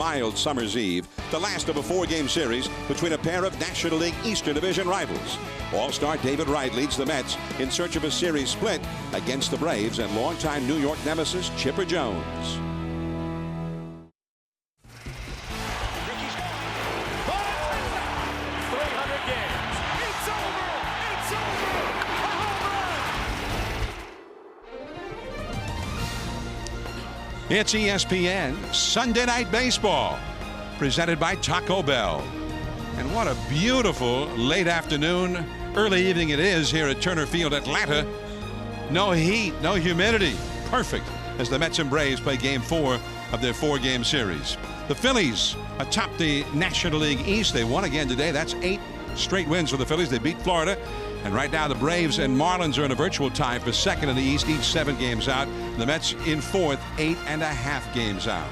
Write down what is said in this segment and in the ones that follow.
Wild summer's eve, the last of a four-game series between a pair of National League Eastern Division rivals. All-star David Wright leads the Mets in search of a series split against the Braves and longtime New York nemesis Chipper Jones. It's ESPN Sunday Night Baseball, presented by Taco Bell. And what a beautiful late afternoon, early evening it is here at Turner Field, Atlanta. No heat, no humidity. Perfect as the Mets and Braves play Game 4 of their four-game series. The Phillies atop the National League East. They won again today. That's 8 straight wins for the Phillies. They beat Florida. And right now the Braves and Marlins are in a virtual tie for second in the East, each 7 games out. The Mets in fourth, 8.5 games out.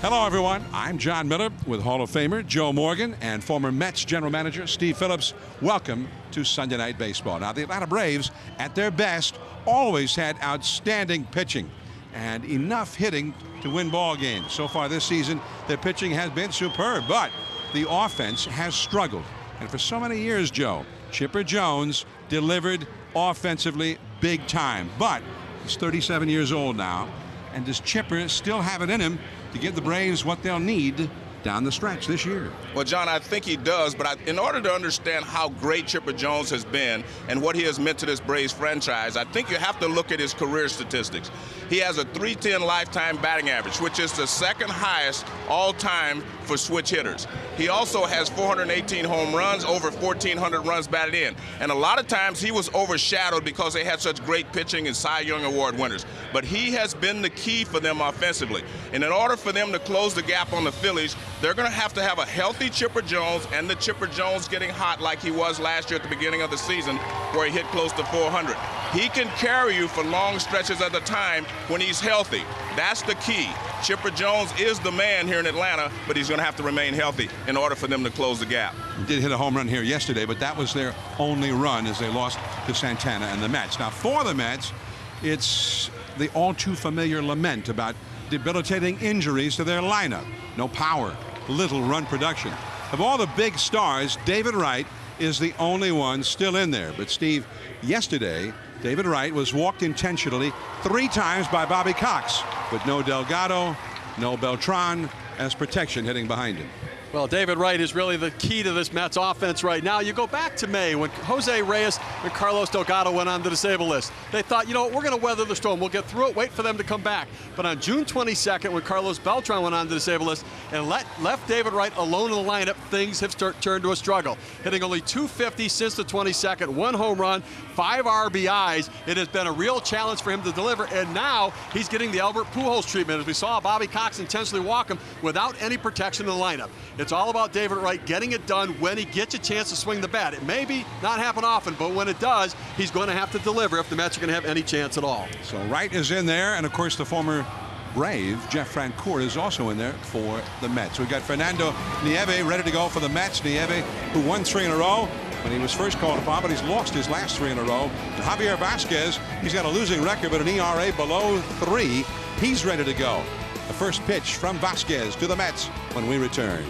Hello everyone, I'm John Miller with Hall of Famer Joe Morgan and former Mets general manager Steve Phillips. Welcome to Sunday Night Baseball. Now the Atlanta Braves at their best always had outstanding pitching and enough hitting to win ball games. So far this season their pitching has been superb, but the offense has struggled. And for so many years, Joe, Chipper Jones delivered offensively big time. But he's 37 years old now. And does Chipper still have it in him to give the Braves what they'll need down the stretch this year? Well, John, I think he does, but in order to understand how great Chipper Jones has been and what he has meant to this Braves franchise, I think you have to look at his career statistics. He has a .310 lifetime batting average, which is the second highest all-time for switch hitters. He also has 418 home runs, over 1,400 runs batted in. And a lot of times he was overshadowed because they had such great pitching and Cy Young Award winners. But he has been the key for them offensively. And in order for them to close the gap on the Phillies, they're going to have a healthy Chipper Jones and the Chipper Jones getting hot like he was last year at the beginning of the season where he hit close to 400. He can carry you for long stretches at a time when he's healthy. That's the key. Chipper Jones is the man here in Atlanta, but he's going to have to remain healthy in order for them to close the gap. He did hit a home run here yesterday, but that was their only run as they lost to Santana and the Mets. Now for the Mets, it's the all too familiar lament about debilitating injuries to their lineup. No power, little run production. Of all the big stars, David Wright is the only one still in there. But Steve, yesterday, David Wright was walked intentionally 3 times by Bobby Cox, with no Delgado, no Beltran as protection hitting behind him. Well, David Wright is really the key to this Mets offense right now. You go back to May when Jose Reyes and Carlos Delgado went on the disabled list. They thought, you know what, we're going to weather the storm. We'll get through it, wait for them to come back. But on June 22nd, when Carlos Beltran went on the disabled list and left David Wright alone in the lineup, things have turned to a struggle. Hitting only .250 since the 22nd, 1 home run, 5 RBIs. It has been a real challenge for him to deliver, and now he's getting the Albert Pujols treatment, as we saw Bobby Cox intentionally walk him without any protection in the lineup. It's all about David Wright getting it done when he gets a chance to swing the bat. It may not happen often, but when it does, he's going to have to deliver if the Mets are going to have any chance at all. So Wright is in there, and of course the former Brave, Jeff Francoeur, is also in there for the Mets. We've got Fernando Nieve ready to go for the Mets. Nieve, who won 3 in a row when he was first called upon, but he's lost his last 3 in a row. And Javier Vasquez, he's got a losing record, but an ERA below 3. He's ready to go. The first pitch from Vasquez to the Mets when we return.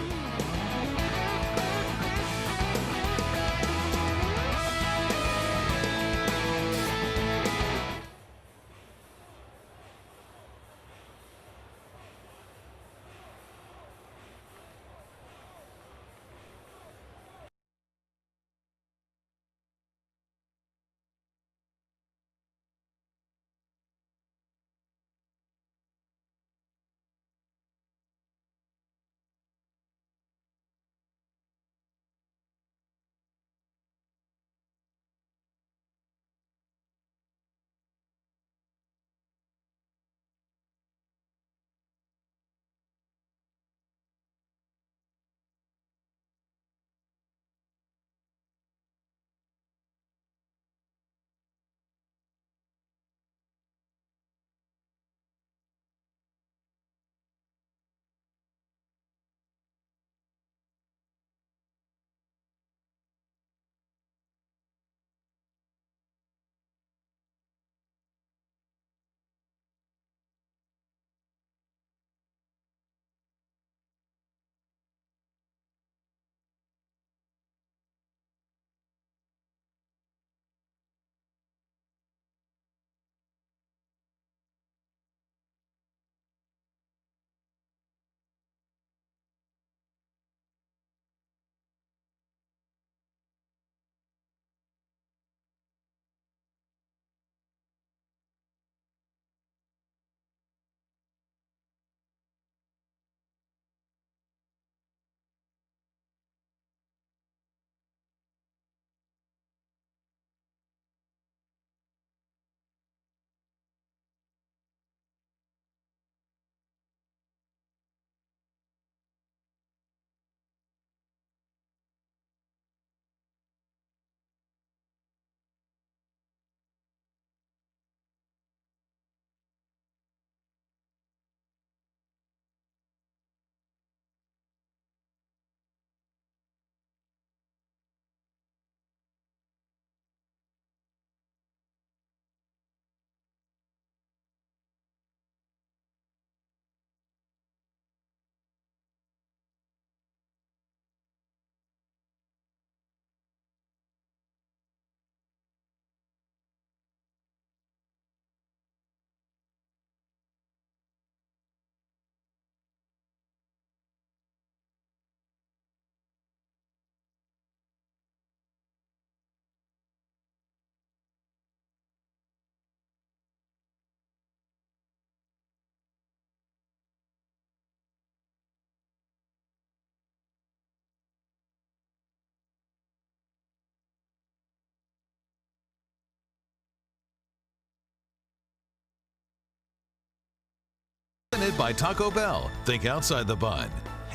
Presented by Taco Bell. Think outside the bun.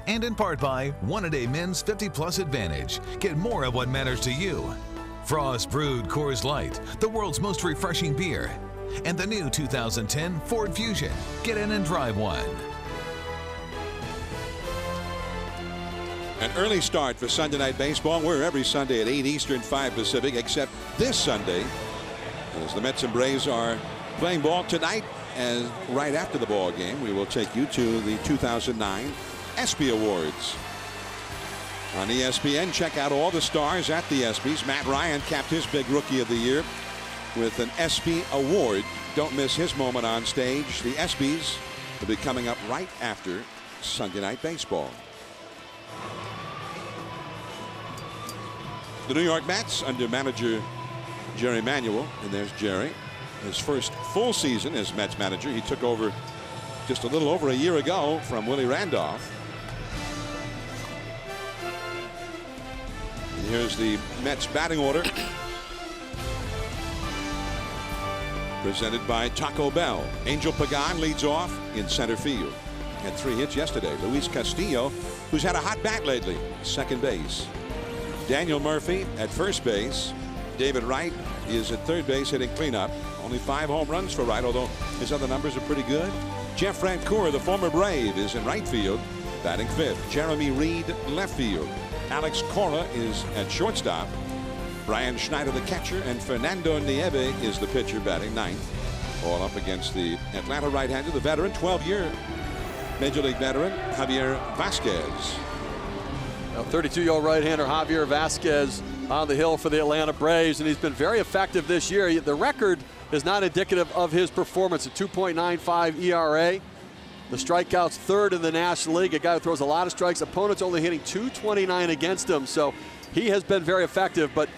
And in part by NYN AT ATL Men's 50+ Advantage. Get more of what matters to you. Frost Brewed Coors Light, the world's most refreshing beer. And the new 2010 Ford Fusion. Get in and drive one. An early start for Sunday Night Baseball. We're every Sunday at 8 Eastern, 5 Pacific, except this Sunday, as the Mets and Braves are playing ball tonight. And right after the ball game, we will take you to the 2009 ESPY Awards. On ESPN, check out all the stars at the ESPYs. Matt Ryan capped his big Rookie of the Year with an ESPY Award. Don't miss his moment on stage. The ESPYs will be coming up right after Sunday Night Baseball. The New York Mets under manager Jerry Manuel, and there's Jerry. His first full season as Mets manager. He took over just a little over a year ago from Willie Randolph. And here's the Mets batting order. Presented by Taco Bell. Angel Pagan leads off in center field. Had 3 hits yesterday. Luis Castillo, who's had a hot bat lately, second base. Daniel Murphy at first base. David Wright is at third base hitting cleanup. Only 5 home runs for Wright, although his other numbers are pretty good. Jeff Francoeur, the former Brave, is in right field, batting 5th. Jeremy Reed, left field. Alex Cora is at shortstop. Brian Schneider, the catcher, and Fernando Nieve is the pitcher, batting 9th. All up against the Atlanta right-hander, the veteran, 12-year Major League veteran, Javier Vasquez. 32-year-old right-hander Javier Vasquez on the hill for the Atlanta Braves, and he's been very effective this year. The record is not indicative of his performance. A 2.95 ERA. The strikeouts 3rd in the National League. A guy who throws a lot of strikes. Opponents only hitting .229 against him, so he has been very effective, but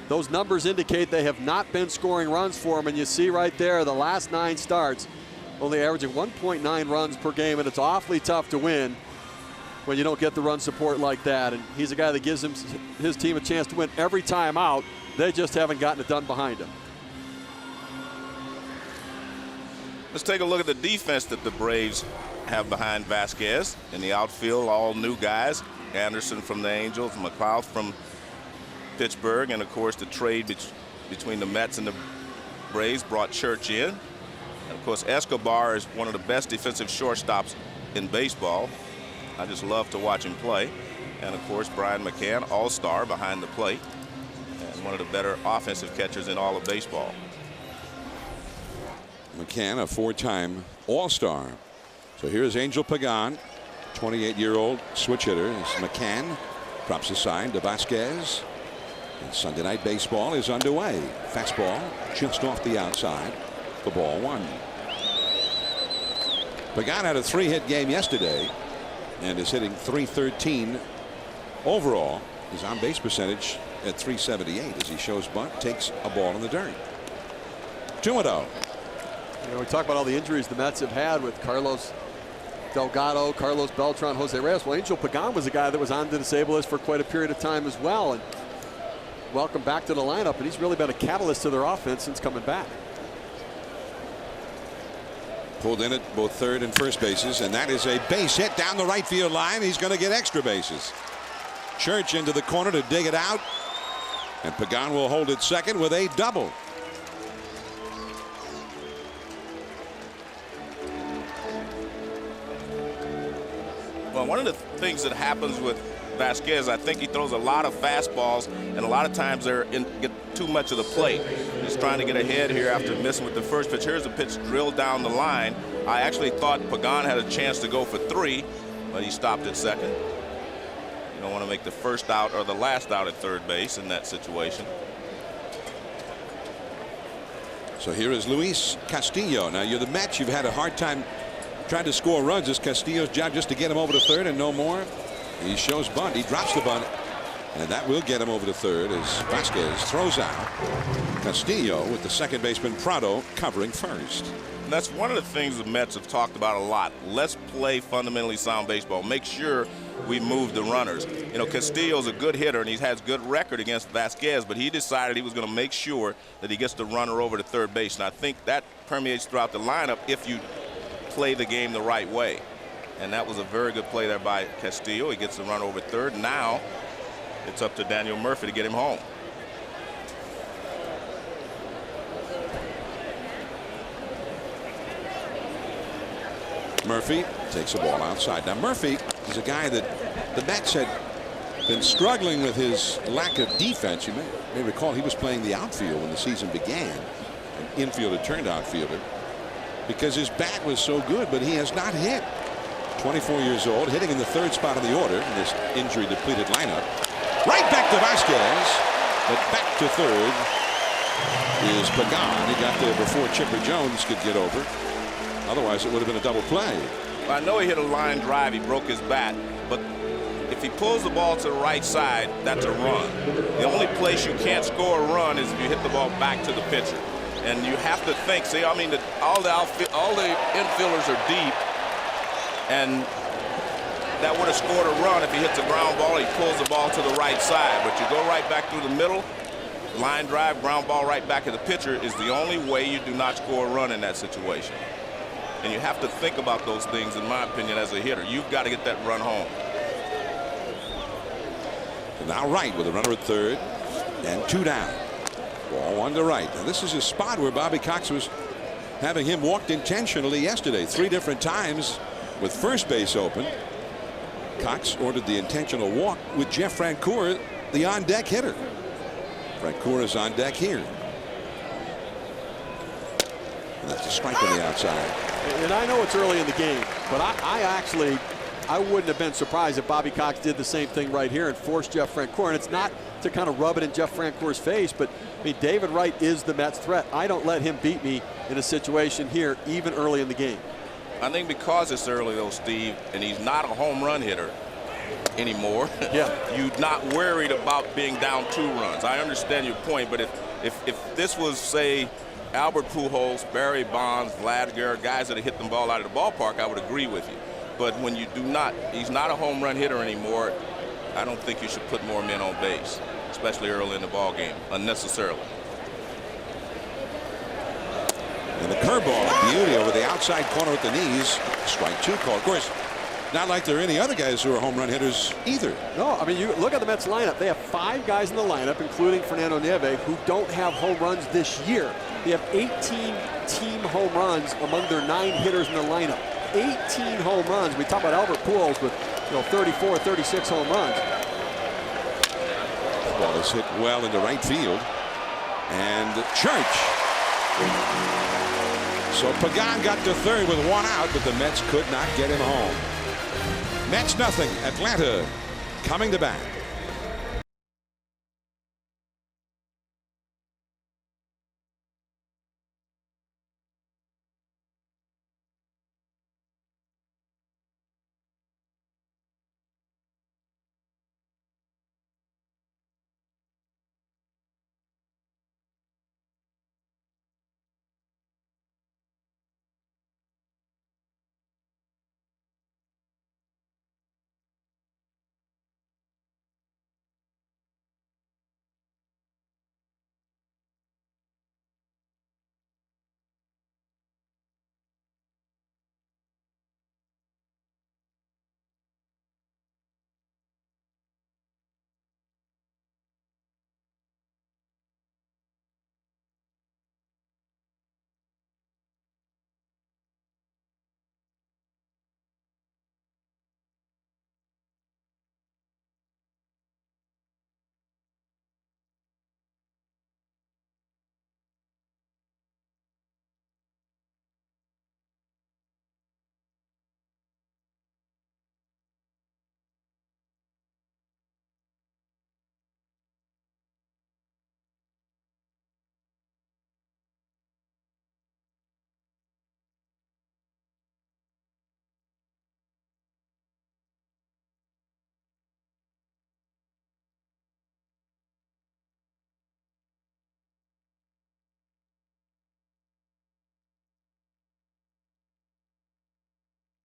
those numbers indicate they have not been scoring runs for him, and you see right there the last 9 starts only averaging 1.9 runs per game, and it's awfully tough to win when you don't get the run support like that. And he's a guy that gives his team a chance to win every time out. They just haven't gotten it done behind him. Let's take a look at the defense that the Braves have behind Vasquez. In the outfield, all new guys. Anderson from the Angels, McLeod from Pittsburgh, and of course the trade between the Mets and the Braves brought Church in. And of course Escobar is one of the best defensive shortstops in baseball. I just love to watch him play. And of course Brian McCann, all-star behind the plate, and one of the better offensive catchers in all of baseball. McCann, a 4-time all-star. So here's Angel Pagan, 28-year-old switch hitter. As McCann drops a sign to Vasquez. And Sunday Night Baseball is underway. Fastball just off the outside for ball 1. Pagan had a 3-hit game yesterday and is hitting .313 overall. His on-base percentage at .378 as he shows bunt, takes a ball in the dirt. 2-0. You know, we talk about all the injuries the Mets have had with Carlos Delgado, Carlos Beltran, Jose Reyes. Well, Angel Pagan was a guy that was on the disabled list for quite a period of time as well. And welcome back to the lineup, and he's really been a catalyst to their offense since coming back. Pulled in at both third and first bases, and that is a base hit down the right field line. He's going to get extra bases. Church into the corner to dig it out, and Pagan will hold it second with a double. Well, one of the things that happens with Vasquez, I think he throws a lot of fastballs, and a lot of times they're get too much of the plate. He's trying to get ahead here after missing with the first pitch. Here's a pitch drilled down the line. I actually thought Pagan had a chance to go for 3, but he stopped at second. You don't want to make the first out or the last out at third base in that situation. So here is Luis Castillo. Now you're the Mets. You've had a hard time trying to score runs. It's Castillo's job just to get him over to third and no more. He shows bunt. He drops the bunt, and that will get him over to third as Vasquez throws out. Castillo with the second baseman Prado covering first. And that's one of the things the Mets have talked about a lot. Let's play fundamentally sound baseball. Make sure we move the runners. You know, Castillo's a good hitter, and he has good record against Vasquez, but he decided he was going to make sure that he gets the runner over to third base. And I think that permeates throughout the lineup if you play the game the right way. And that was a very good play there by Castillo. He gets the run over third. Now it's up to Daniel Murphy to get him home. Murphy takes the ball outside. Now Murphy is a guy that the Mets had been struggling with his lack of defense. You may recall he was playing the outfield when the season began, an infielder turned outfielder, because his bat was so good, but he has not hit. 24 years old, hitting in the third spot of the order in this injury depleted lineup. Right back to Vasquez, but back to third is Pagan. He got there before Chipper Jones could get over. Otherwise it would have been a double play. I know he hit a line drive, he broke his bat, but if he pulls the ball to the right side, that's a run. The only place you can't score a run is if you hit the ball back to the pitcher. And you have to think, see, I mean, all the infielders are deep, and that would have scored a run if he hits a ground ball, he pulls the ball to the right side. But you go right back through the middle, line drive, ground ball right back at the pitcher is the only way you do not score a run in that situation. And you have to think about those things, in my opinion, as a hitter. You've got to get that run home. And now Wright with a runner at third and 2 down. Ball 1 to Wright. Now this is a spot where Bobby Cox was having him walked intentionally yesterday 3 different times with first base open. Cox ordered the intentional walk with Jeff Francoeur, the on-deck hitter. Francoeur is on deck here. And that's a strike on the outside. And I know it's early in the game, but I wouldn't have been surprised if Bobby Cox did the same thing right here and forced Jeff Francoeur. And it's not to kind of rub it in Jeff Francoeur's face, but I mean, David Wright is the Mets threat. I don't let him beat me in a situation here, even early in the game. I think because it's early, though, Steve, and he's not a home run hitter anymore, yeah, you're not worried about being down 2 runs. I understand your point, but if this was, say, Albert Pujols, Barry Bonds, Vlad Guerrero, guys that have hit the ball out of the ballpark, I would agree with you. But when you do not, he's not a home run hitter anymore, I don't think you should put more men on base, especially early in the ball game, unnecessarily. And the curveball, beauty over the outside corner at the knees. Strike 2 call. Of course, not like there are any other guys who are home run hitters either. No, I mean, you look at the Mets lineup. They have 5 guys in the lineup, including Fernando Nieve, who don't have home runs this year. They have 18 team home runs among their 9 hitters in the lineup. 18 home runs. We talk about Albert Pujols with 34, 36 home runs. The ball is hit well into right field. And Church. So Pagan got to third with 1 out, but the Mets could not get him home. Mets nothing. Atlanta coming to bat.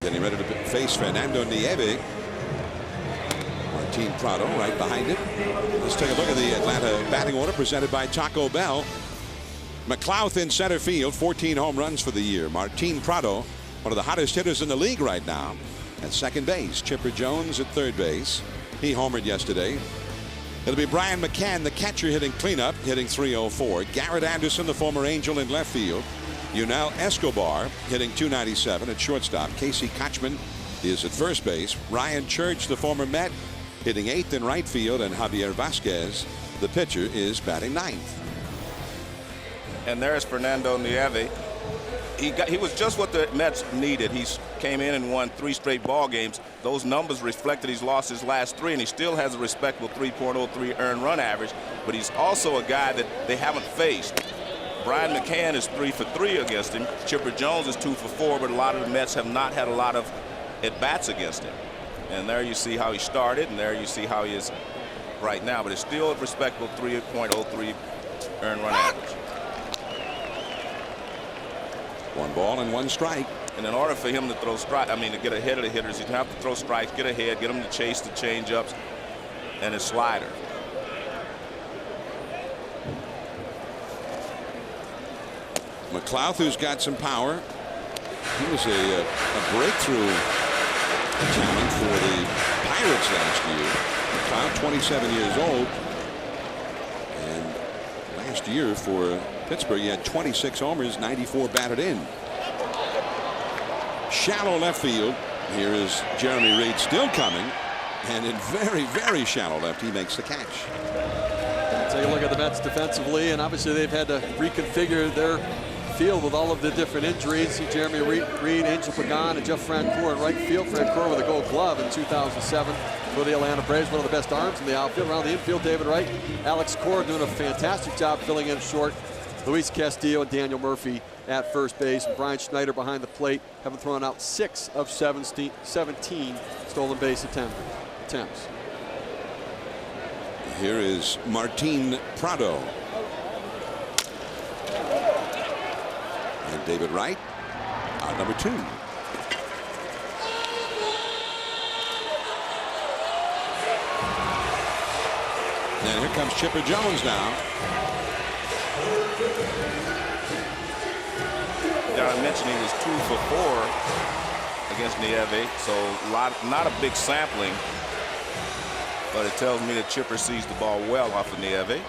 Getting ready to face Fernando Nieve. Martin Prado right behind it. Let's take a look at the Atlanta batting order presented by Taco Bell. McLouth in center field, 14 home runs for the year. Martin Prado one of the hottest hitters in the league right now. At second base, Chipper Jones at third base. He homered yesterday. It'll be Brian McCann, the catcher, hitting cleanup, hitting .304. Garrett Anderson, the former Angel, in left field. Yunel Escobar hitting .297 at shortstop. Casey Kochman is at first base. Ryan Church, the former Met, hitting 8th in right field, and Javier Vasquez, the pitcher, is batting 9th. And there's Fernando Nieve. He was just what the Mets needed. He came in and won 3 straight ball games. Those numbers reflected he's lost his last 3, and he still has a respectable 3.03 earned run average. But he's also a guy that they haven't faced. Brian McCann is 3 for 3 against him. Chipper Jones is 2 for 4, but a lot of the Mets have not had a lot of at-bats against him. And there you see how he started, and there you see how he is right now. But it's still a respectable 3.03 earned run average. 1 ball and 1 strike. And in order for him to throw strike, I mean, to get ahead of the hitters, he'd have to throw strikes, get ahead, get him to chase the changeups and his slider. McLouth, who's got some power. He was a breakthrough talent for the Pirates last year. McLouth, 27 years old. And last year for Pittsburgh, he had 26 homers, 94 batted in. Shallow left field. Here is Jeremy Reed still coming. And in very, very shallow left, he makes the catch. Take a look at the Mets defensively, and obviously they've had to reconfigure their field with all of the different injuries. See Jeremy Reed, Angel Pagan, and Jeff Francoeur in right field. Francoeur with a Gold Glove in 2007 for the Atlanta Braves, one of the best arms in the outfield. Around the infield, David Wright, Alex Cora doing a fantastic job filling in short. Luis Castillo and Daniel Murphy at first base. And Brian Schneider behind the plate, having thrown out 6 of 17 stolen base attempts. Here is Martin Prado. And David Wright, out number 2. And here comes Chipper Jones now. Yeah, I mentioned he was 2 for 4 against Nieve, so not a big sampling, but it tells me that Chipper sees the ball well off of Nieve.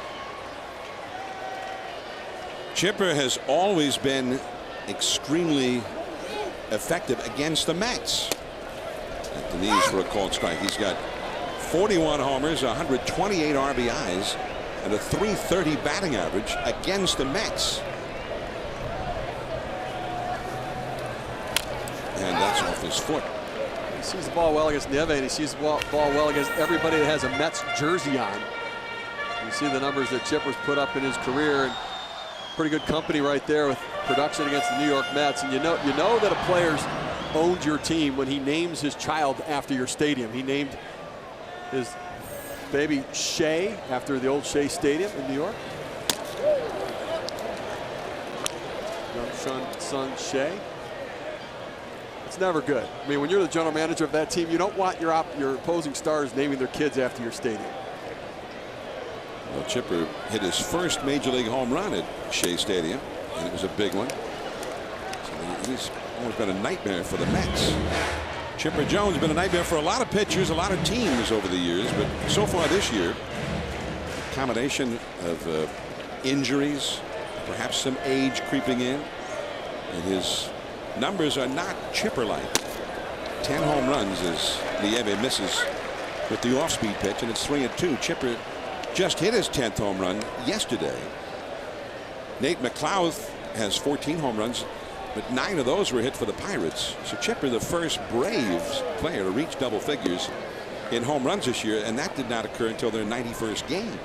Chipper has always been extremely effective against the Mets. At the knees for a called strike. He's got 41 homers, 128 RBIs, and a .330 batting average against the Mets. And that's off his foot. He sees the ball well against Nieve, and he sees the ball well against everybody that has a Mets jersey on. You see the numbers that Chipper's put up in his career, and pretty good company right there with production against the New York Mets. And you know that a player's owned your team when he names his child after your stadium. He named his baby Shea after the old Shea Stadium in New York. Young son Shea. It's never good. I mean, when you're the general manager of that team, you don't want your opposing stars naming their kids after your stadium. Well, Chipper hit his first major league home run at Shea Stadium, and it was a big one. So he's always been a nightmare for the Mets. Chipper Jones has been a nightmare for a lot of pitchers, a lot of teams over the years, but so far this year, a combination of injuries, perhaps some age creeping in, and his numbers are not Chipper-like. 10 home runs as Nieve misses with the off-speed pitch, and it's 3-2. Chipper just hit his 10th home run yesterday. Nate McLouth has 14 home runs, but 9 of those were hit for the Pirates. So Chipper, the first Braves player to reach double figures in home runs this year, and that did not occur until their 91st game.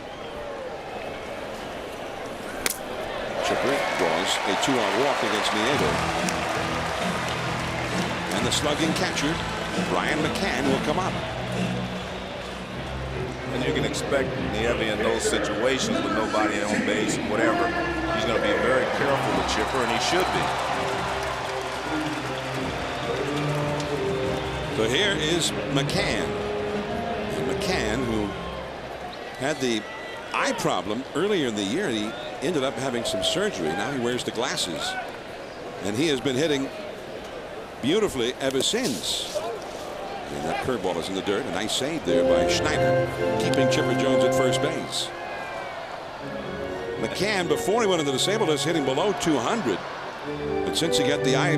Chipper draws a 2-out walk against Nieve. And the slugging catcher, Brian McCann, will come up. And you can expect Nieve in those situations with nobody on base and whatever. He's going to be very careful with Chipper, and he should be. So here is McCann. And McCann, who had the eye problem earlier in the year, he ended up having some surgery. Now he wears the glasses. And he has been hitting beautifully ever since. And that curveball is in the dirt. A nice save there by Schneider, keeping Chipper Jones at first base. McCann, before he went into the disabled list, hitting below 200. But since he got the eye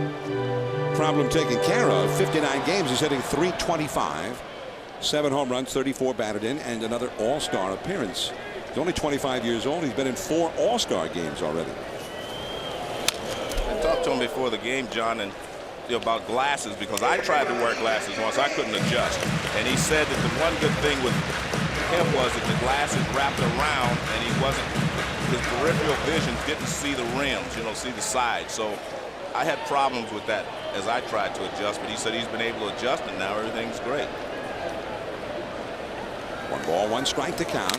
problem taken care of, 59 games, he's hitting .325. 7 home runs, 34 batted in, and another All-Star appearance. He's only 25 years old. He's been in 4 All-Star games already. I talked to him before the game, John, and about glasses, because I tried to wear glasses once. I couldn't adjust. And he said that the one good thing with him was that the glasses wrapped around and his peripheral vision didn't see the rims, see the sides. So I had problems with that as I tried to adjust, but he said he's been able to adjust and now everything's great. 1 ball, 1 strike to count.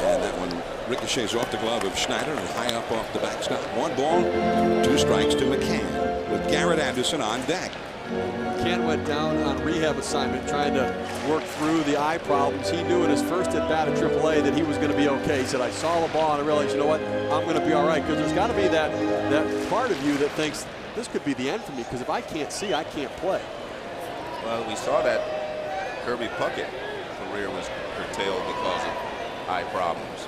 And that one ricochets off the glove of Schneider and high up off the backstop. 1 ball, 2 strikes to McCann, with Garrett Anderson on deck. McCann went down on rehab assignment trying to work through the eye problems. He knew in his first at bat at AAA that he was going to be okay. He said, I saw the ball and I realized, you know what, I'm going to be all right. Because there's got to be that part of you that thinks this could be the end for me, because if I can't see, I can't play. Well, we saw that Kirby Puckett career was curtailed because of eye problems.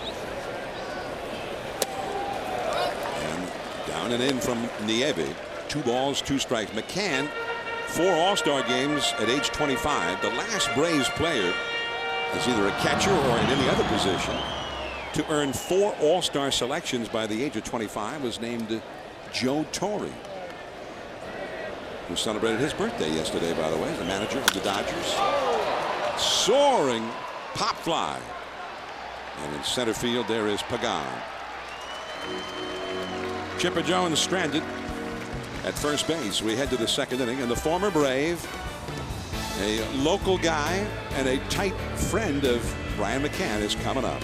And down and in from Nieve. 2 balls, 2 strikes. McCann, 4 All-Star games at age 25. The last Braves player as either a catcher or in any other position to earn 4 All-Star selections by the age of 25 was named Joe Torre, who celebrated his birthday yesterday, by the way, the manager of the Dodgers. Soaring pop fly. And in center field, there is Pagan. Chipper Jones stranded at first base. We head to the 2nd inning, and the former Brave, a local guy and a tight friend of Brian McCann, is coming up.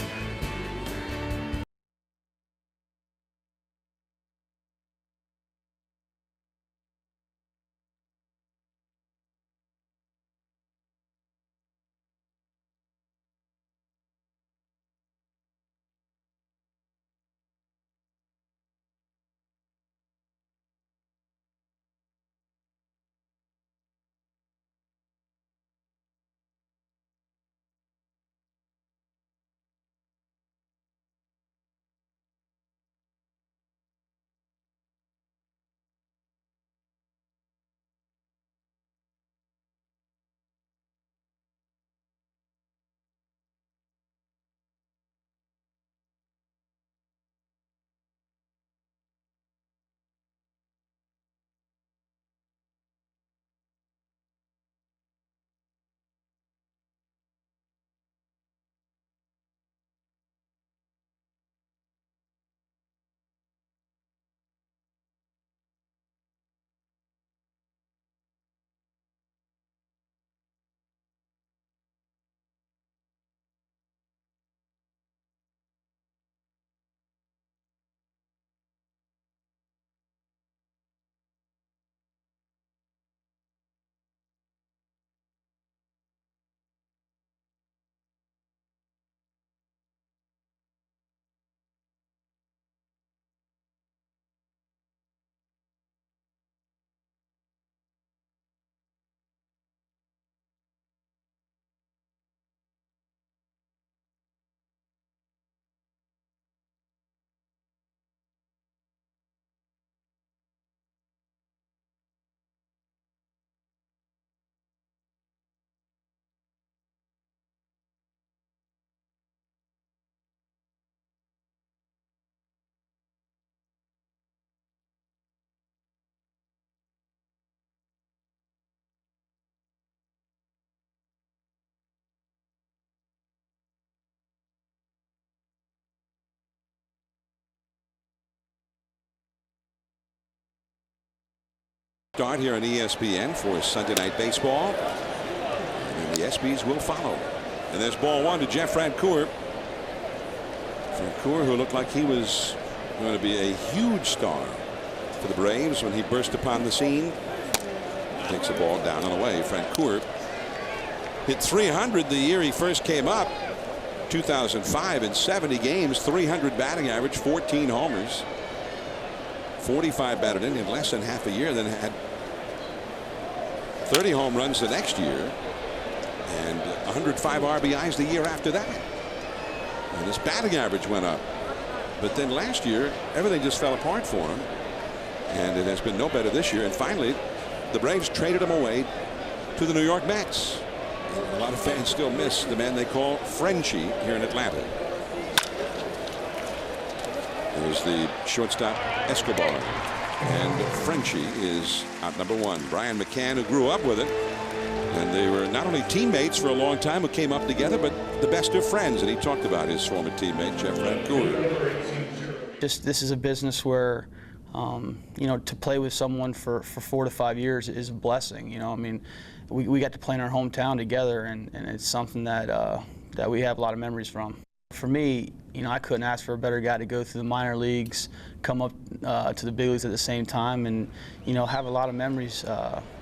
Start here on ESPN for Sunday Night Baseball, and then the ESPYs will follow. And there's ball 1 to Jeff Francoeur. Francoeur, who looked like he was going to be a huge star for the Braves when he burst upon the scene, takes the ball down and away. Francoeur hit 300 the year he first came up, 2005, in 70 games, 300 batting average, 14 homers, 45 batted in less than half a year. Then had 30 home runs the next year, and 105 RBIs the year after that. And his batting average went up. But then last year, everything just fell apart for him. And it has been no better this year. And finally, the Braves traded him away to the New York Mets. And a lot of fans still miss the man they call Frenchie here in Atlanta. There's the shortstop Escobar. And Frenchie is out number 1. Brian McCann, who grew up with it. And they were not only teammates for a long time who came up together, but the best of friends. And he talked about his former teammate, Jeff Francoeur. This is a business where, you know, to play with someone for 4 to 5 years is a blessing. You know, I mean, we got to play in our hometown together, and it's something that we have a lot of memories from. For me, you know, I couldn't ask for a better guy to go through the minor leagues, come up to the big leagues at the same time, and, you know, have a lot of memories.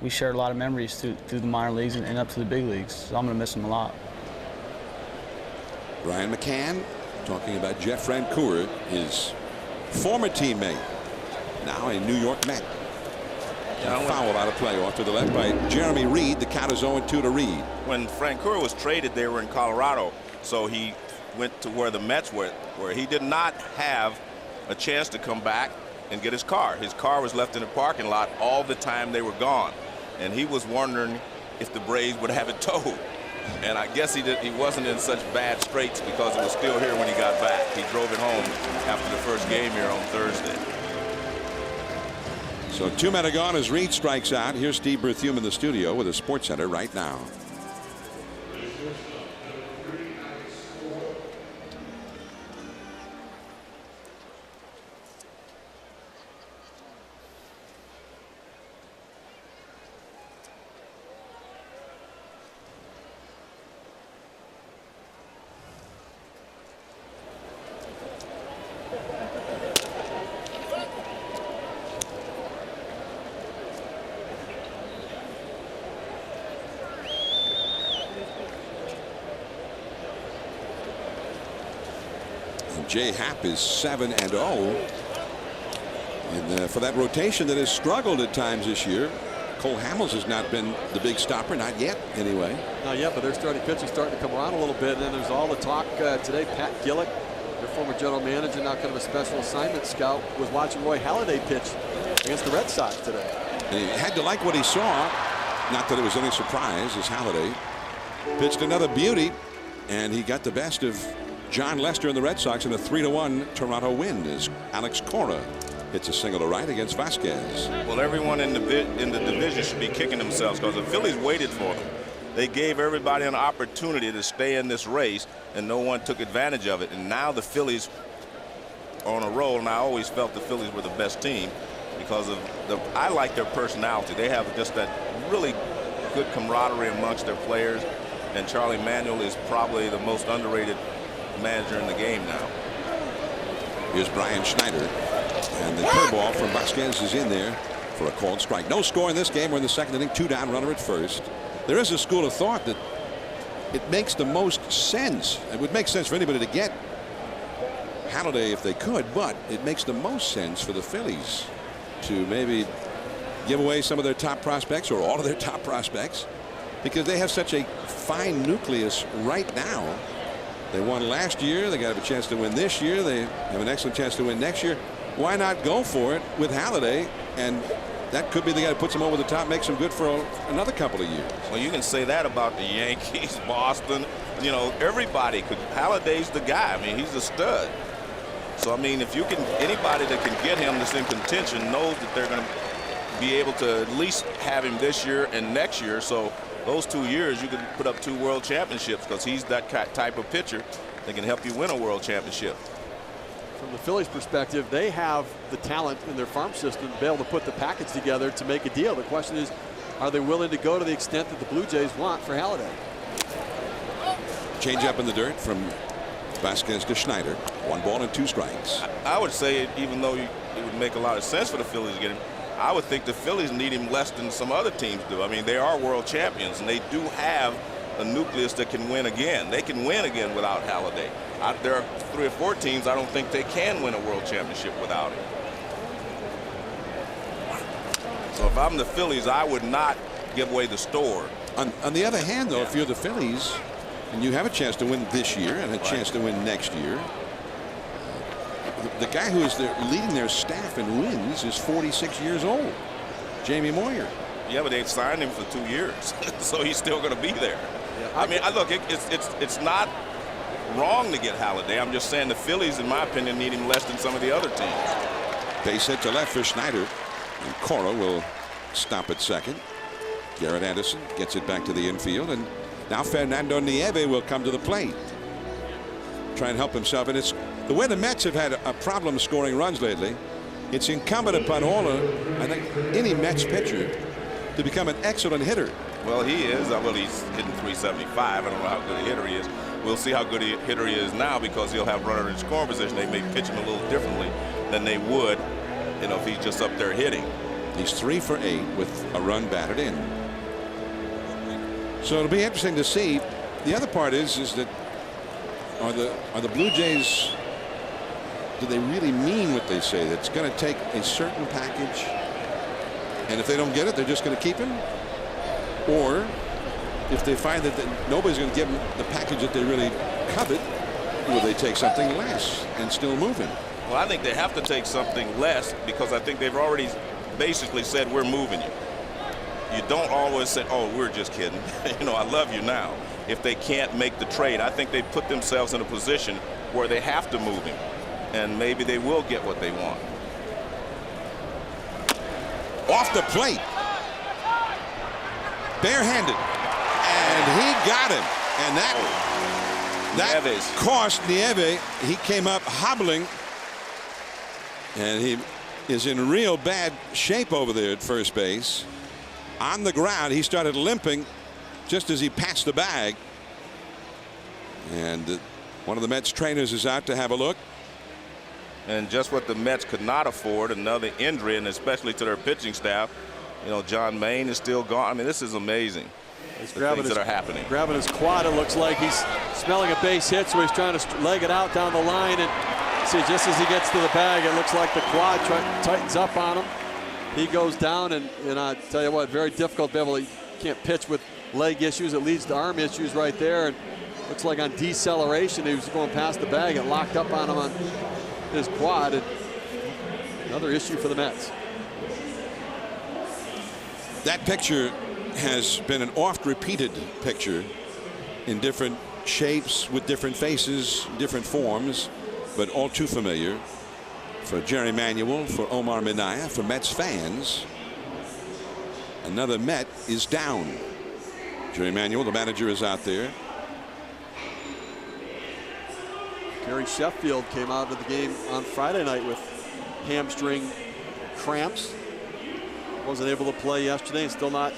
We shared a lot of memories through the minor leagues and up to the big leagues. So I'm going to miss him a lot. Brian McCann talking about Jeff Francoeur, his former teammate, now a New York Met. Foul out of play off to the left by Jeremy Reed. The count is 0-2 to Reed. When Francoeur was traded, they were in Colorado, so he went to where the Mets were, where he did not have a chance to come back and get his car. His car was left in the parking lot all the time they were gone, and he was wondering if the Braves would have it towed. And I guess he wasn't in such bad straits because it was still here when he got back. He drove it home after the first game here on Thursday. So 2 men are gone as Reed strikes out. Here's Steve Berthume in the studio with the Sports Center right now. Jay Happ is 7-0. And for that rotation that has struggled at times this year, Cole Hamels has not been the big stopper, not yet anyway. Not yet, but their starting pitching starting to come around a little bit. And then there's all the talk today. Pat Gillick, their former general manager, now kind of a special assignment scout, was watching Roy Halladay pitch against the Red Sox today. And he had to like what he saw. Not that it was any surprise, as Halladay pitched another beauty, and he got the best of John Lester and the Red Sox in a 3-1 Toronto win as Alex Cora hits a single to right against Vasquez. Well, everyone in the division should be kicking themselves because the Phillies waited for them. They gave everybody an opportunity to stay in this race, and no one took advantage of it. And now the Phillies are on a roll, and I always felt the Phillies were the best team because of I like their personality. They have just that really good camaraderie amongst their players, and Charlie Manuel is probably the most underrated manager in the game now. Here's Brian Schneider, and the curveball from Vasquez is in there for a called strike. No score in this game. We're in the second inning, 2 down, runner at first. There is a school of thought that it makes the most sense. It would make sense for anybody to get Halladay if they could, but it makes the most sense for the Phillies to maybe give away some of their top prospects or all of their top prospects because they have such a fine nucleus right now. They won last year. They got a chance to win this year. They have an excellent chance to win next year. Why not go for it with Halladay? And that could be the guy that puts them over the top, makes them good for another couple of years. Well, you can say that about the Yankees, Boston. You know, everybody could. Halladay's the guy. I mean, he's a stud. So, I mean, if you can, anybody that can get him that's in contention knows that they're going to be able to at least have him this year and next year. So those 2 years, you can put up 2 world championships because he's that type of pitcher that can help you win a world championship. From the Phillies' perspective, they have the talent in their farm system to be able to put the package together to make a deal. The question is, are they willing to go to the extent that the Blue Jays want for Halladay? Change up in the dirt from Vasquez to Schneider. 1 ball and 2 strikes. I would say, even though it would make a lot of sense for the Phillies to get him, I would think the Phillies need him less than some other teams do. I mean, they are world champions, and they do have a nucleus that can win again. They can win again without Halladay. There are 3 or 4 teams I don't think they can win a world championship without him. So if I'm the Phillies, I would not give away the store. On the other hand, though, if you're the Phillies and you have a chance to win this year and a chance to win next year, the guy who is leading their staff in wins is 46 years old, Jamie Moyer. Yeah, but they've signed him for 2 years, so he's still going to be there. Yeah, I mean, look, it's not wrong to get Halladay. I'm just saying the Phillies, in my opinion, need him less than some of the other teams. Base hit to left for Schneider, and Cora will stop at second. Garrett Anderson gets it back to the infield, and now Fernando Nieve will come to the plate, try and help himself. And it's the way the Mets have had a problem scoring runs lately. It's incumbent upon I think, any Mets pitcher to become an excellent hitter. Well, he is. Well, he's hitting 375. I don't know how good a hitter he is. We'll see how good a hitter he is now, because he'll have runner in scoring position. They may pitch him a little differently than they would, if he's just up there hitting. He's 3 for 8 with a run batted in. So it'll be interesting to see. The other part is that are the Blue Jays, do they really mean what they say? That it's going to take a certain package, and if they don't get it, they're just going to keep him? Or if they find that nobody's going to give them the package that they really covet, will they take something less and still move him? Well, I think they have to take something less, because I think they've already basically said, we're moving you. You don't always say, oh, we're just kidding. I love you now. If they can't make the trade, I think they put themselves in a position where they have to move him, and maybe they will get what they want. Off the plate, barehanded, and he got him, and that cost Nieve. He came up hobbling, and he is in real bad shape over there at first base. On the ground, he started limping just as he passed the bag, and one of the Mets trainers is out to have a look. And just what the Mets could not afford, another injury, and especially to their pitching staff. John Maine is still gone. I mean, this is amazing. He's the things that are happening. Grabbing his quad. It looks like he's smelling a base hit, so he's trying to leg it out down the line. And see, just as he gets to the bag, it looks like the quad tightens up on him. He goes down, and I tell you what, very difficult to be able to, can't pitch with leg issues. It leads to arm issues right there. And looks like on deceleration, he was going past the bag and locked up on him on his quad. And another issue for the Mets. That picture has been an oft-repeated picture in different shapes, with different faces, different forms, but all too familiar for Jerry Manuel, for Omar Minaya, for Mets fans. Another Met is down. Jerry Manuel, the manager, is out there. Gary Sheffield came out of the game on Friday night with hamstring cramps. Wasn't able to play yesterday, and still not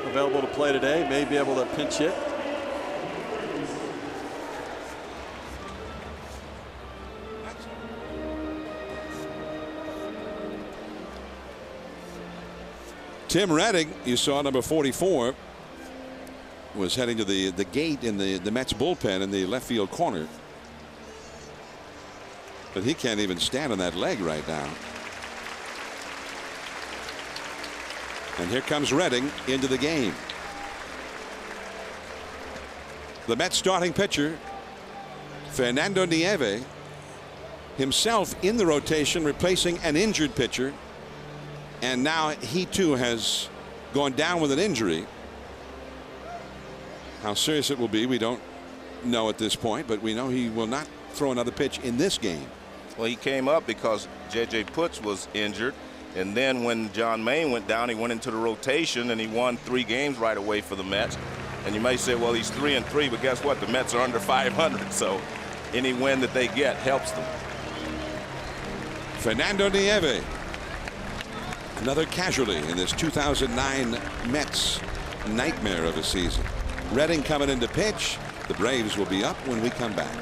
available to play today. May be able to pinch hit. Tim Redding, you saw, number 44, was heading to the gate in the Mets bullpen in the left field corner. But he can't even stand on that leg right now. And here comes Redding into the game. The Mets starting pitcher, Fernando Nieve, himself in the rotation, replacing an injured pitcher. And now he too has gone down with an injury. How serious it will be, we don't know at this point, but we know he will not throw another pitch in this game. Well, he came up because J.J. Putz was injured, and then when John Maine went down, he went into the rotation, and he won 3 games right away for the Mets. And you may say, well, he's 3-3, but guess what? The Mets are under 500, so any win that they get helps them. Fernando Nieve, another casualty in this 2009 Mets nightmare of a season. Redding coming in to pitch. The Braves will be up when we come back.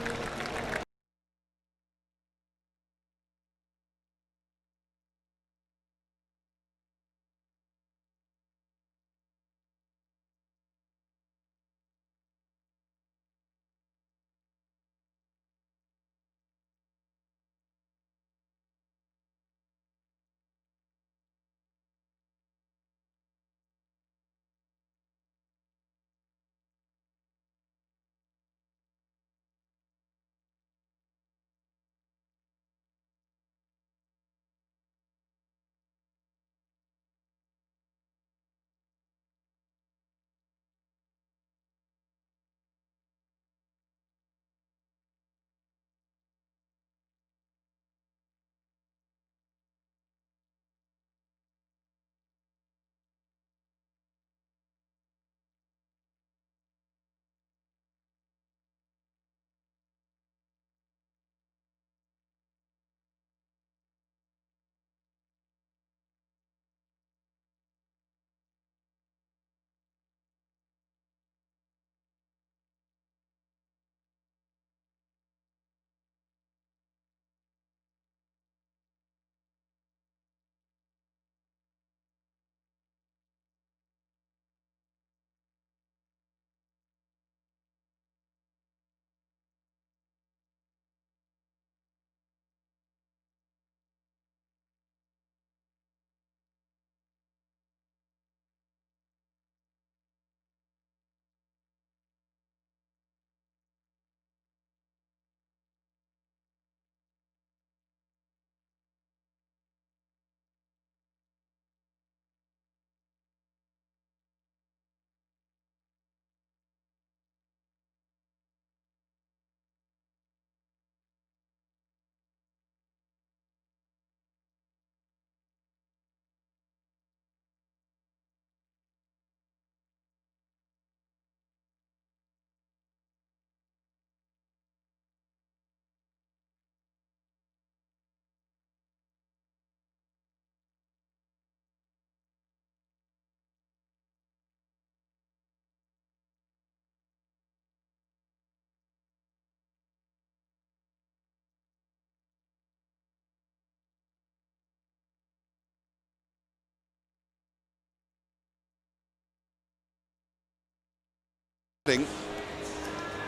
Redding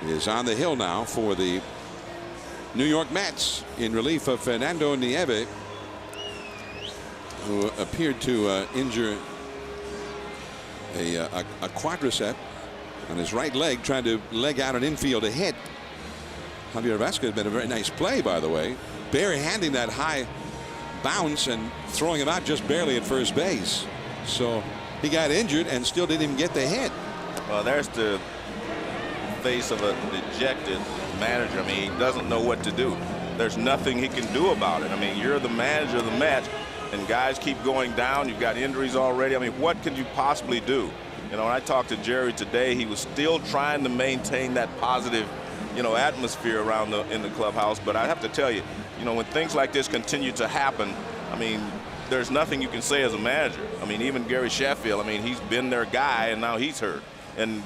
is on the hill now for the New York Mets in relief of Fernando Nieve, who appeared to injure a quadricep on his right leg, trying to leg out an infield hit. Javier Vasquez has been a very nice play, by the way, bare-handing that high bounce and throwing him out just barely at first base. So he got injured and still didn't even get the hit. Well, there's the face of a dejected manager. I mean, he doesn't know what to do. There's nothing he can do about it. I mean, you're the manager of the Mets, and guys keep going down. You've got injuries already. I mean, what could you possibly do? You know, when I talked to Jerry today, he was still trying to maintain that positive, you know, atmosphere around in the clubhouse. But I have to tell you, you know, when things like this continue to happen, I mean, there's nothing you can say as a manager. I mean, even Gary Sheffield, I mean, he's been their guy, and now he's hurt. And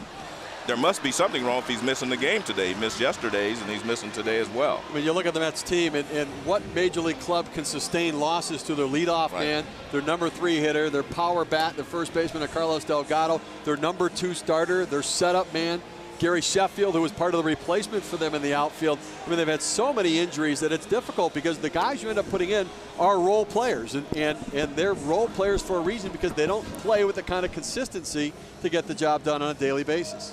there must be something wrong if he's missing the game today. He missed yesterday's, and he's missing today as well. I mean, you look at the Mets team, and what major league club can sustain losses to their leadoff man, their #3 hitter, their power bat, their first baseman, Carlos Delgado, their #2 starter, their setup man, Gary Sheffield, who was part of the replacement for them in the outfield. I mean, they've had so many injuries that it's difficult because the guys you end up putting in are role players, and they're role players for a reason because they don't play with the kind of consistency to get the job done on a daily basis.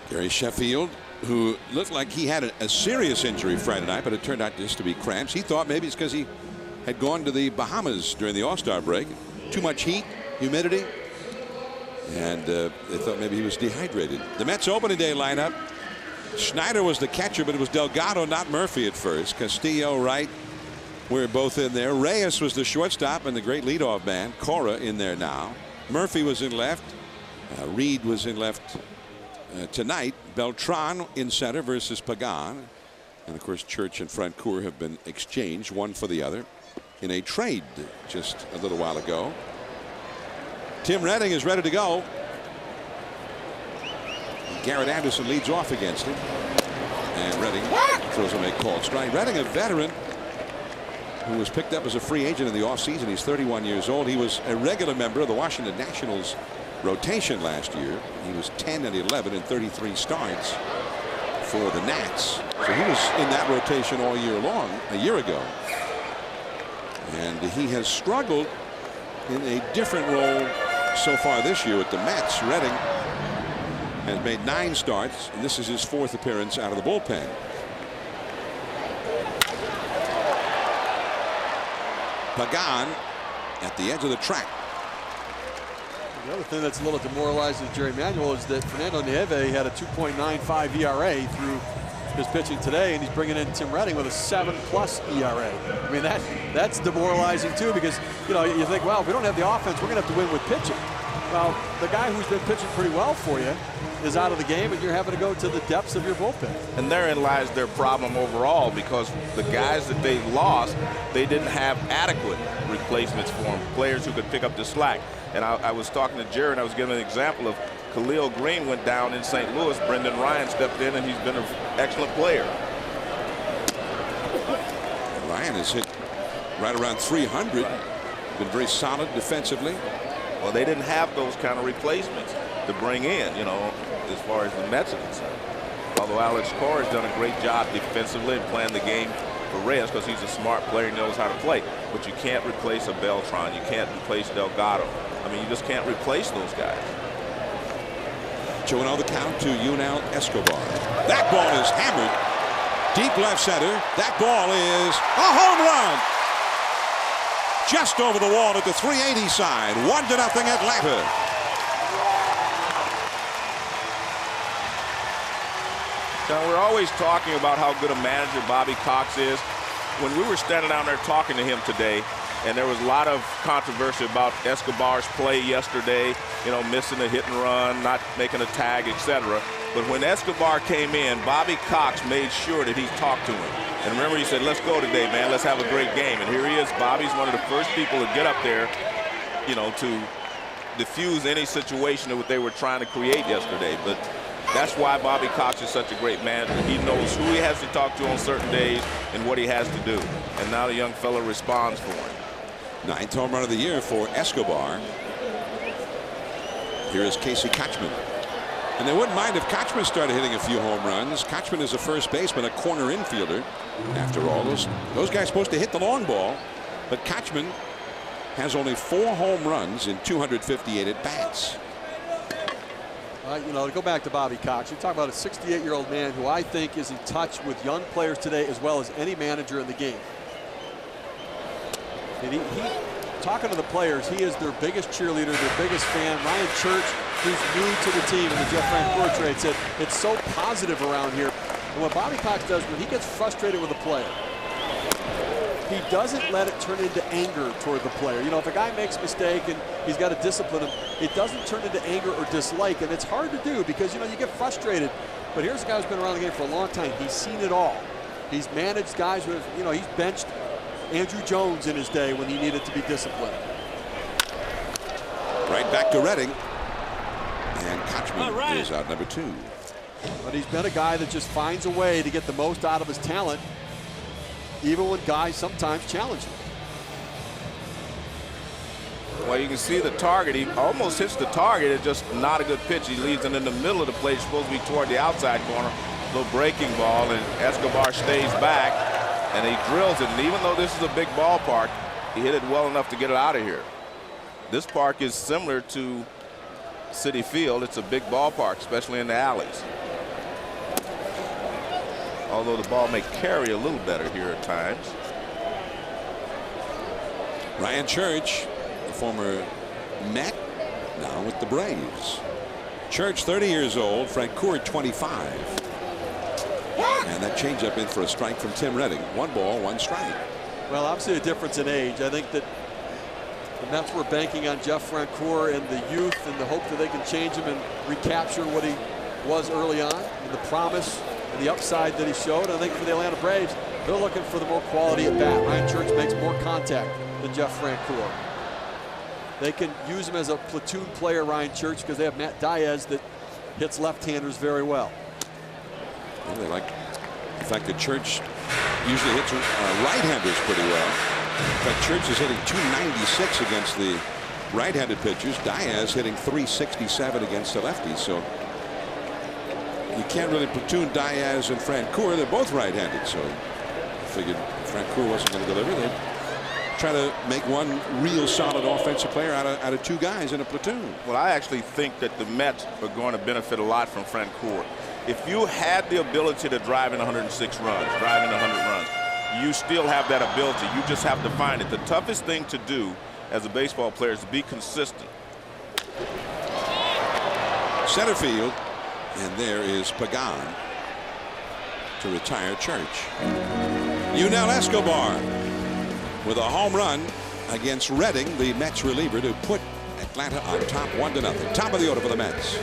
Gary Sheffield, who looked like he had a serious injury Friday night, but it turned out just to be cramps. He thought maybe it's because he had gone to the Bahamas during the All-Star break. Too much heat, humidity, and they thought maybe he was dehydrated. The Mets opening day lineup, Schneider was the catcher, but it was Delgado, not Murphy at first. Castillo, right, were both in there. Reyes was the shortstop and the great leadoff man. Cora in there now. Murphy was in left. Reed was in left tonight. Beltran in center versus Pagan. And of course, Church and Francoeur have been exchanged, one for the other, in a trade just a little while ago. Tim Redding is ready to go. Garrett Anderson leads off against him. And Redding throws him a called strike. Redding, a veteran who was picked up as a free agent in the offseason. He's 31 years old. He was a regular member of the Washington Nationals rotation last year. He was 10 and 11 in 33 starts for the Nats. So he was in that rotation all year long a year ago. And he has struggled in a different role so far this year with the Mets. Redding has made 9 starts, and this is his 4th appearance out of the bullpen. Pagan at the edge of the track. The other thing that's a little demoralizing to Jerry Manuel is that Fernando Nieve had a 2.95 ERA through his pitching today, and he's bringing in Tim Redding with a 7+ ERA. I mean, that's demoralizing too, because you know, you think, well, if we don't have the offense, we're going to have to win with pitching. Well, the guy who's been pitching pretty well for you is out of the game, and you're having to go to the depths of your bullpen. And therein lies their problem overall, because the guys that they lost, they didn't have adequate replacements for them, players who could pick up the slack. And I was talking to Jerry, and I was giving an example of Khalil Green went down in St. Louis. Brendan Ryan stepped in, and he's been an excellent player. Ryan has hit right around 300. Been very solid defensively. Well, they didn't have those kind of replacements to bring in, you know, as far as the Mets are concerned. Although Alex Cora has done a great job defensively and playing the game for Reyes, because he's a smart player and knows how to play. But you can't replace a Beltran. You can't replace Delgado. I mean, you just can't replace those guys. 2-0 the count to Manuel Escobar. That ball is hammered deep left center. That ball is a home run. Just over the wall at the 380 side. 1-0 Atlanta. Now, we're always talking about how good a manager Bobby Cox is. When we were standing down there talking to him today, and there was a lot of controversy about Escobar's play yesterday, you know, missing a hit and run, not making a tag, etc. But when Escobar came in, Bobby Cox made sure that he talked to him. And remember, he said, let's go today, man. Let's have a great game. And here he is. Bobby's one of the first people to get up there, you know, to diffuse any situation that they were trying to create yesterday. But that's why Bobby Cox is such a great manager. He knows who he has to talk to on certain days and what he has to do. And now the young fella responds for him. Ninth home run of the year for Escobar. Here is Casey Kotchman. And they wouldn't mind if Kotchman started hitting a few home runs. Kotchman is a first baseman, a corner infielder. After all, those guys supposed to hit the long ball. But Kotchman has only 4 home runs in 258 at bats. You know, to go back to Bobby Cox, you talk about a 68-year-old man who I think is in touch with young players today as well as any manager in the game. And he talking to the players, he is their biggest cheerleader, their biggest fan. Ryan Church, who's new to the team in the Jeff Francoeur trade, said it's so positive around here. And what Bobby Cox does when he gets frustrated with a player, he doesn't let it turn into anger toward the player. You know, if a guy makes a mistake and he's got to discipline him, it doesn't turn into anger or dislike. And it's hard to do because, you know, you get frustrated. But here's a guy who's been around the game for a long time. He's seen it all. He's managed guys with, you know, he's benched Andrew Jones in his day when he needed to be disciplined. Right back to Redding. And Kotchman is out number 2. But he's been a guy that just finds a way to get the most out of his talent, even when guys sometimes challenge him. Well, you can see the target. He almost hits the target. It's just not a good pitch. He leaves it in the middle of the plate. It's supposed to be toward the outside corner. Little breaking ball, and Escobar stays back, and he drills it. And even though this is a big ballpark, he hit it well enough to get it out of here. This park is similar to Citi Field. It's a big ballpark, especially in the alleys. Although the ball may carry a little better here at times. Ryan Church, the former Met, now with the Braves. Church, 30 years old. Francoeur, 25. And that changeup in for a strike from Tim Redding. 1 ball, 1 strike. Well, obviously a difference in age. I think that the Mets were banking on Jeff Francoeur and the youth and the hope that they can change him and recapture what he was early on and the promise and the upside that he showed. I think for the Atlanta Braves, they're looking for the more quality at bat. Ryan Church makes more contact than Jeff Francoeur. They can use him as a platoon player, Ryan Church, because they have Matt Diaz that hits left-handers very well. They like the fact that Church usually hits right-handers pretty well. In fact, Church is hitting .296 against the right-handed pitchers. Diaz hitting .367 against the lefties. So you can't really platoon Diaz and Francoeur. They're both right-handed. So I figured Francoeur wasn't going to deliver. They'd try to make one real solid offensive player out of 2 guys in a platoon. Well, I actually think that the Mets are going to benefit a lot from Francoeur. If you had the ability to drive in 106 runs, drive in 100 runs, you still have that ability. You just have to find it. The toughest thing to do as a baseball player is to be consistent. Center field, and there is Pagan to retire Church. Manuel Escobar with a home run against Redding, the Mets reliever, to put Atlanta on top 1-0. Top of the order for the Mets.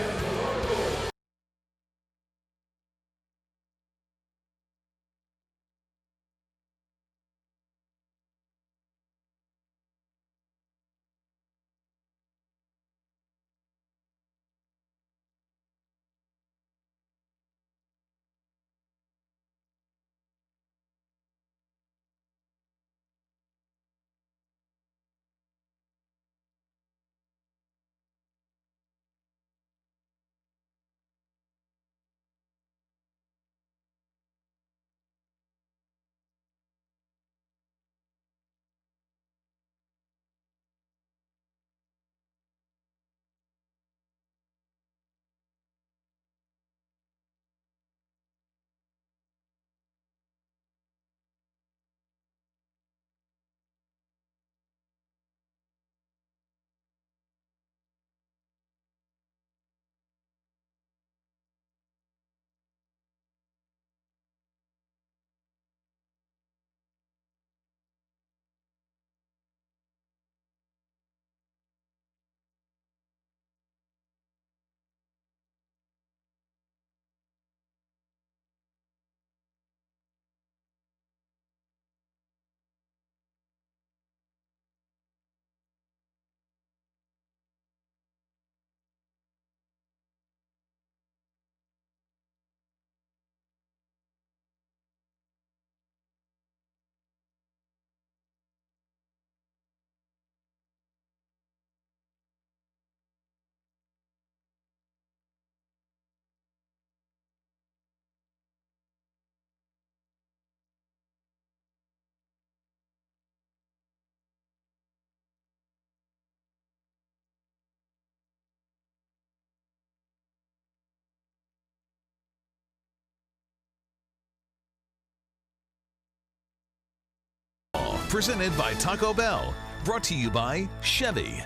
Presented by Taco Bell. Brought to you by Chevy.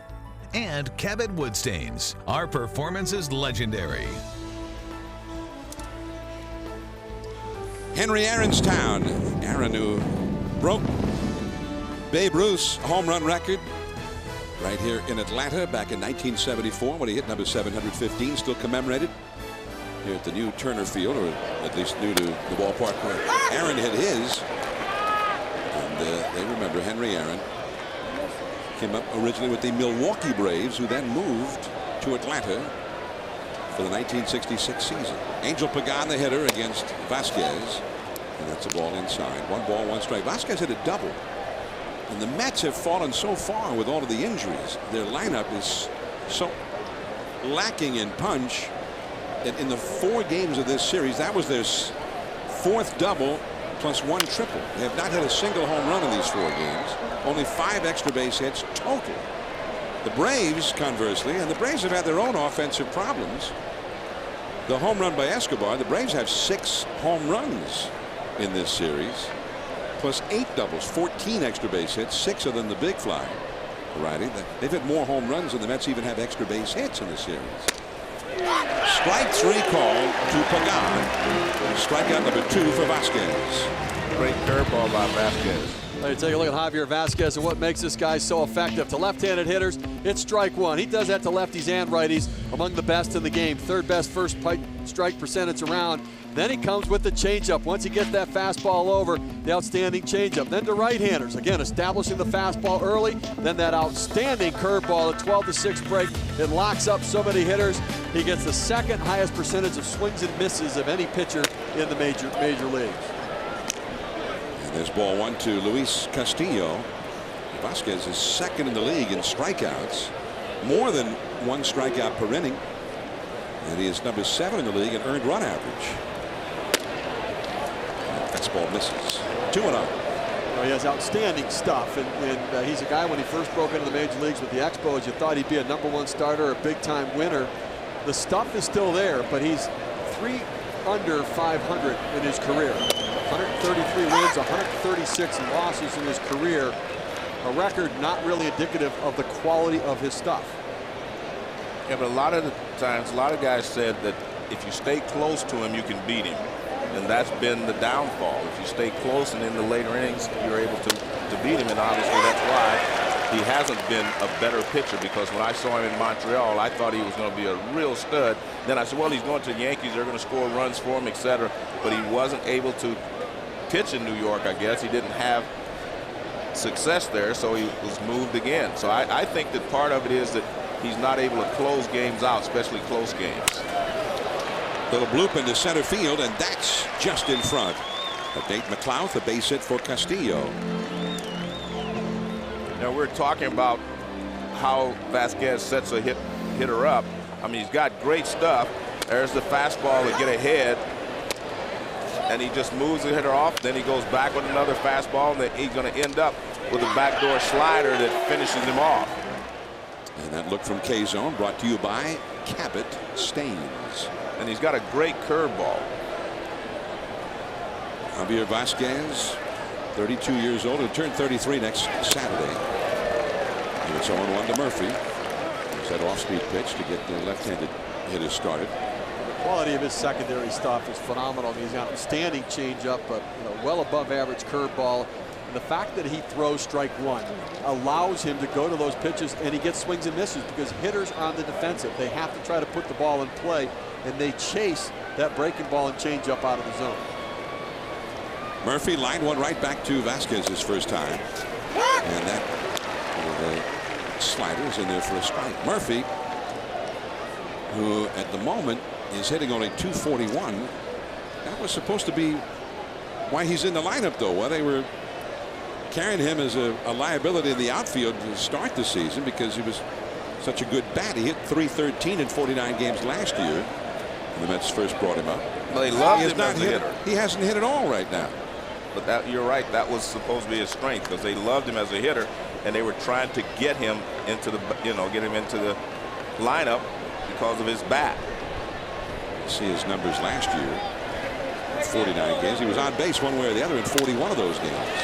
And Cabot Wood Stains. Our performance is legendary. Henry Aaron's town. Aaron, who broke Babe Ruth's home run record right here in Atlanta back in 1974 when he hit number 715, still commemorated here at the new Turner Field, or at least new to the ballpark where Aaron hit his. And they remember Henry Aaron. Came up originally with the Milwaukee Braves, who then moved to Atlanta for the 1966 season. Angel Pagan, the hitter, against Vasquez. And that's a ball inside. 1 ball, 1 strike. Vasquez hit a double. And the Mets have fallen so far with all of the injuries. Their lineup is so lacking in punch that in the 4 games of this series, that was their 4th double plus 1 triple. They have not had a single home run in these 4 games. Only 5 extra base hits total. The Braves, conversely, and the Braves have had their own offensive problems. The home run by Escobar, the Braves have 6 home runs in this series, plus 8 doubles, 14 extra base hits, 6 of them the big fly variety. They've had more home runs than the Mets even have extra base hits in the series. Strike 3 called to Pagan. Strikeout number 2 for Vasquez. Great curveball by Vasquez. Let's take a look at Javier Vasquez and what makes this guy so effective. To left-handed hitters, it's strike 1. He does that to lefties and righties, among the best in the game. 3rd best first strike percentage around. Then he comes with the changeup. Once he gets that fastball over, the outstanding changeup. Then to right-handers, again establishing the fastball early. Then that outstanding curveball, a 12-6 break. It locks up so many hitters. He gets the 2nd highest percentage of swings and misses of any pitcher in the major leagues. And there's ball 1 to Luis Castillo. Vasquez is 2nd in the league in strikeouts, more than 1 strikeout per inning, and he is number 7 in the league in earned run average. Fastball misses. 2-0. Well, he has outstanding stuff, and he's a guy, when he first broke into the major leagues with the Expos, you thought he'd be a #1 starter, a big-time winner. The stuff is still there, but he's 3 under 500 in his career. 133 wins, 136 losses in his career. A record not really indicative of the quality of his stuff. Yeah, but a lot of the times, a lot of guys said that if you stay close to him, you can beat him. And that's been the downfall. If you stay close and in the later innings, you're able to beat him. And obviously that's why he hasn't been a better pitcher, because when I saw him in Montreal, I thought he was going to be a real stud. Then I said, well, he's going to the Yankees. They're going to score runs for him, etc. But he wasn't able to pitch in New York, I guess. He didn't have success there, so he was moved again. So I think that part of it is that he's not able to close games out, especially close games. Little bloop into center field, and that's just in front of Nate McLouth, a base hit for Castillo. Now we're talking about how Vasquez sets a hitter up. I mean, he's got great stuff. There's the fastball to get ahead, and he just moves the hitter off. Then he goes back with another fastball, and then he's going to end up with a backdoor slider that finishes him off. And that look from K-Zone brought to you by Cabot Stains. And he's got a great curveball. Javier Vasquez, 32 years old. He'll turn 33 next Saturday. And it's 0-1 to Murphy. There's that off-speed pitch to get the left-handed hitters started. The quality of his secondary stuff is phenomenal. He's got an outstanding changeup, but well above average curveball. And the fact that he throws strike 1 allows him to go to those pitches, and he gets swings and misses because hitters are on the defensive. They have to try to put the ball in play, and they chase that breaking ball and changeup out of the zone. Murphy lined one right back to Vasquez his first time. And that slider is in there for a strike. Murphy, who at the moment is hitting only .241. That was supposed to be why he's in the lineup, though. Well, they were carrying him as a liability in the outfield to start the season because he was such a good bat. He hit .313 in 49 games last year. The Mets first brought him up. Well, they loved him as a hitter. He hasn't hit at all right now. But you're right, that was supposed to be his strength, because they loved him as a hitter, and they were trying to get him into the, get him into the lineup because of his bat. See his numbers last year. 49 games. He was on base one way or the other in 41 of those games.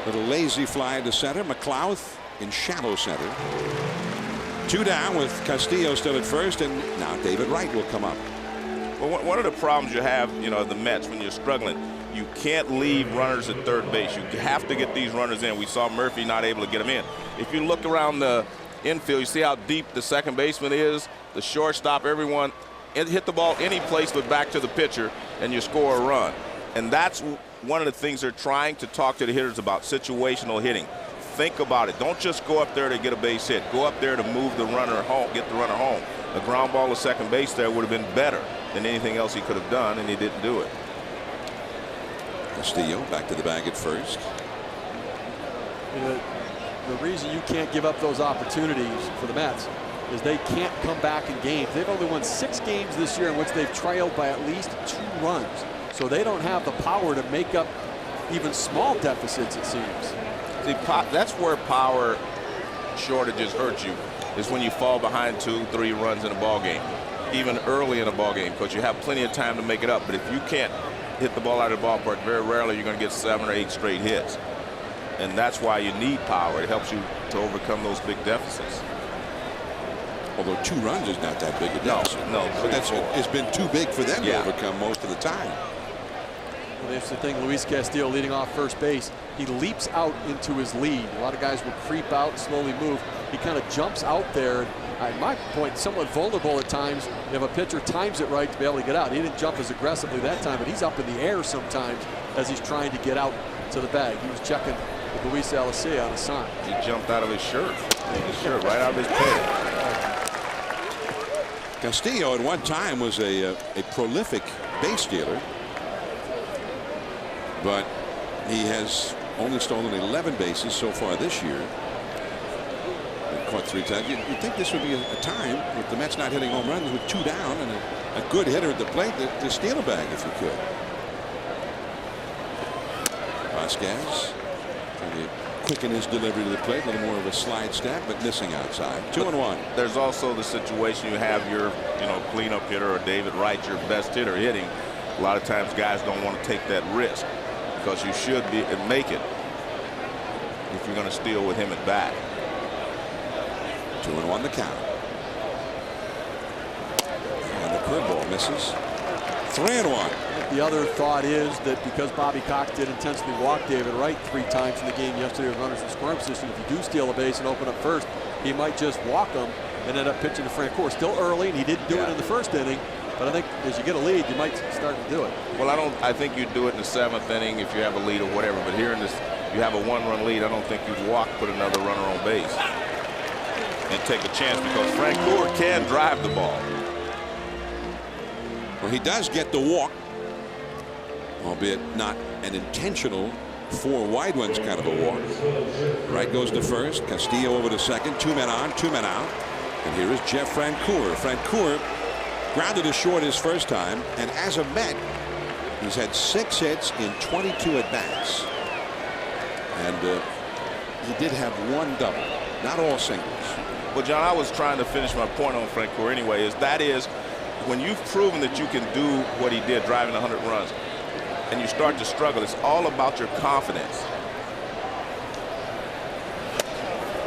Little lazy fly to center. McLeod in shallow center. 2 down with Castillo still at first, and now David Wright will come up. Well, one of the problems you have, the Mets, when you're struggling, you can't leave runners at third base. You have to get these runners in. We saw Murphy not able to get them in. If you look around the infield, you see how deep the second baseman is, the shortstop, everyone. Hit the ball any place but back to the pitcher, and you score a run. And that's one of the things they're trying to talk to the hitters about, situational hitting. Think about it. Don't just go up there to get a base hit. Go up there to move the runner home, get the runner home. A ground ball to second base there would have been better than anything else he could have done, and he didn't do it. Castillo back to the bag at first. The reason you can't give up those opportunities for the Mets is they can't come back in games. They've only won 6 games this year in which they've trailed by at least 2 runs. So they don't have the power to make up even small deficits, it seems. See, that's where power shortages hurt you, is when you fall behind 2-3 runs in a ball game, even early in a ball game, because you have plenty of time to make it up. But if you can't hit the ball out of the ballpark, very rarely you're going to get 7 or 8 straight hits. And that's why you need power. It helps you to overcome those big deficits. Although 2 runs is not that big a deficit. No, but it's been too big for them to overcome most of the time. Well, the interesting thing, Luis Castillo leading off first base, he leaps out into his lead. A lot of guys will creep out, slowly move. He kind of jumps out there. At my point, somewhat vulnerable at times if a pitcher times it right to be able to get out. He didn't jump as aggressively that time, but he's up in the air sometimes as he's trying to get out to the bag. He was checking with Luis Alicea on the sign. He jumped out of his shirt. Right out of his pad. Castillo at one time was a prolific base stealer, but he has only stolen 11 bases so far this year. Caught 3 times. You'd think this would be a time with the Mets not hitting home runs with 2 down and a good hitter at the plate to steal a bag if you could. Vasquez trying to quicken his delivery to the plate, a little more of a slide step, but missing outside. 2-1. There's also the situation you have your cleanup hitter or David Wright, your best hitter, hitting. A lot of times guys don't want to take that risk because you should be and make it if you're going to steal with him at bat. 2-1 the count. And the curveball misses. 3-1. The other thought is that because Bobby Cox did intensely walk David Wright 3 times in the game yesterday with runners in scoring position, if you do steal a base and open up first, he might just walk them and end up pitching to Francoeur. Still early, and he didn't do it in the first inning. But I think as you get a lead, you might start to do it. Well, I think you do it in the 7th inning if you have a lead or whatever. But here in this, you have a 1-run lead. I don't think you'd walk, put another runner on base, and take a chance because Francoeur can drive the ball. Well, he does get the walk, albeit not an intentional 4 wide ones kind of a walk. Wright goes to first. Castillo over to second. 2 men on, 2 men out. And here is Jeff Francoeur. Francoeur grounded as short his first time, and as a Met, he's had 6 hits in 22 at-bats. And he did have 1 double, not all singles. Well, John, I was trying to finish my point on Francoeur anyway, that is when you've proven that you can do what he did, driving 100 runs, and you start to struggle, it's all about your confidence.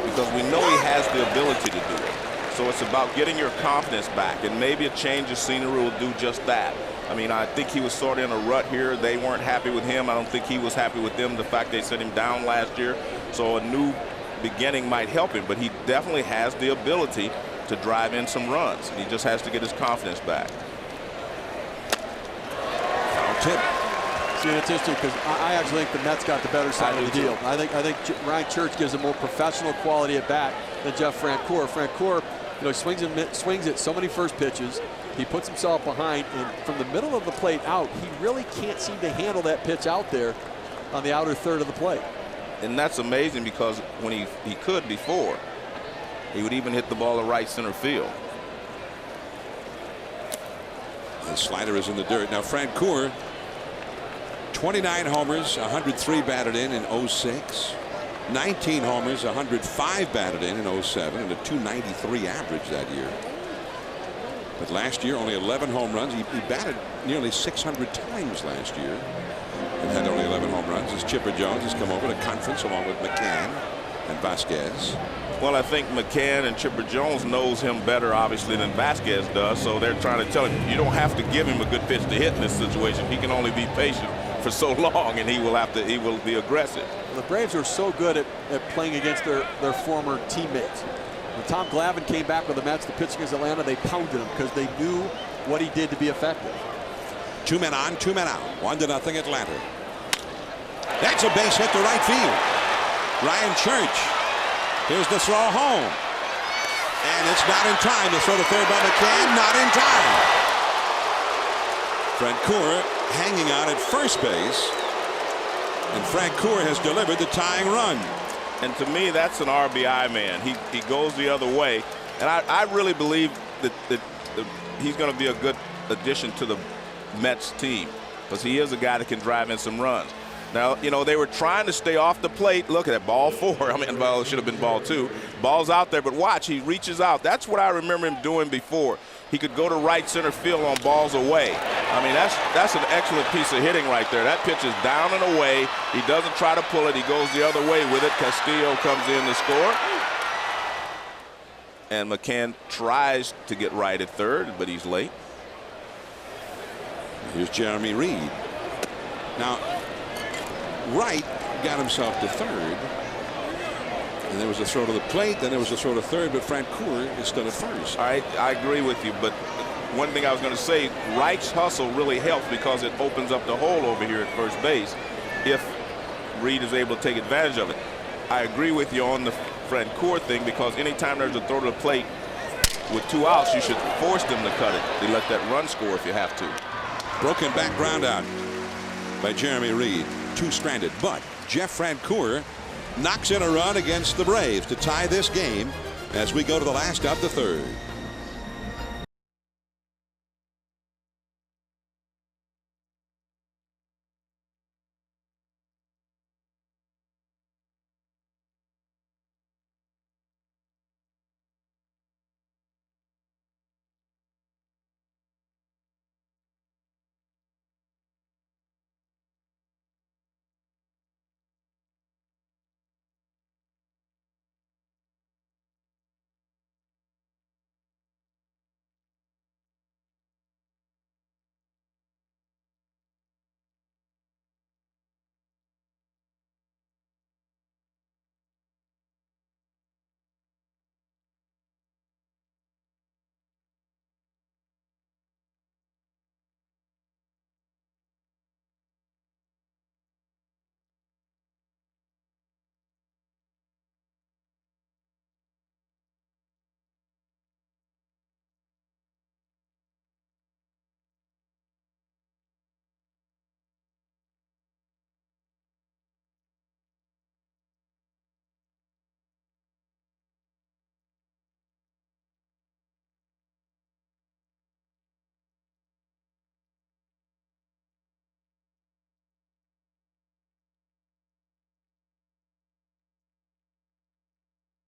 Because we know he has the ability to do it. So it's about getting your confidence back, and maybe a change of scenery will do just that. I mean, I think he was sort of in a rut here. They weren't happy with him. I don't think he was happy with them, the fact they sent him down last year. So a new beginning might help him, but he definitely has the ability to drive in some runs. He just has to get his confidence back. Foul tip. See, it's interesting because I actually think the Mets got the better side of the deal. I think Ryan Church gives a more professional quality at bat than Jeff Francoeur. Francoeur, swings at so many first pitches. He puts himself behind, and from the middle of the plate out, he really can't seem to handle that pitch out there on the outer third of the plate. And that's amazing because when he could before, he would even hit the ball to right center field. The slider is in the dirt. Now Francoeur, 29 homers, 103 batted in 06. 19 homers, 105 batted in 07, and a 293 average that year. But last year, only 11 home runs. He batted nearly 600 times last year. and had only 11 home runs, as Chipper Jones has come over to conference along with McCann and Vasquez. Well, I think McCann and Chipper Jones knows him better, obviously, than Vasquez does. So they're trying to tell him, you don't have to give him a good pitch to hit in this situation. He can only be patient for so long, and he will be aggressive. The Braves are so good at playing against their former teammates. When Tom Glavine came back with the Mets to pitch against Atlanta, they pounded him because they knew what he did to be effective. 2 men on, 2 men out. 1-0 Atlanta. That's a base hit to right field. Ryan Church. Here's the throw home. And it's not in time. The throw to third by McCann. Not in time. Francoeur hanging on at first base. And Francoeur has delivered the tying run. And to me, that's an RBI man. He goes the other way. And I really believe that he's going to be a good addition to the Mets team, because he is a guy that can drive in some runs. Now, you know, they were trying to stay off the plate. Look at that, ball 4. I mean, well, it should have been ball 2. Ball's out there, but watch, he reaches out. That's what I remember him doing before. He could go to right center field on balls away. I mean, that's an excellent piece of hitting right there. That pitch is down and away. He doesn't try to pull it. He goes the other way with it. Castillo comes in to score. And McCann tries to get right at third, but he's late. Here's Jeremy Reed. Now, Wright got himself to third. And there was a throw to the plate, then there was a throw to third, but Francoeur is still at first. All right, I agree with you, but one thing I was going to say, Wright's hustle really helps because it opens up the hole over here at first base if Reed is able to take advantage of it. I agree with you on the Francoeur thing, because anytime there's a throw to the plate with 2 outs, you should force them to cut it. They let that run score if you have to. Broken back ground out by Jeremy Reed. 2 stranded, but Jeff Francoeur knocks in a run against the Braves to tie this game as we go to the last of the third.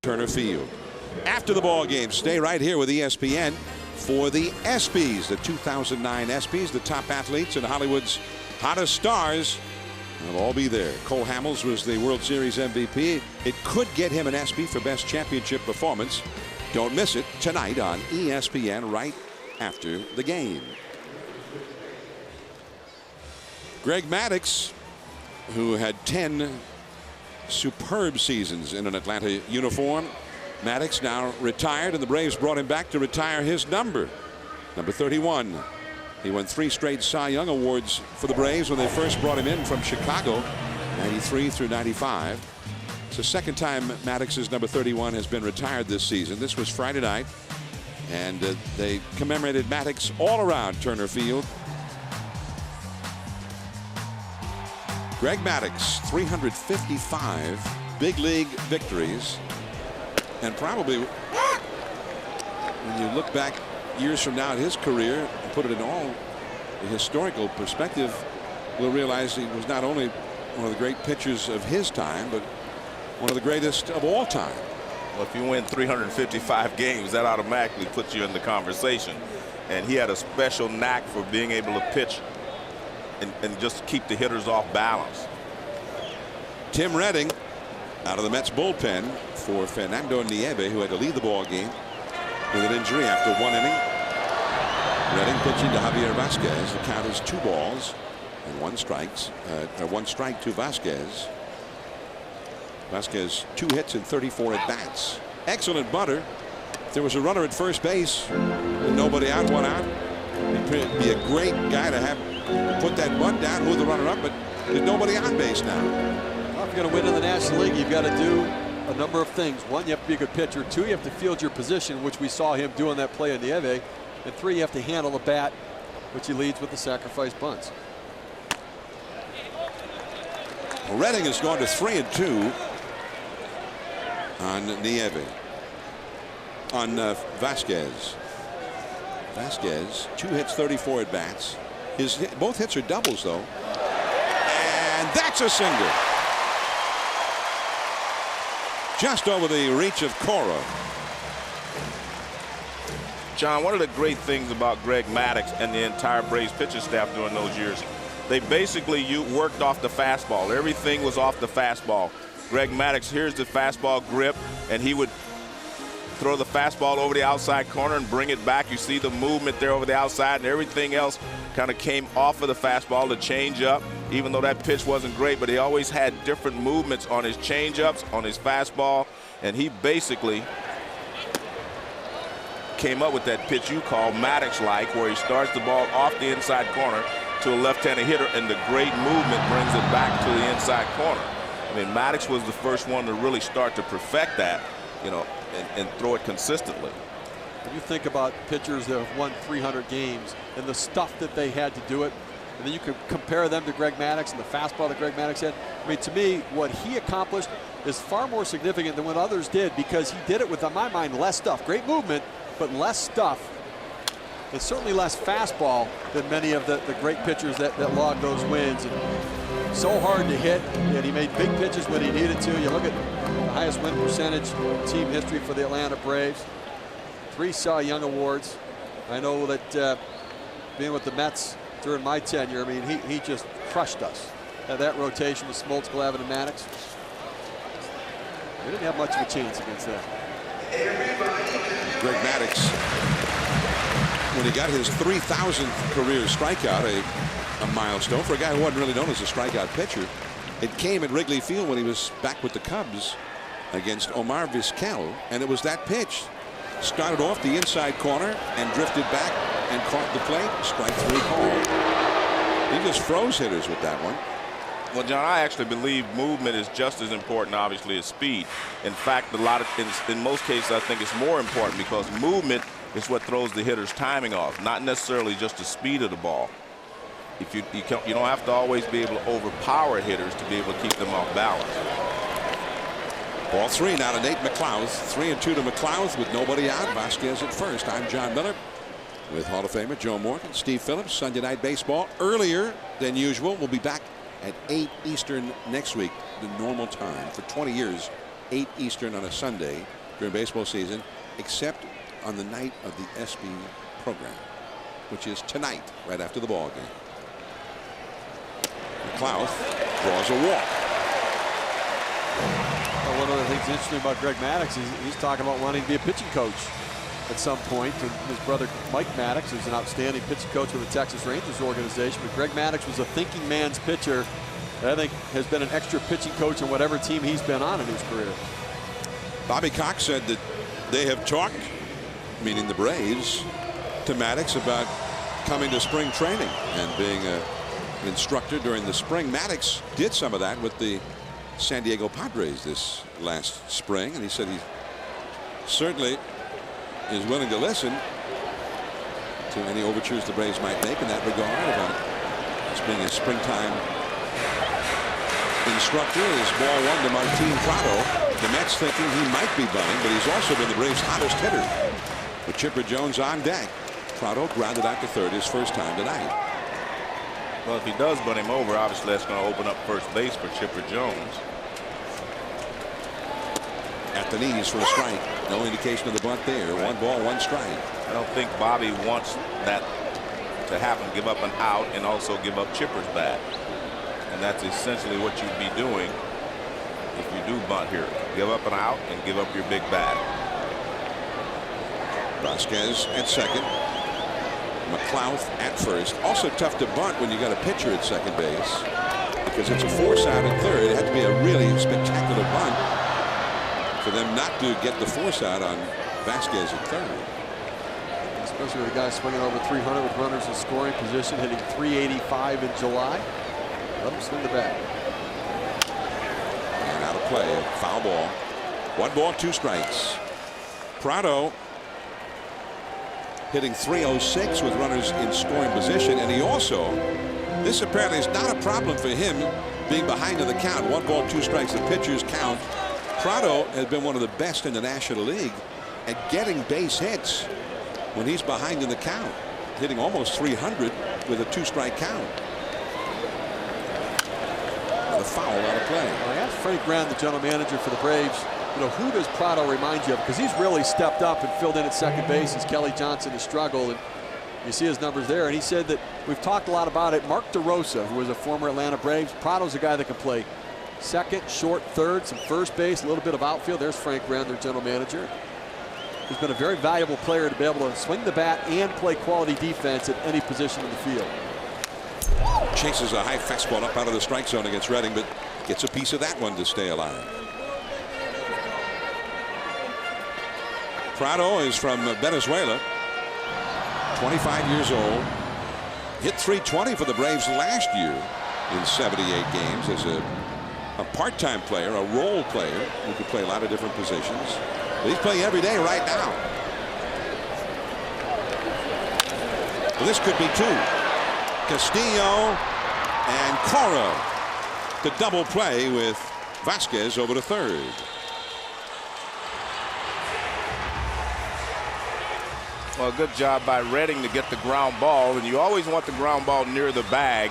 Turner Field. After the ball game, stay right here with ESPN for the ESPYs, the 2009 ESPYs. The top athletes and Hollywood's hottest stars will all be there. Cole Hamels was the World Series MVP. It could get him an ESPY for best championship performance. Don't miss it tonight on ESPN right after the game. Greg Maddox, who had 10 superb seasons in an Atlanta uniform. Maddox now retired, and the Braves brought him back to retire his number 31. He won 3 straight Cy Young awards for the Braves when they first brought him in from Chicago, 93 through 95. It's the second time Maddox's number 31 has been retired this season. This was Friday night, and they commemorated Maddox all around Turner Field. Greg Maddox, 355 big league victories, and probably when you look back years from now at his career and put it in all the historical perspective, we'll realize he was not only one of the great pitchers of his time, but one of the greatest of all time. Well, if you win 355 games, that automatically puts you in the conversation. And he had a special knack for being able to pitch and just keep the hitters off balance. Tim Redding out of the Mets bullpen for Fernando Nieve, who had to leave the ball game with an injury after 1 inning. Redding pitching to Javier Vasquez. The count is 2 balls and 1 strike to Vasquez. Vasquez 2 hits and 34 at bats. Excellent butter. If there was a runner at first base and nobody out, 1 out, he'd be a great guy to have put that bunt down, move the runner up, but there's nobody on base now. Well, if you're going to win in the National League, you've got to do a number of things. 1, you have to be a good pitcher. 2, you have to field your position, which we saw him do on that play in Nieve. And 3, you have to handle the bat, which he leads with the sacrifice bunts. Well, Redding has gone to 3-2 on Nieve. On Vasquez. Vasquez 2 hits, 34 at bats. Both hits are doubles though, and that's a single. Just over the reach of Cora. John, one of the great things about Greg Maddox and the entire Braves pitching staff during those years, they basically worked off the fastball. Everything was off the fastball. Greg Maddox, here's the fastball grip, and he would throw the fastball over the outside corner and bring it back. You see the movement there over the outside, and everything else kind of came off of the fastball to change up, even though that pitch wasn't great, but he always had different movements on his changeups, on his fastball, and he basically came up with that pitch you call Maddox-like, where he starts the ball off the inside corner to a left-handed hitter, and the great movement brings it back to the inside corner. I mean, Maddox was the first one to really start to perfect that, you know, and throw it consistently. When you think about pitchers that have won 300 games and the stuff that they had to do it, and then you can compare them to Greg Maddox and the fastball that Greg Maddox had. I mean, to me, what he accomplished is far more significant than what others did, because he did it with, in my mind, less stuff. Great movement, but less stuff. And certainly less fastball than many of the great pitchers that logged those wins. And so hard to hit, and he made big pitches when he needed to. You look at the highest win percentage in team history for the Atlanta Braves. 3 Cy Young awards. I know that being with the Mets during my tenure, I mean, he just crushed us. That rotation with Smoltz, Glavine, and Maddox. We didn't have much of a chance against that. Greg Maddox, when he got his 3,000th career strikeout, a milestone for a guy who wasn't really known as a strikeout pitcher. It came at Wrigley Field when he was back with the Cubs against Omar Vizquel, and it was that pitch. Started off the inside corner and drifted back and caught the plate. Strike 3 call. He just froze hitters with that one. Well, John, I actually believe movement is just as important, obviously, as speed. In fact, in most cases, I think it's more important, because movement is what throws the hitter's timing off, not necessarily just the speed of the ball. If you don't have to always be able to overpower hitters to be able to keep them off balance. Ball 3 now to Nate McLouth. 3-2 to McLouth with nobody out. Vasquez at first. I'm John Miller with Hall of Famer Joe Morgan, Steve Phillips. Sunday Night Baseball earlier than usual. We'll be back at 8 Eastern next week, the normal time. For 20 years, 8 Eastern on a Sunday during baseball season, except on the night of the SB program, which is tonight, right after the ball game. McLouth draws a walk. Well, one of the things interesting about Greg Maddox is he's talking about wanting to be a pitching coach at some point. And his brother Mike Maddox is an outstanding pitching coach with the Texas Rangers organization. But Greg Maddox was a thinking man's pitcher that I think has been an extra pitching coach in whatever team he's been on in his career. Bobby Cox said that they have talked, meaning the Braves, to Maddox about coming to spring training and being an instructor during the spring. Maddox did some of that with the San Diego Padres this last spring, and he said he certainly is willing to listen to any overtures the Braves might make in that regard about just being a springtime instructor. Is ball 1 to Martin Prado. The Mets thinking he might be bunting, but he's also been the Braves' hottest hitter. With Chipper Jones on deck, Prado grounded out to third his first time tonight. Well, if he does bunt him over, obviously that's going to open up first base for Chipper Jones. At the knees for a strike. No indication of the bunt there. 1 ball, 1 strike. I don't think Bobby wants that to happen, give up an out and also give up Chipper's bat. And that's essentially what you'd be doing if you do bunt here. Give up an out and give up your big bat. Vasquez at second. McLouth at first. Also tough to bunt when you got a pitcher at second base, because it's a force out at third. It had to be a really spectacular bunt for them not to get the force out on Vasquez at third. Especially with a guy swinging over 300 with runners in scoring position, hitting 385 in July. Let him swing the bat. And out of play, a foul ball. 1 ball, 2 strikes. Prado hitting 306 with runners in scoring position, and he also, this apparently is not a problem for him being behind in the count. 1 ball, 2 strikes, the pitcher's count. Prado has been one of the best in the National League at getting base hits when he's behind in the count, hitting almost 300 with a 2-strike count. And a foul out of play. I asked Frank Graham, the general manager for the Braves, you know, who does Prado remind you of? Because he's really stepped up and filled in at second base as Kelly Johnson has struggled. And you see his numbers there. And he said that we've talked a lot about it. Mark DeRosa, who was a former Atlanta Braves, Prado's a guy that can play second, short, third, some first base, a little bit of outfield. There's Frank Graham, their general manager. He's been a very valuable player to be able to swing the bat and play quality defense at any position in the field. Chases a high fastball up out of the strike zone against Redding, but gets a piece of that one to stay alive. Prado is from Venezuela, 25 years old. Hit 320 for the Braves last year in 78 games as a part-time player, a role player who could play a lot of different positions. But he's playing every day right now. Well, this could be 2. Castillo and Cora to double play with Vasquez over to third. Well, good job by Redding to get the ground ball, and you always want the ground ball near the bag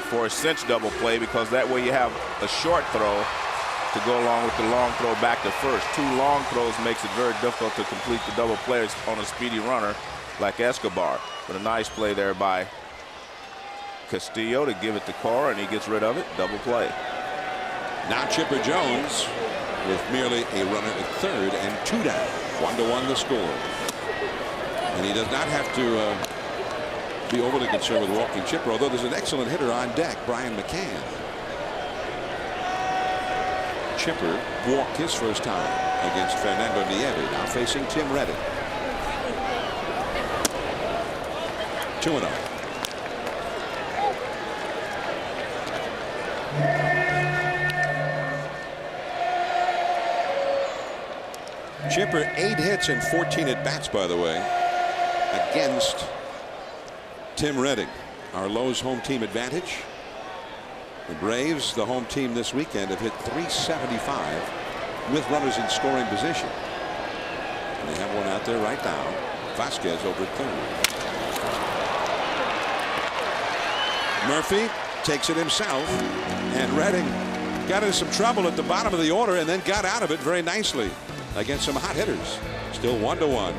for a cinch double play, because that way you have a short throw to go along with the long throw back to first. 2 long throws makes it very difficult to complete the double plays on a speedy runner like Escobar. But a nice play there by Castillo to give it to Cora, and he gets rid of it. Double play. Now Chipper Jones with merely a runner at third and 2 down. 1-1 the score. And he does not have to be overly concerned with walking Chipper, although there's an excellent hitter on deck, Brian McCann. Chipper walked his first time against Fernando Nieve, now facing Tim Reddick. 2-0. Chipper 8 hits and 14 at bats, by the way, against Tim Reddick. Our Lowe's home team advantage. The Braves, the home team this weekend, have hit 375 with runners in scoring position. And they have one out there right now. Vasquez over at third. Murphy takes it himself, and Redding got into some trouble at the bottom of the order and then got out of it very nicely against some hot hitters. Still 1-1.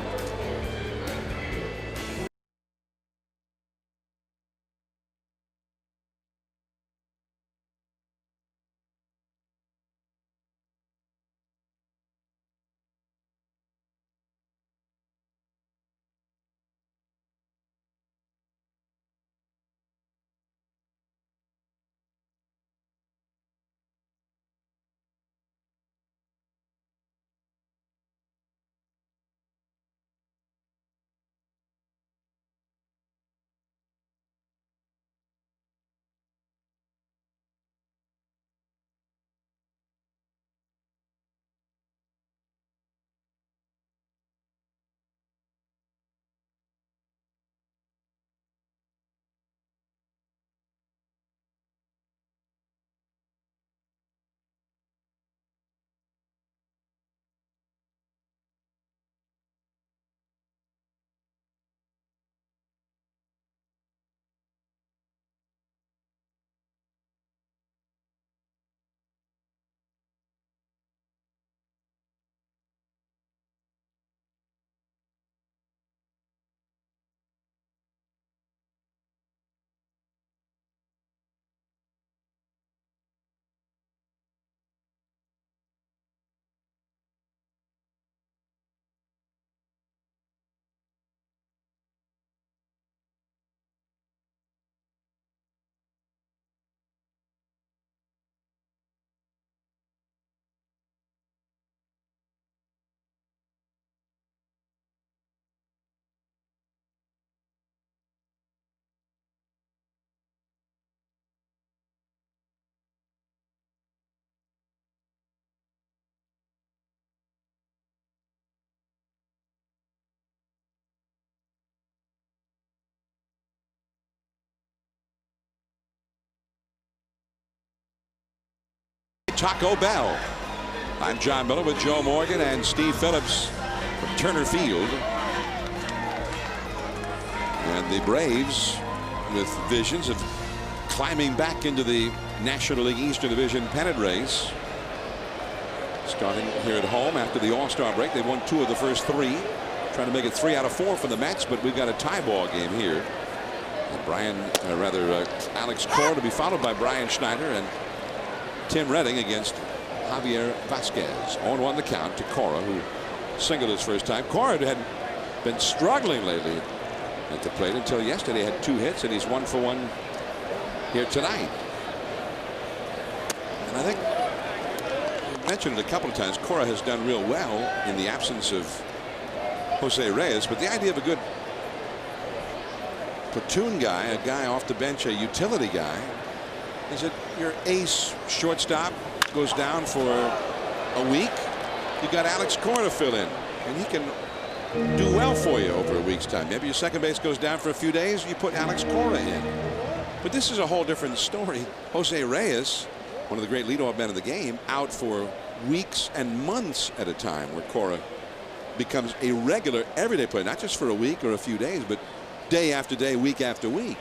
Taco Bell. I'm John Miller with Joe Morgan and Steve Phillips from Turner Field. And the Braves with visions of climbing back into the National League Eastern Division pennant race. Starting here at home after the All-Star break. They won 2 of the first 3. Trying to make it 3 out of 4 for the Mets, but we've got a tie ball game here. And Alex Cora to be followed by Brian Schneider and Tim Redding against Javier Vasquez. 0-1 the count to Cora, who singled his first time. Cora had been struggling lately at the plate until yesterday. Had 2 hits, and he's 1 for 1 here tonight. And I think I mentioned it a couple of times. Cora has done real well in the absence of Jose Reyes, but the idea of a good platoon guy, a guy off the bench, a utility guy, is that your ace shortstop goes down for a week. You got Alex Cora to fill in, and he can do well for you over a week's time. Maybe your second base goes down for a few days, you put Alex Cora in. But this is a whole different story. Jose Reyes, one of the great leadoff men of the game, out for weeks and months at a time, where Cora becomes a regular everyday player, not just for a week or a few days, but day after day, week after week.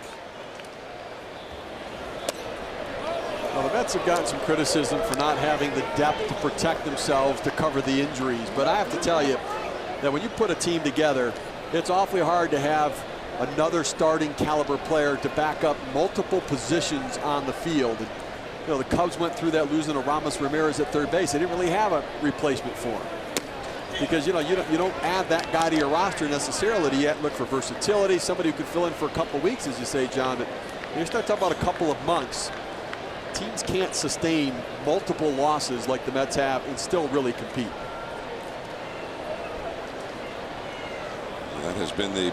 Well, the Mets have gotten some criticism for not having the depth to protect themselves to cover the injuries, but I have to tell you that when you put a team together, it's awfully hard to have another starting caliber player to back up multiple positions on the field. And, you know, the Cubs went through that losing to Ramos Ramirez at third base. They didn't really have a replacement for him, because you don't add that guy to your roster necessarily. You look for versatility, somebody who could fill in for a couple of weeks, as you say, John. But when you start talking about a couple of months, teams can't sustain multiple losses like the Mets have and still really compete. That has been the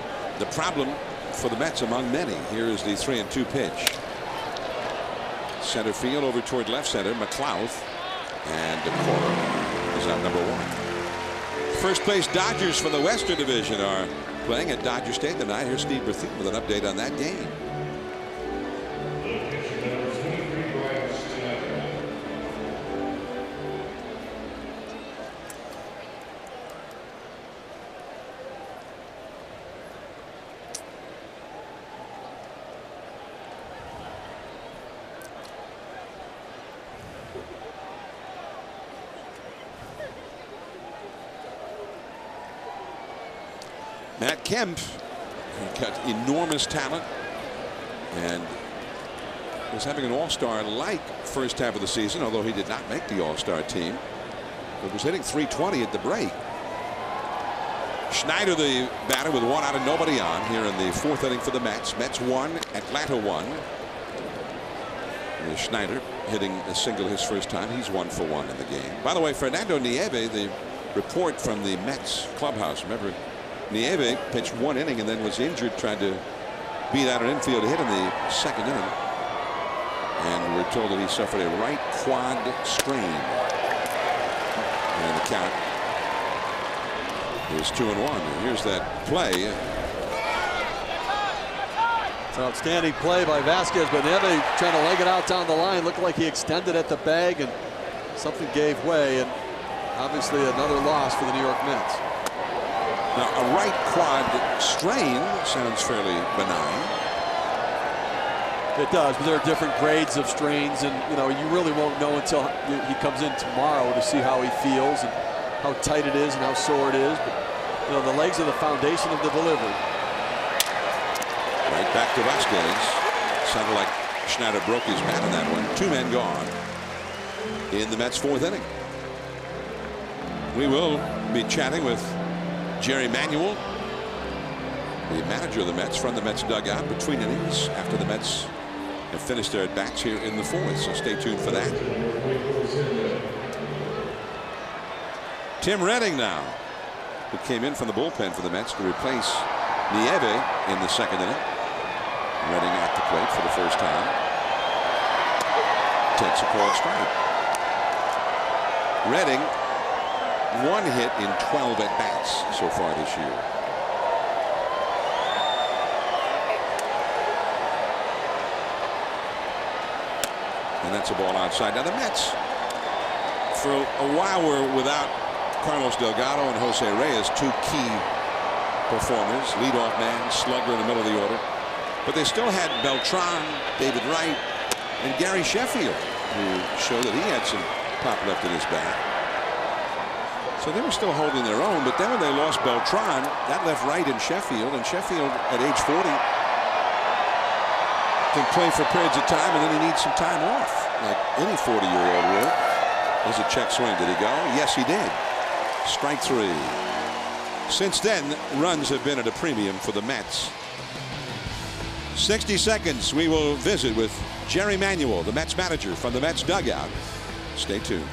problem for the Mets among many. Here is the 3-2 pitch. Center field over toward left center. McLeod and Cora is out number 1. First place Dodgers for the Western Division are playing at Dodger Stadium tonight. Here's Steve Berthien with an update on that game. Matt Kemp got enormous talent and was having an all-star-like first half of the season, although he did not make the all-star team. But was hitting .320 at the break. Schneider, the batter, with 1 out and nobody on here in the 4th inning for the Mets. Mets 1, Atlanta 1. Here's Schneider hitting a single his first time. He's 1 for 1 in the game. By the way, Fernando Nieve, the report from the Mets clubhouse. Remember, Nieve pitched 1 inning and then was injured trying to beat out an infield hit in the 2nd inning. And we're told that he suffered a right quad strain. And the count is 2-1. And here's that play. It's an outstanding play by Vasquez, but Nieve trying to leg it out down the line. Looked like he extended at the bag and something gave way, and obviously another loss for the New York Mets. Now, a right quad strain sounds fairly benign. It does, but there are different grades of strains, and you really won't know until he comes in tomorrow to see how he feels and how tight it is and how sore it is. But the legs are the foundation of the delivery. Right back to Vasquez. Sounded like Schneider broke his bat in that one. 2 men gone in the Mets' 4th inning. We will be chatting with Jerry Manuel, the manager of the Mets, from the Mets dugout between innings after the Mets have finished their at-bats here in the 4th. So stay tuned for that. Tim Redding now, who came in from the bullpen for the Mets to replace Nieve in the 2nd inning. Redding at the plate for the first time. Takes a called strike. Redding, 1 hit in 12 at-bats so far this year. And that's a ball outside. Now the Mets for a while we're without Carlos Delgado and Jose Reyes, two key performers, leadoff man, slugger in the middle of the order. But they still had Beltran, David Wright, and Gary Sheffield, who showed that he had some pop left in his bat. So they were still holding their own, but then when they lost Beltran, that left Wright and Sheffield at age 40 can play for periods of time, and then he needs some time off, like any 40-year-old would. There's a check swing. Did he go? Yes, he did. Strike three. Since then, runs have been at a premium for the Mets. 60 seconds, we will visit with Jerry Manuel, the Mets manager, from the Mets dugout. Stay tuned.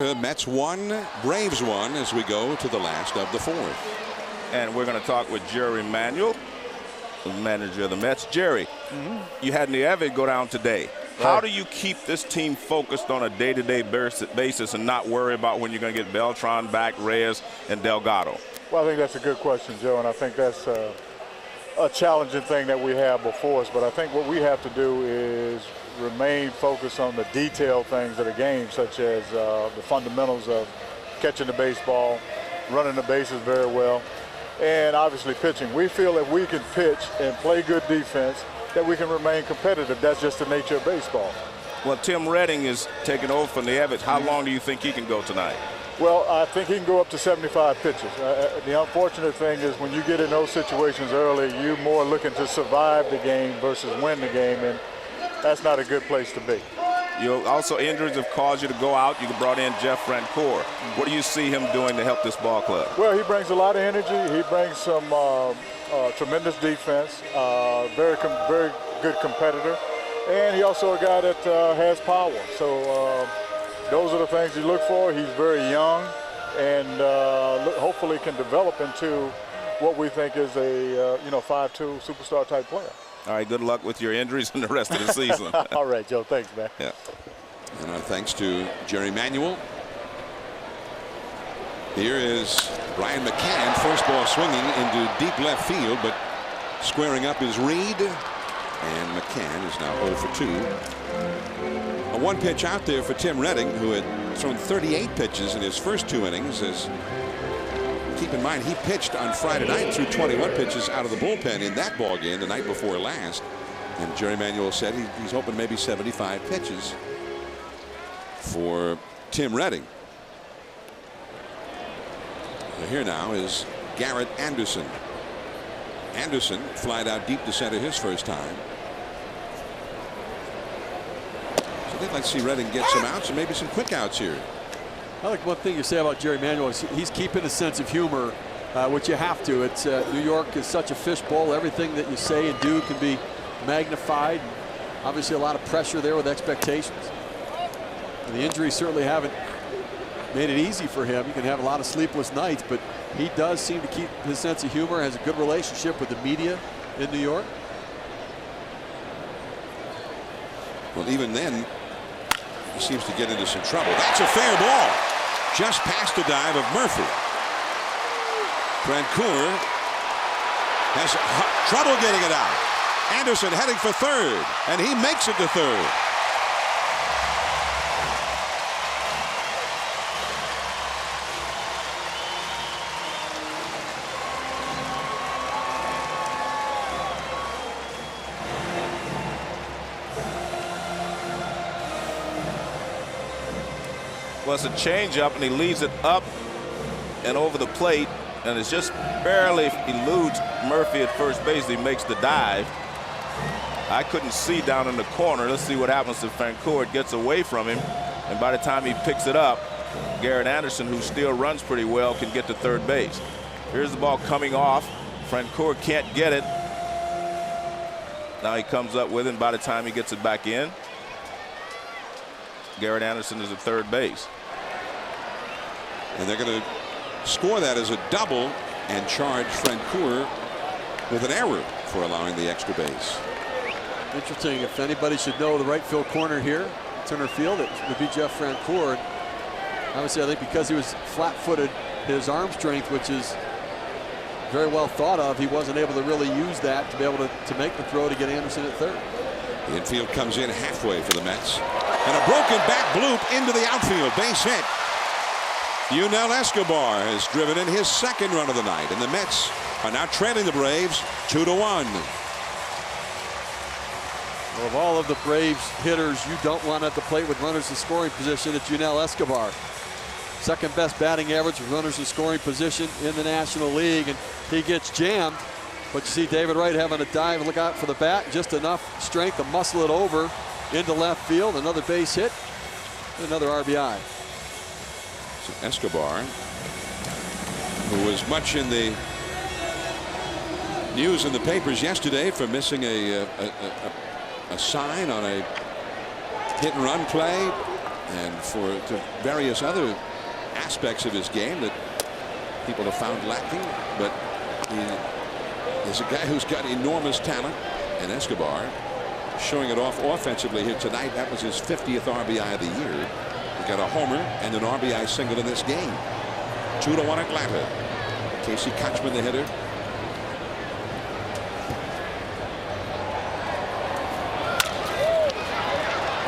Mets 1, Braves 1 as we go to the last of the fourth. And we're going to talk with Jerry Manuel, the manager of the Mets. Jerry, you had Nieve go down today. Right. How do you keep this team focused on a day-to-day basis and not worry about when you're going to get Beltran back, Reyes, and Delgado? Well, I think that's a good question, Joe, and I think that's a challenging thing that we have before us. But I think what we have to do is remain focused on the detailed things of the game, such as the fundamentals of catching the baseball, running the bases very well, and obviously pitching. We feel that we can pitch and play good defense, that we can remain competitive. That's just the nature of baseball. Well, Tim Redding is taking over from Nieve. How long do you think he can go tonight? Well, I think he can go up to 75 pitches. The unfortunate thing is when you get in those situations early, you're more looking to survive the game versus win the game, and that's not a good place to be. Also, injuries have caused you to go out. You brought in Jeff Francoeur. What do you see him doing to help this ball club? Well, he brings a lot of energy. He brings some tremendous defense, very good competitor, and he also a guy that has power. So those are the things you look for. He's very young and hopefully can develop into what we think is a 5'2" superstar type player. All right, good luck with your injuries and the rest of the season. All right, Joe, thanks, man. Yeah. And our thanks to Jerry Manuel. Here is Brian McCann, first ball swinging into deep left field, but squaring up is Reed, and McCann is now 0 for 2. A one pitch out there for Tim Redding, who had thrown 38 pitches in his first 2 innings. Keep in mind, he pitched on Friday night, threw 21 pitches out of the bullpen in that ball game the night before last. And Jerry Manuel said he's hoping maybe 75 pitches for Tim Redding. Here now is Garrett Anderson. Anderson flied out deep to center his first time. So they'd like to see Redding get some outs and maybe some quick outs here. I like one thing you say about Jerry Manuel is he's keeping a sense of humor, which you have to. It's New York is such a fishbowl. Everything that you say and do can be magnified. Obviously, a lot of pressure there with expectations. And the injuries certainly haven't made it easy for him. He can have a lot of sleepless nights, but he does seem to keep his sense of humor. Has a good relationship with the media in New York. Well, even then, he seems to get into some trouble. That's a fair ball. Just past the dive of Murphy. Francoeur has trouble getting it out. Anderson heading for third, and he makes it to third. Well, it's a changeup, and he leads it up and over the plate, and it's just barely eludes Murphy at first base. He makes the dive. I couldn't see down in the corner. Let's see what happens if Francoeur gets away from him, and by the time he picks it up, Garrett Anderson, who still runs pretty well, can get to third base. Here's the ball coming off. Francoeur can't get it. Now he comes up with it, and by the time he gets it back in, Garrett Anderson is at third base. And they're going to score that as a double and charge Francoeur with an error for allowing the extra base. Interesting. If anybody should know the right field corner here, center field, it would be Jeff Francoeur. Obviously, I think because he was flat-footed, his arm strength, which is very well thought of, he wasn't able to really use that to be able to make the throw to get Anderson at third. The infield comes in halfway for the Mets. And a broken back bloop into the outfield. Base hit. Manuel Escobar has driven in his second run of the night, and the Mets are now trailing the Braves 2-1. Well, of all of the Braves hitters you don't want at the plate with runners in scoring position, it's Manuel Escobar. Second best batting average with runners in scoring position in the National League, and he gets jammed. But you see David Wright having a dive, look out for the bat, just enough strength to muscle it over into left field. Another base hit, another RBI. So Escobar, who was much in the news in the papers yesterday for missing a sign on a hit and run play, and for various other aspects of his game that people have found lacking, but he is a guy who's got enormous talent, and Escobar showing it off offensively here tonight. That was his 50th RBI of the year. He got a homer and an RBI single in this game. 2-1 Atlanta. Casey Kotchman, the hitter.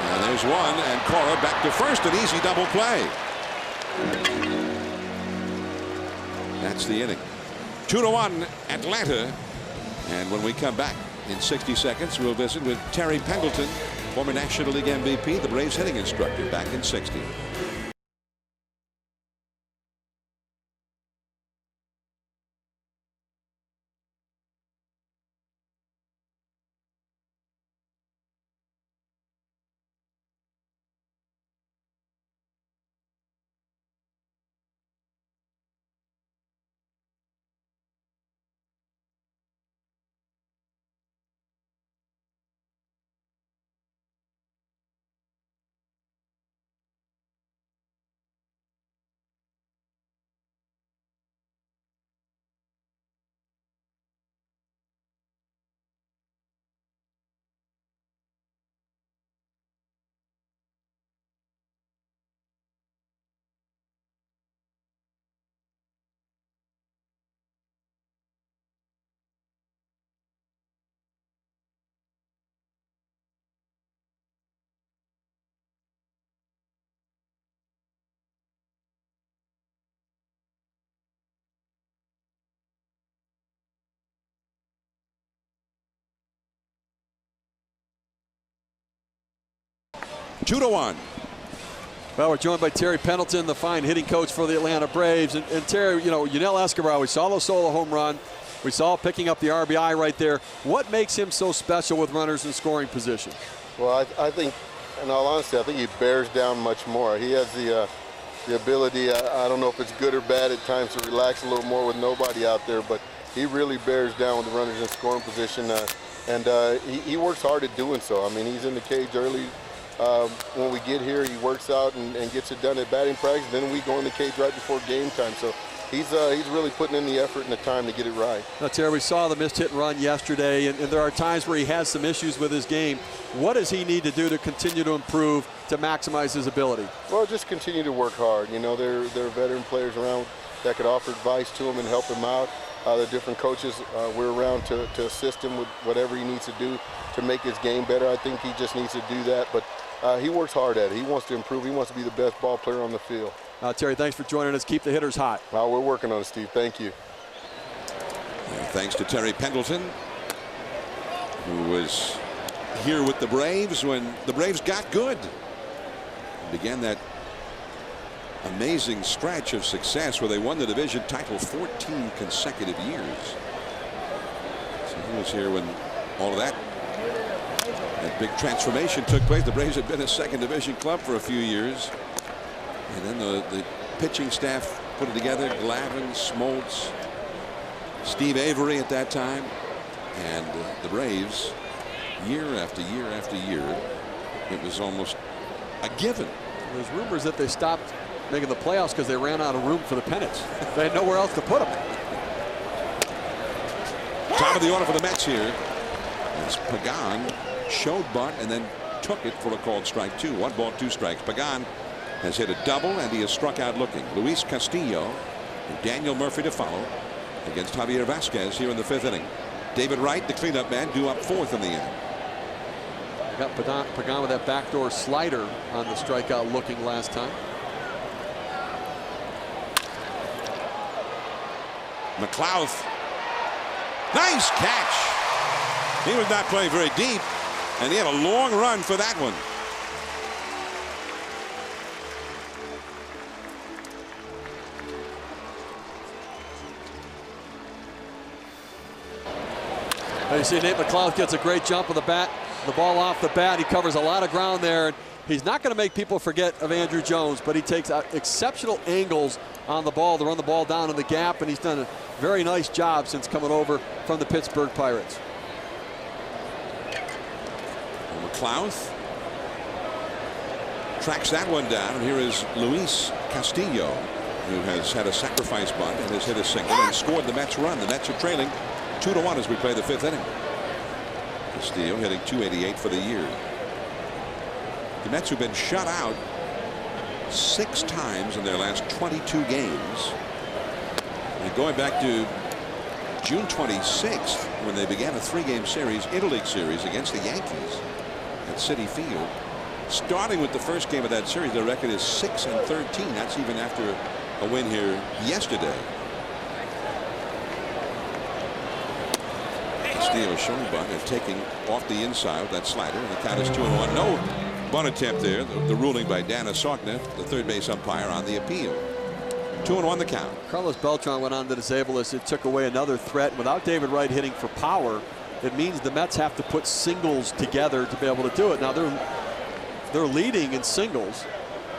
And there's one, and Cora back to first, an easy double play. That's the inning. 2-1 Atlanta. And when we come back in 60 seconds, we'll visit with Terry Pendleton, former National League MVP, the Braves hitting instructor, back in 60. Two to one. Well, we're joined by Terry Pendleton, the fine hitting coach for the Atlanta Braves. And Terry, you know, Manuel Escobar, we saw the solo home run. We saw picking up the RBI right there. What makes him so special with runners in scoring position? Well, I think, in all honesty, I think he bears down much more. He has the ability, I don't know if it's good or bad at times, to relax a little more with nobody out there, but he really bears down with the runners in scoring position, and he works hard at doing so. I mean, he's in the cage early. When we get here, he works out and gets it done at batting practice. Then we go in the cage right before game time. So he's really putting in the effort and the time to get it right. Now, Terry, we saw the missed hit and run yesterday, and there are times where he has some issues with his game. What does he need to do to continue to improve to maximize his ability? Well, just continue to work hard. You know, there are veteran players around that could offer advice to him and help him out. The different coaches we're around to assist him with whatever he needs to do to make his game better. I think he just needs to do that, but he works hard at it. He wants to improve. He wants to be the best ball player on the field. Terry, thanks for joining us. Keep the hitters hot. We're working on it, Steve. Thank you. Thanks to Terry Pendleton, who was here with the Braves when the Braves got good. Began that amazing stretch of success where they won the division title 14 consecutive years. So he was here when all of that big transformation took place. The Braves had been a second division club for a few years, and then the pitching staff put it together. Glavine, Smoltz, Steve Avery at that time, and the Braves, year after year after year, it was almost a given. There's rumors that they stopped making the playoffs because they ran out of room for the pennants. They had nowhere else to put them. Top of the order for the Mets here as Pagan showed bunt and then took it for a called strike 2. 1 ball, 2 strikes. Pagan has hit a double and he is struck out looking. Luis Castillo and Daniel Murphy to follow against Javier Vasquez here in the 5th inning. David Wright, the cleanup man, due up 4th in the inning. Got Pagan with that backdoor slider on the strikeout looking last time. McLouth. Nice catch. He was not playing very deep, and he had a long run for that one. You see Nate McLouth gets a great jump of the ball off the bat. He covers a lot of ground there. He's not going to make people forget of Andrew Jones, but he takes exceptional angles on the ball to run the ball down in the gap, and he's done a very nice job since coming over from the Pittsburgh Pirates. McLouth tracks that one down, and here is Luis Castillo, who has had a sacrifice bunt and has hit a single and scored the Mets run. The Mets are trailing 2-1 as we play the 5th inning. Castillo hitting .288 for the year. The Mets, who've been shut out 6 times in their last 22 games. And going back to June 26th, when they began a 3-game series, interleague series against the Yankees at Citi Field. Starting with the first game of that series, their record is 6-13. That's even after a win here yesterday. Castillo showing bunt and taking off the inside with that slider, and the count is 2-1. No bunt attempt there. The ruling by Dana Sogna, the third base umpire, on the appeal. 2-1 the count. Carlos Beltran went on to disable us. It took away another threat. Without David Wright hitting for power, it means the Mets have to put singles together to be able to do it. Now they're leading in singles.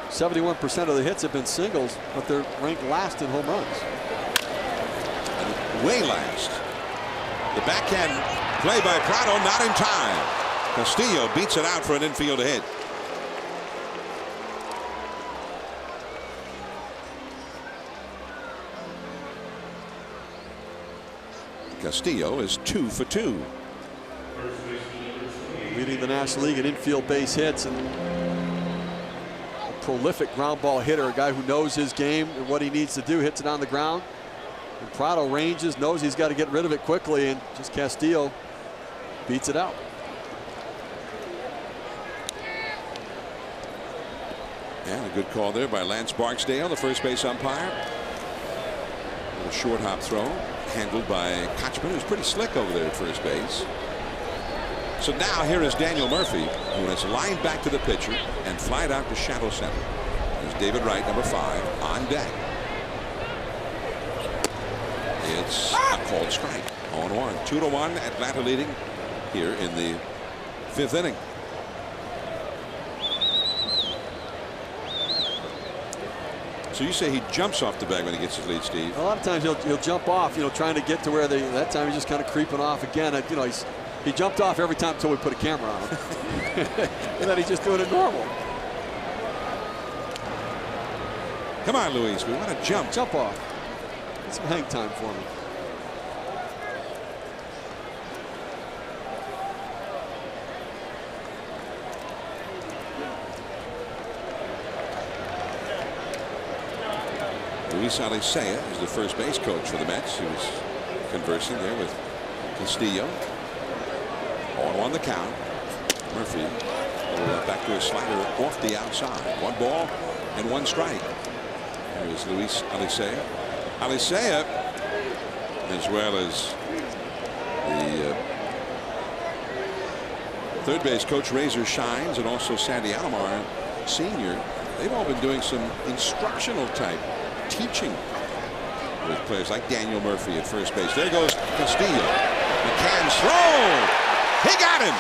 71% of the hits have been singles, but they're ranked last in home runs. And way last. The backhand play by Prado, not in time. Castillo beats it out for an infield hit. Castillo is 2 for 2. Leading the National League in infield base hits, and a prolific ground ball hitter, a guy who knows his game and what he needs to do, hits it on the ground. And Prado ranges, knows he's got to get rid of it quickly, and just Castillo beats it out. And a good call there by Lance Barksdale, the first base umpire. A short hop throw handled by Kochman, who's pretty slick over there at first base. So now here is Daniel Murphy, who has lined back to the pitcher and flied out to shallow center. There's David Wright, number 5, on deck. It's a called strike. 0-1. 2-1. Atlanta leading here in the 5th inning. So you say he jumps off the bag when he gets his lead, Steve? A lot of times he'll jump off, trying to get to where that time he's just kind of creeping off again. He jumped off every time until we put a camera on him. And then he's just doing it normal. Come on, Luis, we want to jump. Jump off. Get some hang time for me. Luis Alicea is the first base coach for the Mets. He was conversing there with Castillo. 0-1 the count. Murphy back to a slider off the outside. 1 ball and 1 strike. There is Luis Alicea. Alicea, as well as the third base coach Razor Shines, and also Sandy Alomar Sr. they've all been doing some instructional type teaching with players like Daniel Murphy at first base. There goes Castillo. McCann's throw. He got him.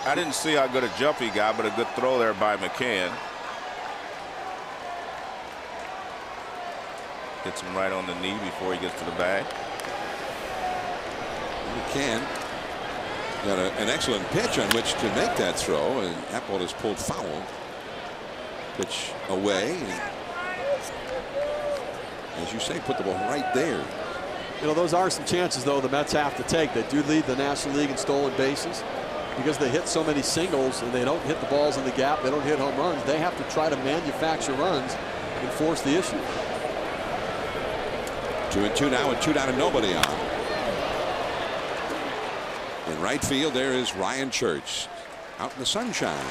I didn't see how good a jump he got, but a good throw there by McCann. Gets him right on the knee before he gets to the bag. McCann got an excellent pitch on which to make that throw, and that ball is pulled foul. Pitch away. As you say, put the ball right there. You know, those are some chances, though, the Mets have to take. They do lead the National League in stolen bases. Because they hit so many singles and they don't hit the balls in the gap, they don't hit home runs, they have to try to manufacture runs and force the issue. 2-2 now, and 2 down and nobody on. In right field, there is Ryan Church out in the sunshine,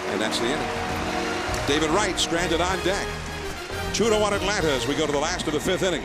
and that's the inning. David Wright stranded on deck. 2-1 Atlanta as we go to the last of the 5th inning.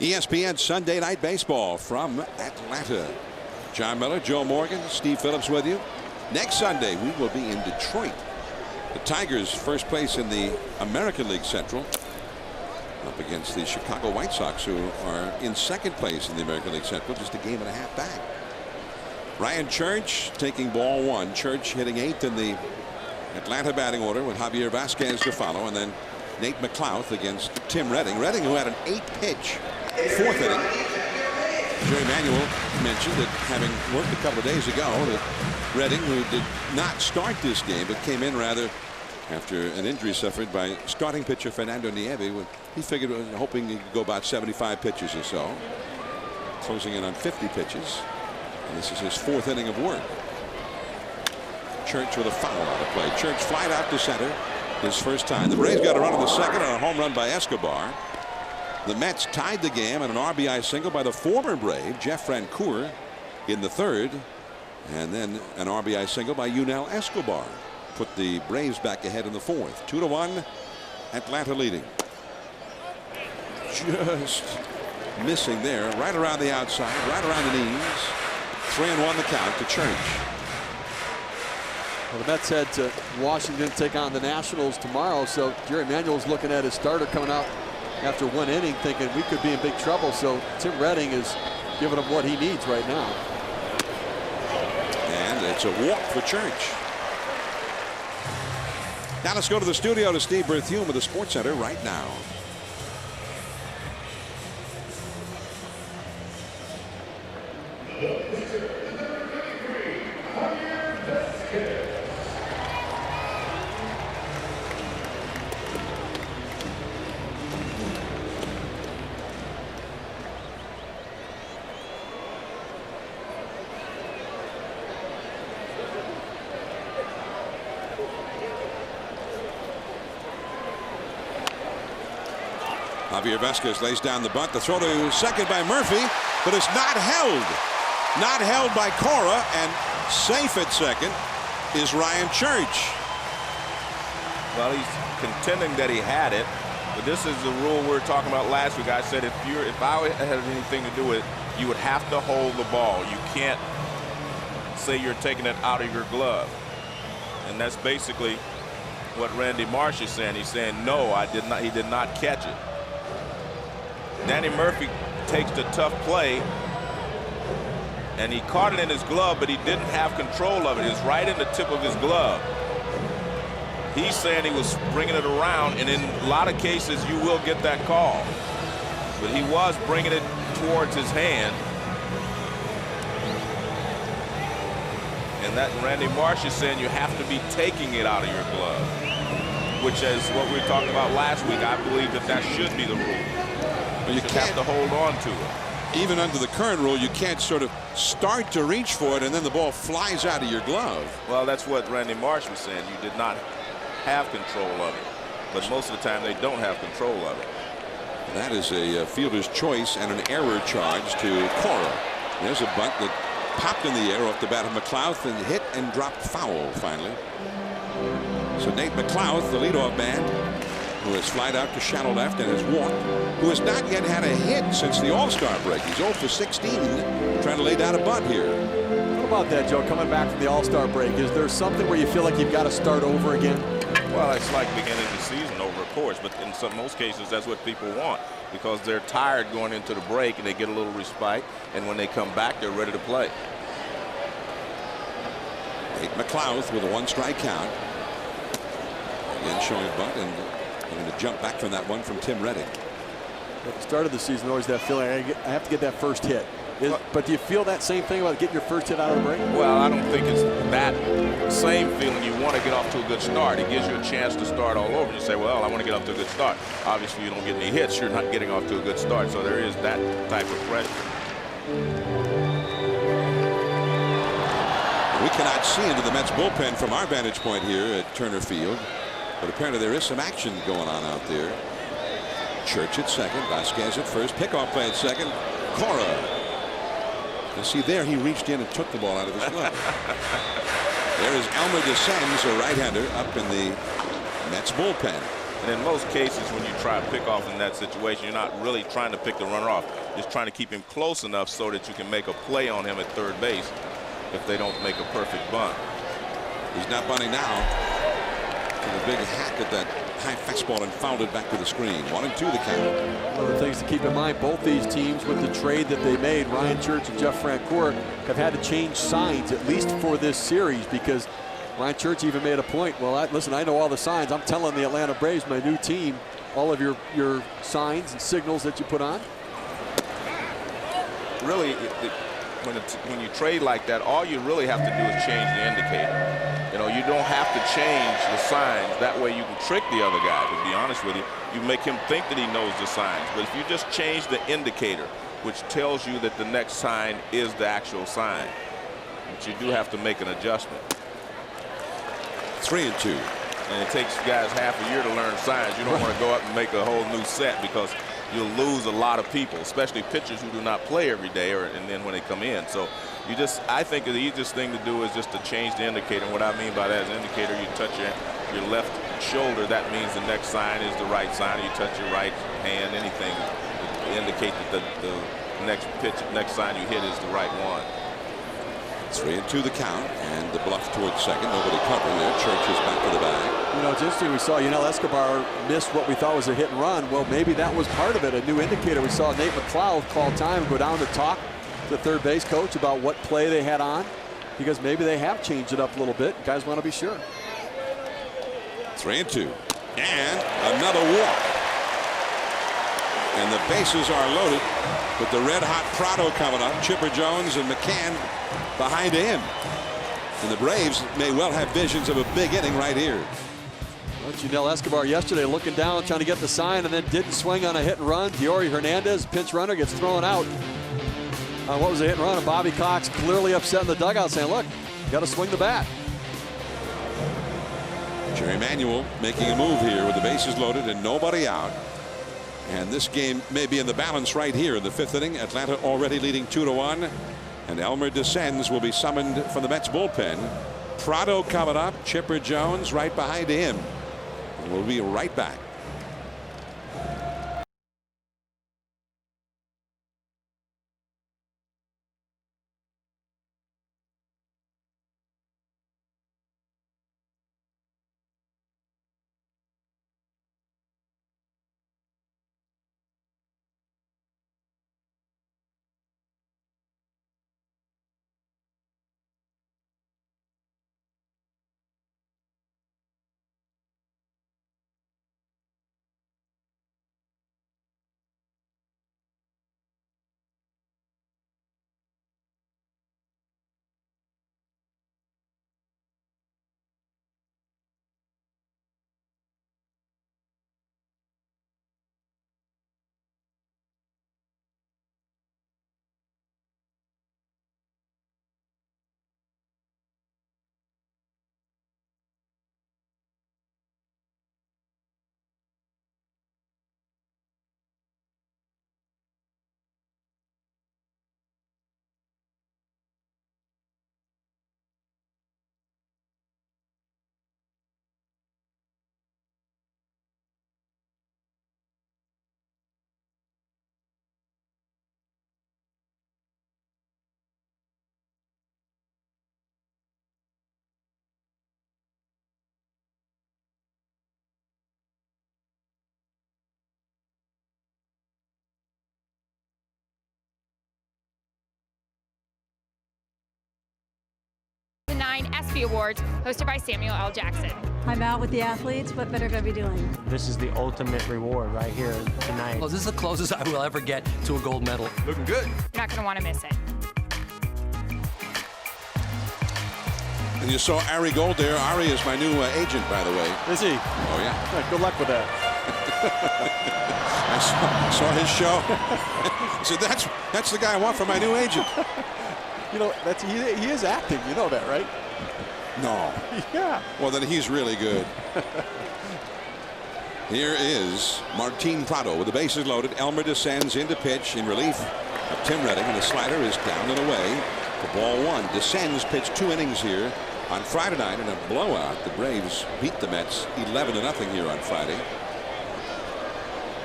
ESPN Sunday Night Baseball from Atlanta. John Miller, Joe Morgan, Steve Phillips with you. Next Sunday, we will be in Detroit. The Tigers first place in the American League Central up against the Chicago White Sox, who are in second place in the American League Central, just a game and a half back. Ryan Church taking ball 1. Church hitting 8th in the Atlanta batting order with Javier Vasquez to follow, and then Nate McLouth against Tim Redding. Redding, who had an 8-pitch 4th inning. Jerry Manuel mentioned that, having worked a couple of days ago, that Redding, who did not start this game but came in rather after an injury suffered by starting pitcher Fernando Nieve, he figured, hoping he could go about 75 pitches or so, closing in on 50 pitches, and this is his 4th inning of work. Church with a foul on the play. Church flied out to center his first time. The Braves got a run in the second on a home run by Escobar. The Mets tied the game on an RBI single by the former Brave Jeff Francoeur in the 3rd, and then an RBI single by Yunel Escobar put the Braves back ahead in the 4th. 2-1, Atlanta leading. Just missing there, right around the outside, right around the knees. 3-1 the count to Church. Well, the Mets head to Washington to take on the Nationals tomorrow, so Jerry Manuel's looking at his starter coming out after 1 inning thinking we could be in big trouble, so Tim Redding is giving him what he needs right now. And it's a walk for Church. Now let's go to the studio to Steve Berthume of the Sports Center right now. Javier Vasquez lays down the bunt. The throw to second by Murphy, but it's not held. Not held by Cora, and safe at second is Ryan Church. Well, he's contending that he had it, but this is the rule we were talking about last week. I said if I had anything to do with it, you would have to hold the ball. You can't say you're taking it out of your glove. And that's basically what Randy Marsh is saying. He's saying, no, he did not catch it. Danny Murphy takes the tough play, and he caught it in his glove, but he didn't have control of it. It was right in the tip of his glove. He's saying he was bringing it around, and in a lot of cases you will get that call. But he was bringing it towards his hand. And that Randy Marsh is saying you have to be taking it out of your glove, which is what we were talking about last week. I believe that should be the rule. But you have to hold on to it. Even under the current rule, you can't sort of start to reach for it and then the ball flies out of your glove. Well, that's what Randy Marsh was saying. You did not have control of it. But most of the time they don't have control of it. That is a fielder's choice and an error charge to Cora. There's a bunt that popped in the air off the bat of McLouth and hit and dropped foul finally. So Nate McLouth, the leadoff man, who has flied out to shallow left and has walked, who has not yet had a hit since the All-Star break. He's 0 for 16, trying to lay down a bunt here. What about that, Joe? Coming back from the All-Star break, is there something where you feel like you've got to start over again? Well, it's like beginning the season over, of course, but in most cases that's what people want, because they're tired going into the break and they get a little respite, and when they come back they're ready to play. Nate McLouth with a 1-strike count. Again showing a bunt, and going to jump back from that one from Tim Redding. At the start of the season, always that feeling I have to get that first hit. But do you feel that same thing about getting your first hit out of the break? Well, I don't think it's that same feeling. You want to get off to a good start. It gives you a chance to start all over. You say, well, I want to get off to a good start. Obviously, you don't get any hits. You're not getting off to a good start. So there is that type of pressure. We cannot see into the Mets bullpen from our vantage point here at Turner Field. But apparently there is some action going on out there. Church at second, Vasquez at first, pickoff play at second, Cora. You see there he reached in and took the ball out of his glove. There is Elmer DeSenz, a right-hander, up in the Mets bullpen. And in most cases when you try to pick off in that situation, you're not really trying to pick the runner off. Just trying to keep him close enough so that you can make a play on him at third base if they don't make a perfect bunt. He's not bunting now. A big hack at that high fastball and fouled it back to the screen. 1-2 the count. One of the things to keep in mind, both these teams with the trade that they made, Ryan Church and Jeff Francoeur, have had to change signs at least for this series, because Ryan Church even made a point. Well, listen, I know all the signs. I'm telling the Atlanta Braves, my new team, all of your signs and signals that you put on. Really, when you trade like that, all you really have to do is change the indicator. You know, you don't have to change the signs. That way you can trick the other guy, to be honest with you. You make him think that he knows the signs. But if you just change the indicator, which tells you that the next sign is the actual sign, but you do have to make an adjustment. 3-2. And it takes guys half a year to learn signs. You don't want to go up and make a whole new set, because you'll lose a lot of people, especially pitchers who do not play every day, and then when they come in. So I think the easiest thing to do is just to change the indicator. And what I mean by that is indicator, you touch your left shoulder, that means the next sign is the right sign. You touch your right hand, anything, indicate that the next pitch, next sign you hit is the right one. 3-2 the count, and the bluff towards second. Nobody covering there. Church is back to the bag. You know, it's interesting. We saw Escobar missed what we thought was a hit and run. Well, maybe that was part of it. A new indicator. We saw Nate McLeod call time, go down to talk to the third base coach about what play they had on, because maybe they have changed it up a little bit. Guys want to be sure. 3-2, and another walk. And the bases are loaded with the red-hot Prado coming up. Chipper Jones and McCann behind him. And the Braves may well have visions of a big inning right here. Well, Escobar yesterday looking down, trying to get the sign, and then didn't swing on a hit and run. Diori Hernandez, pinch runner, gets thrown out. What was a hit and run? And Bobby Cox clearly upset in the dugout, saying, look, you got to swing the bat. Jerry Manuel making a move here with the bases loaded and nobody out. And this game may be in the balance right here in the 5th inning. Atlanta already leading 2-1. And Elmer Descends will be summoned from the Mets bullpen. Prado coming up. Chipper Jones right behind him. And we'll be right back. NYN ESPY Awards, hosted by Samuel L. Jackson. I'm out with the athletes. What better could I be doing? This is the ultimate reward right here tonight. Well, this is the closest I will ever get to a gold medal. Looking good. You're not going to want to miss it. And you saw Ari Gold there. Ari is my new agent, by the way. Is he? Oh, yeah. Right, good luck with that. I saw his show. So that's the guy I want for my new agent. You know, he is acting. You know that, right? No. Yeah. Well, then he's really good. Here is Martin Prado with the bases loaded. Elmer Descends into pitch in relief of Tim Redding, and the slider is down and away for ball one. Descends pitched 2 innings here on Friday night in a blowout. The Braves beat the Mets 11-0 here on Friday.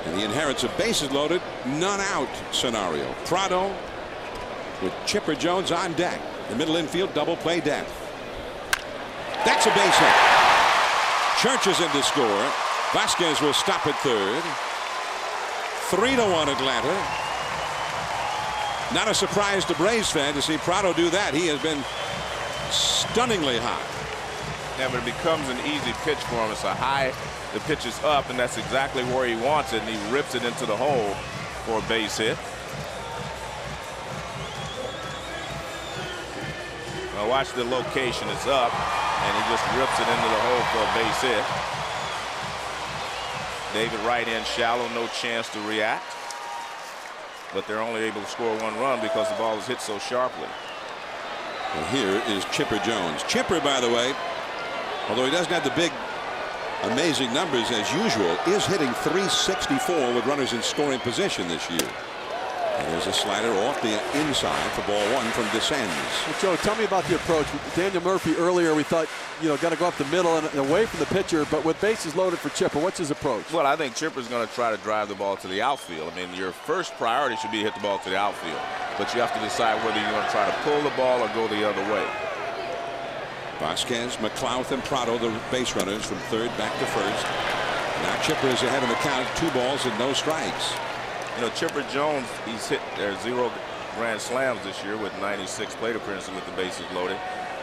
And he inherits a bases loaded, none out scenario. Prado with Chipper Jones on deck. The middle infield double play depth. That's a base hit. Church is in to score. Vasquez will stop at third. 3-1 Atlanta. Not a surprise to Braves fans to see Prado do that. He has been stunningly hot. Yeah, but it becomes an easy pitch for him. It's a high, the pitch is up, and that's exactly where he wants it, and he rips it into the hole for a base hit. Now watch the location. It's up, and he just rips it into the hole for a base hit. David right in shallow, no chance to react. But they're only able to score 1 run because the ball is hit so sharply. And here is Chipper Jones. Chipper, by the way, although he doesn't have the big, amazing numbers as usual, is hitting .364 with runners in scoring position this year. And there's a slider off the inside for ball one from DeSenz. Well, Joe, tell me about the approach. Daniel Murphy earlier, we thought, got to go up the middle and away from the pitcher, but with bases loaded for Chipper, what's his approach? Well, I think Chipper's going to try to drive the ball to the outfield. I mean, your first priority should be to hit the ball to the outfield, but you have to decide whether you're going to try to pull the ball or go the other way. Vasquez, McLouth, and Prado, the base runners from third back to first. Now Chipper is ahead of the count, 2 balls and no strikes. Chipper Jones, he's hit 0 grand slams this year with 96 plate appearances with the bases loaded.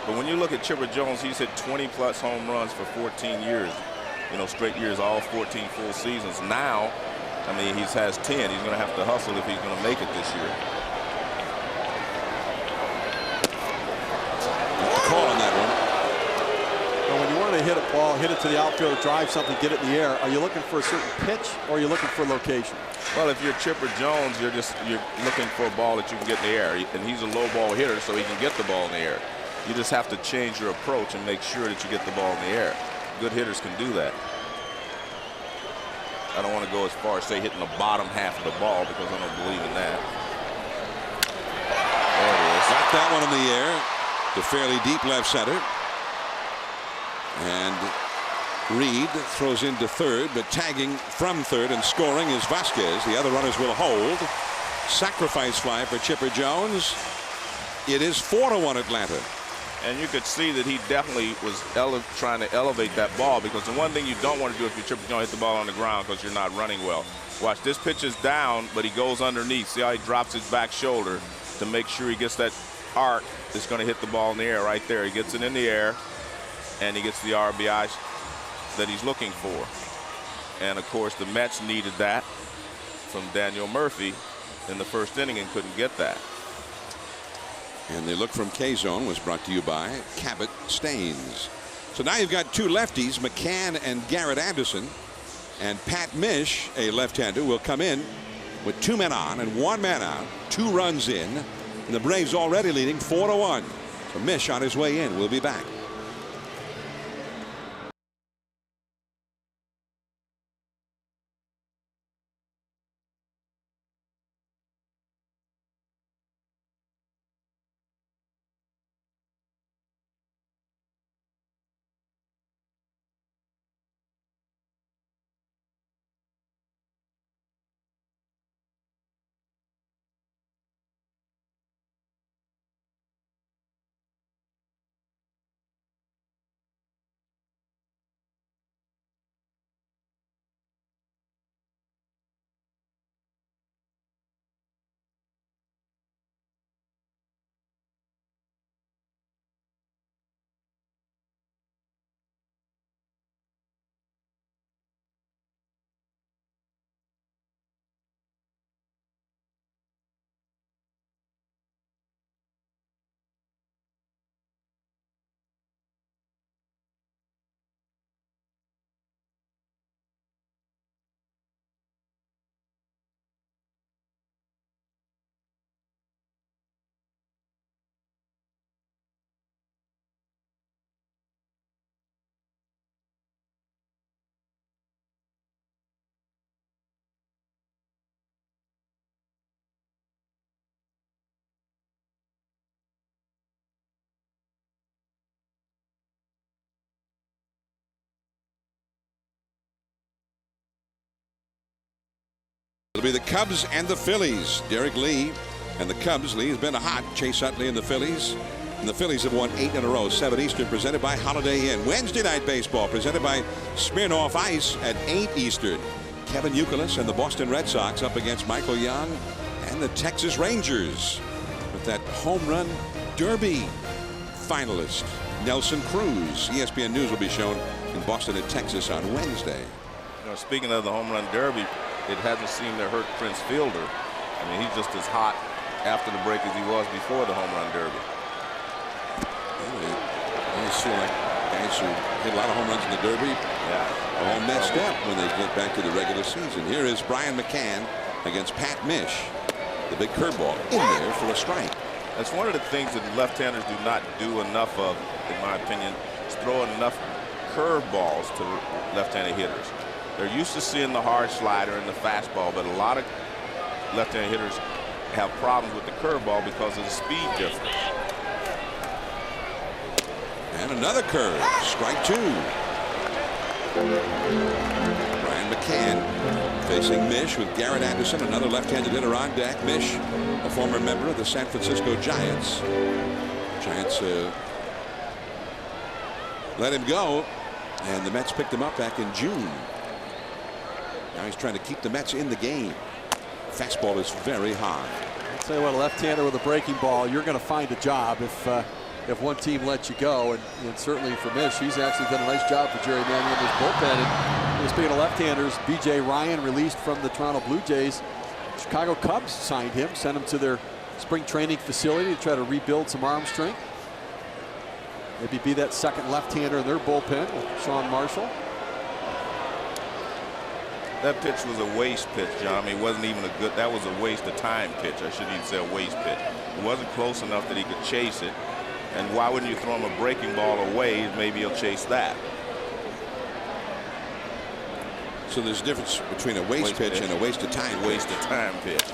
But when you look at Chipper Jones, he's hit 20+ home runs for 14 years. Straight years, all 14 full seasons. Now, I mean, he has 10. He's going to have to hustle if he's going to make it this year. Call on that one. When you want to hit a ball, hit it to the outfield, drive something, get it in the air, are you looking for a certain pitch or are you looking for location? Well, if you're Chipper Jones, you're looking for a ball that you can get in the air, and he's a low ball hitter, so he can get the ball in the air. You just have to change your approach and make sure that you get the ball in the air. Good hitters can do that. I don't want to go as far as say hitting the bottom half of the ball because I don't believe in that. There it is. Got that one in the air to fairly deep left center. And Reed throws into third, but tagging from third and scoring is Vasquez. The other runners will hold. Sacrifice fly for Chipper Jones. It is 4-1 Atlanta. And you could see that he definitely was trying to elevate that ball, because the one thing you don't want to do if you're Chipper Jones, hit the ball on the ground because you're not running well. Watch, this pitch is down, but he goes underneath. See how he drops his back shoulder to make sure he gets that arc that's going to hit the ball in the air right there. He gets it in the air, and he gets the RBI that he's looking for. And, of course, the Mets needed that from Daniel Murphy in the first inning and couldn't get that. And the look from K-Zone was brought to you by Cabot Stains. So now you've got 2 lefties, McCann and Garrett Anderson. And Pat Mish, a left-hander, will come in with 2 men on and 1 man out, 2 runs in. And the Braves already leading 4-1. So Mish on his way in. We'll be back. It'll be the Cubs and the Phillies. Derek Lee and the Cubs. Lee has been hot. Chase Utley and the Phillies. And the Phillies have won 8 in a row. 7 Eastern, presented by Holiday Inn. Wednesday night baseball, presented by Smirnoff Ice at 8 Eastern. Kevin Youkilis and the Boston Red Sox up against Michael Young and the Texas Rangers with that home run derby finalist, Nelson Cruz. ESPN News will be shown in Boston and Texas on Wednesday. Speaking of the home run derby, it hasn't seemed to hurt Prince Fielder. I mean, he's just as hot after the break as he was before the home run derby. You see, like guys who hit a lot of home runs in the derby, all messed up when they get back to the regular season. Here is Brian McCann against Pat Mish. The big curveball in there for a strike. That's one of the things that left-handers do not do enough of, in my opinion, is throw enough curveballs to left-handed hitters. They're used to seeing the hard slider and the fastball, but a lot of left-handed hitters have problems with the curveball because of the speed difference. And another curve, strike 2. Brian McCann facing Mish with Garrett Anderson, another left-handed hitter on deck. Mish, a former member of the San Francisco Giants. Giants let him go, and the Mets picked him up back in June. Now he's trying to keep the Mets in the game. Fastball is very high. I'll tell you what, a left-hander with a breaking ball, you're going to find a job if one team lets you go. And certainly for Mish, he's actually done a nice job for Jerry Manuel in his bullpen. And speaking of left-handers, B.J. Ryan, released from the Toronto Blue Jays. Chicago Cubs signed him, sent him to their spring training facility to try to rebuild some arm strength. Maybe be that second left-hander in their bullpen with Sean Marshall. That pitch was a waste pitch, John. I mean, it wasn't even a good, that was a waste of time pitch. I shouldn't even say a waste pitch. It wasn't close enough that he could chase it. And why wouldn't you throw him a breaking ball away? Maybe he'll chase that. So there's a difference between a waste pitch and a waste of time. Waste of time pitch.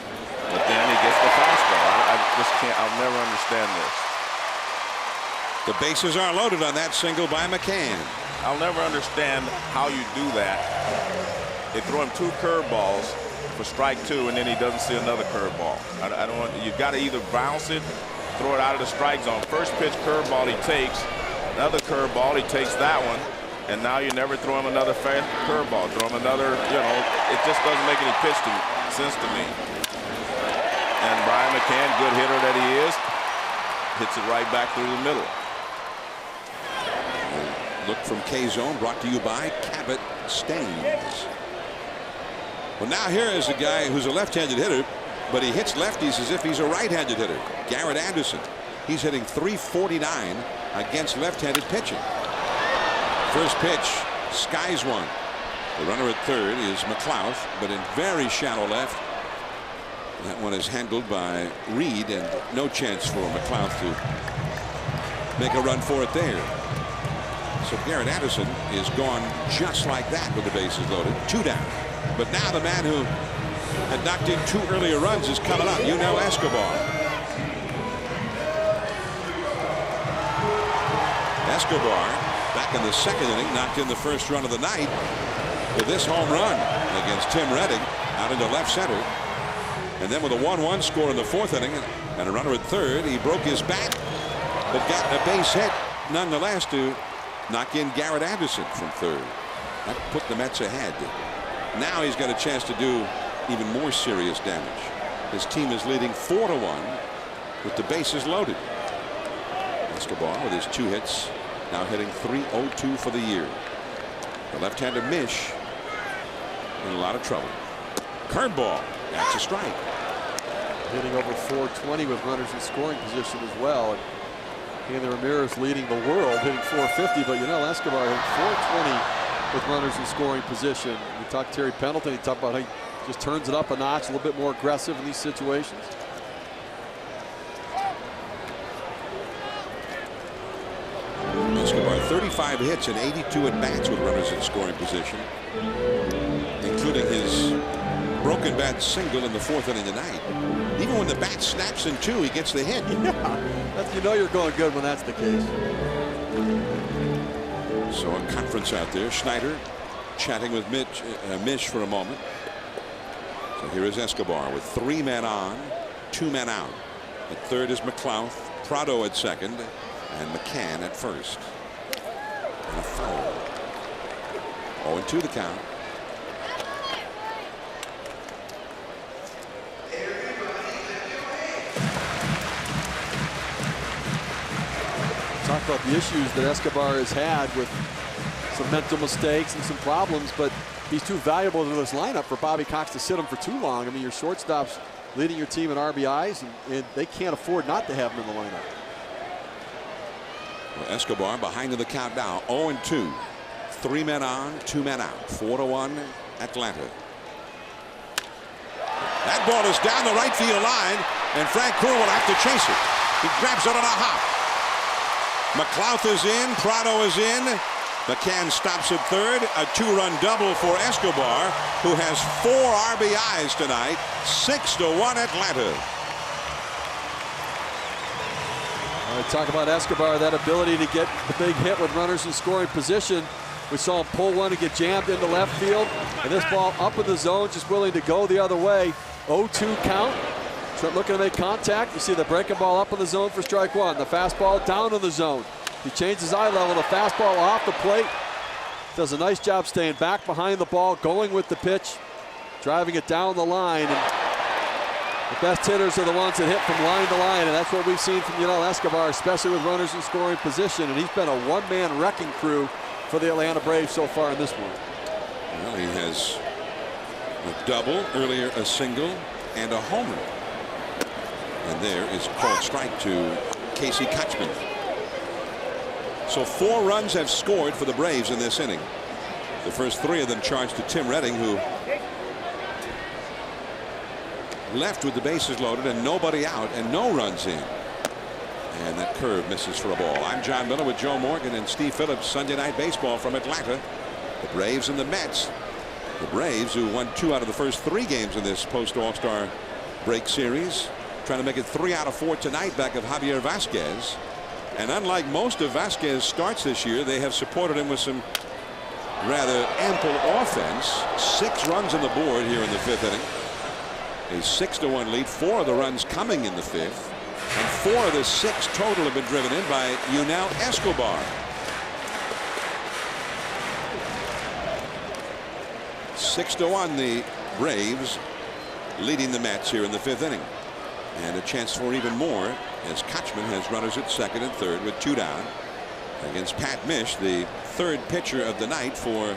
But then he gets the fastball. I just can't, I'll never understand this. The bases are loaded on that single by McCann. I'll never understand how you do that. They throw him 2 curveballs for strike 2, and then he doesn't see another curveball. I don't want, you've got to either bounce it, throw it out of the strike zone. First pitch curveball he takes, another curveball, he takes that one, and now you never throw him another curveball. Throw him another, you know, it just doesn't make any sense to me. And Brian McCann, good hitter that he is, hits it right back through the middle. Look from K-Zone, brought to you by Cabot Stains. Well, now here is a guy who's a left-handed hitter, but he hits lefties as if he's a right-handed hitter. Garrett Anderson. He's hitting .349 against left-handed pitching. First pitch, skies one. The runner at third is McLeod, but in very shallow left. That one is handled by Reed, and no chance for McLeod to make a run for it there. So Garrett Anderson is gone just like that with the bases loaded. 2 down. But now the man who had knocked in 2 earlier runs is coming up. You know, Escobar. Escobar, back in the second inning, knocked in the first run of the night with this home run against Tim Redding out into left center. And then with a 1-1 score in the 4th inning and a runner at third, he broke his bat, but got a base hit nonetheless to knock in Garrett Anderson from third. That put the Mets ahead. Now he's got a chance to do even more serious damage. His team is leading 4-1 with the bases loaded. Escobar with his 2 hits, now hitting .302 for the year. The left-hander Mish in a lot of trouble. Curveball, that's a strike. Hitting over .420 with runners in scoring position as well. And Ramirez leading the world, hitting .450, but you know, Escobar hitting .420 with runners in scoring position. We talked Terry Pendleton, he talked about how he just turns it up a notch, a little bit more aggressive in these situations. Escobar 35 hits and 82 at bats with runners in scoring position, including his broken bat single in the 4th inning tonight. Even when the bat snaps in 2, he gets the hit. Yeah, you know you're going good when that's the case. So a conference out there. Schneider chatting with Mish for a moment. So here is Escobar with 3 men on, 2 men out. At third is McLeod, Prado at second, and McCann at first. And a foul. 0-2 the count. Talk about the issues that Escobar has had with some mental mistakes and some problems, but he's too valuable to this lineup for Bobby Cox to sit him for too long. I mean, your shortstop's leading your team in RBIs, and they can't afford not to have him in the lineup. Well, Escobar behind in the count now, 0-2. 3 men on, 2 men out. 4-1 Atlanta. That ball is down the right field line, and Frank Crew will have to chase it. He grabs it on a hop. McLeod is in, Prado is in. McCann stops at third. A 2-run double for Escobar, who has 4 RBIs tonight. 6-1 Atlanta. Talk about Escobar, that ability to get the big hit with runners in scoring position. We saw him pull one and get jammed into left field. And this ball up in the zone, just willing to go the other way. 0-2 count. Trent looking to make contact. You see the breaking ball up in the zone for strike one. The fastball down in the zone. He changed his eye level. The fastball off the plate. Does a nice job staying back behind the ball, going with the pitch, driving it down the line. And the best hitters are the ones that hit from line to line, and that's what we've seen from Escobar, especially with runners in scoring position. And he's been a one-man wrecking crew for the Atlanta Braves so far in this one. Well, he has a double, earlier a single, and a homer. And there is a called strike to Casey Kotchman. So 4 runs have scored for the Braves in this inning. The first 3 of them charged to Tim Redding, who left with the bases loaded and nobody out and no runs in. And that curve misses for a ball. I'm John Miller with Joe Morgan and Steve Phillips. Sunday Night Baseball from Atlanta. The Braves and the Mets. The Braves, who won 2 out of the first 3 games in this post-All-Star break series, trying to make it 3 out of 4 tonight back of Javier Vasquez. And unlike most of Vasquez's starts this year, they have supported him with some rather ample offense. 6 runs on the board here in the 5th inning. A 6-1 lead. 4 of the runs coming in the 5th. And 4 of the 6 total have been driven in by Manuel Escobar. 6-1 the Braves leading the Mets here in the 5th inning. And a chance for even more as Kotchman has runners at second and third with 2 down against Pat Mish, the 3rd pitcher of the night for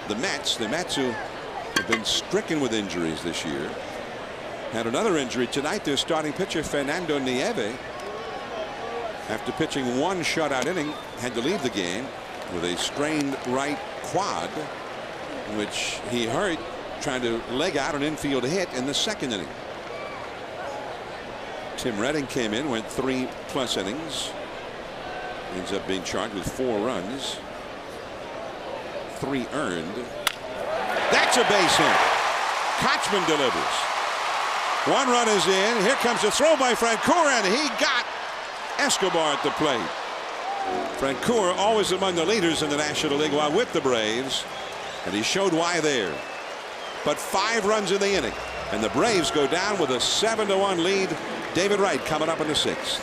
the Mets. The Mets, who have been stricken with injuries this year, had another injury tonight. Their starting pitcher Fernando Nieve, after pitching 1 shutout inning, had to leave the game with a strained right quad, which he hurt trying to leg out an infield hit in the 2nd inning. Tim Redding came in, went 3+ innings, ends up being charged with 4 runs, 3 earned. That's a base hit. Kotchman delivers. 1 run is in. Here comes a throw by Francoeur, and he got Escobar at the plate. Francoeur always among the leaders in the National League while with the Braves, and he showed why there. But 5 runs in the inning, and the Braves go down with a 7-1 lead. David Wright coming up in the 6th.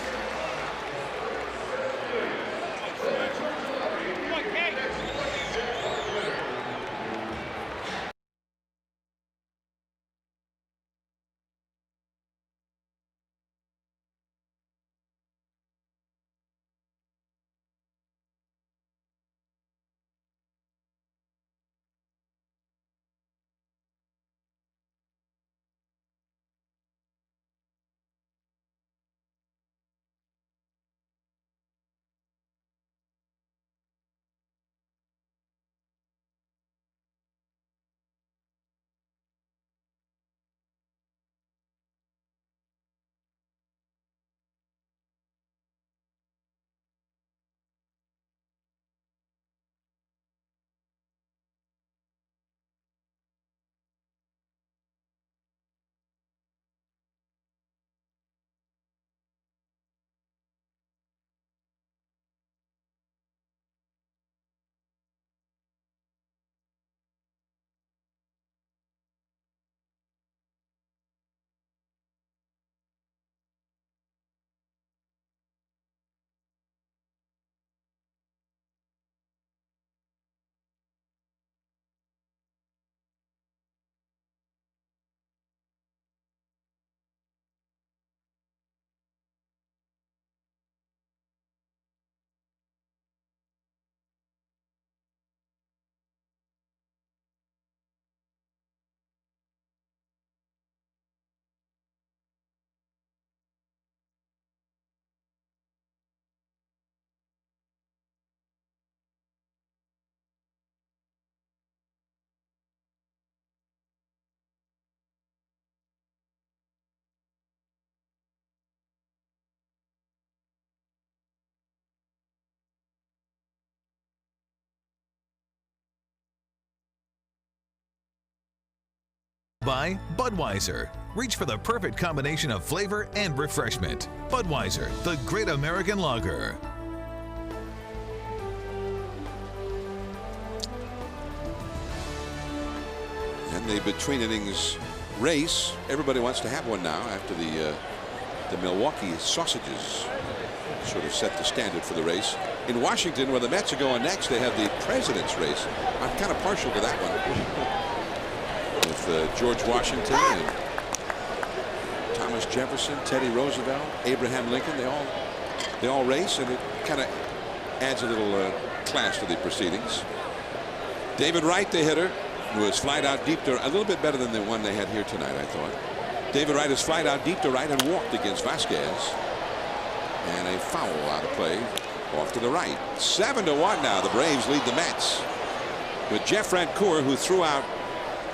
By Budweiser. Reach for the perfect combination of flavor and refreshment. Budweiser, the great American lager. And the between innings race, everybody wants to have one now after the Milwaukee sausages sort of set the standard for the race. In Washington, where the Mets are going next, they have the president's race. I'm kind of partial to that one. With George Washington and Thomas Jefferson, Teddy Roosevelt, Abraham Lincoln, they all race, and it kind of adds a little class to the proceedings. David Wright, the hitter, was flied out deep to a little bit better than the one they had here tonight, I thought. David Wright is flied out deep to right and walked against Vasquez. And a foul out of play off to the right. 7-1 now. The Braves lead the Mets. With Jeff Francoeur, who threw out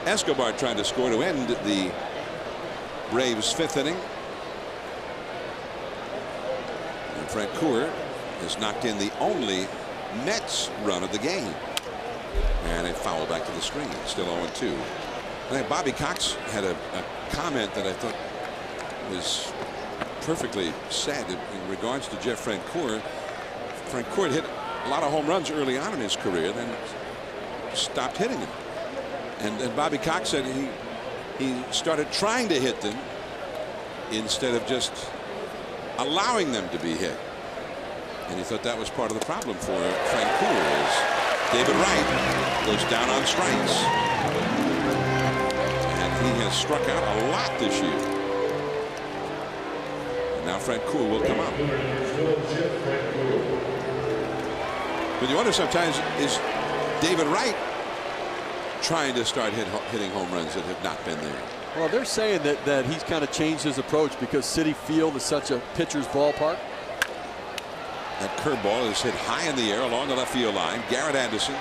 Escobar trying to score to end the Braves' 5th inning. And Francoeur has knocked in the only Mets run of the game. And a foul back to the screen. Still 0-2. I think Bobby Cox had a comment that I thought was perfectly said in regards to Jeff Francoeur. Francoeur hit a lot of home runs early on in his career, then stopped hitting them. And Bobby Cox said he started trying to hit them instead of just allowing them to be hit. And he thought that was part of the problem for Francoeur. Is David Wright goes down on strikes. And he has struck out a lot this year. And now Francoeur will come up. But you wonder sometimes, is David Wright trying to start hitting home runs that have not been there? Well, they're saying that he's kind of changed his approach because Citi Field is such a pitcher's ballpark. That curveball is hit high in the air along the left field line. Garrett Anderson.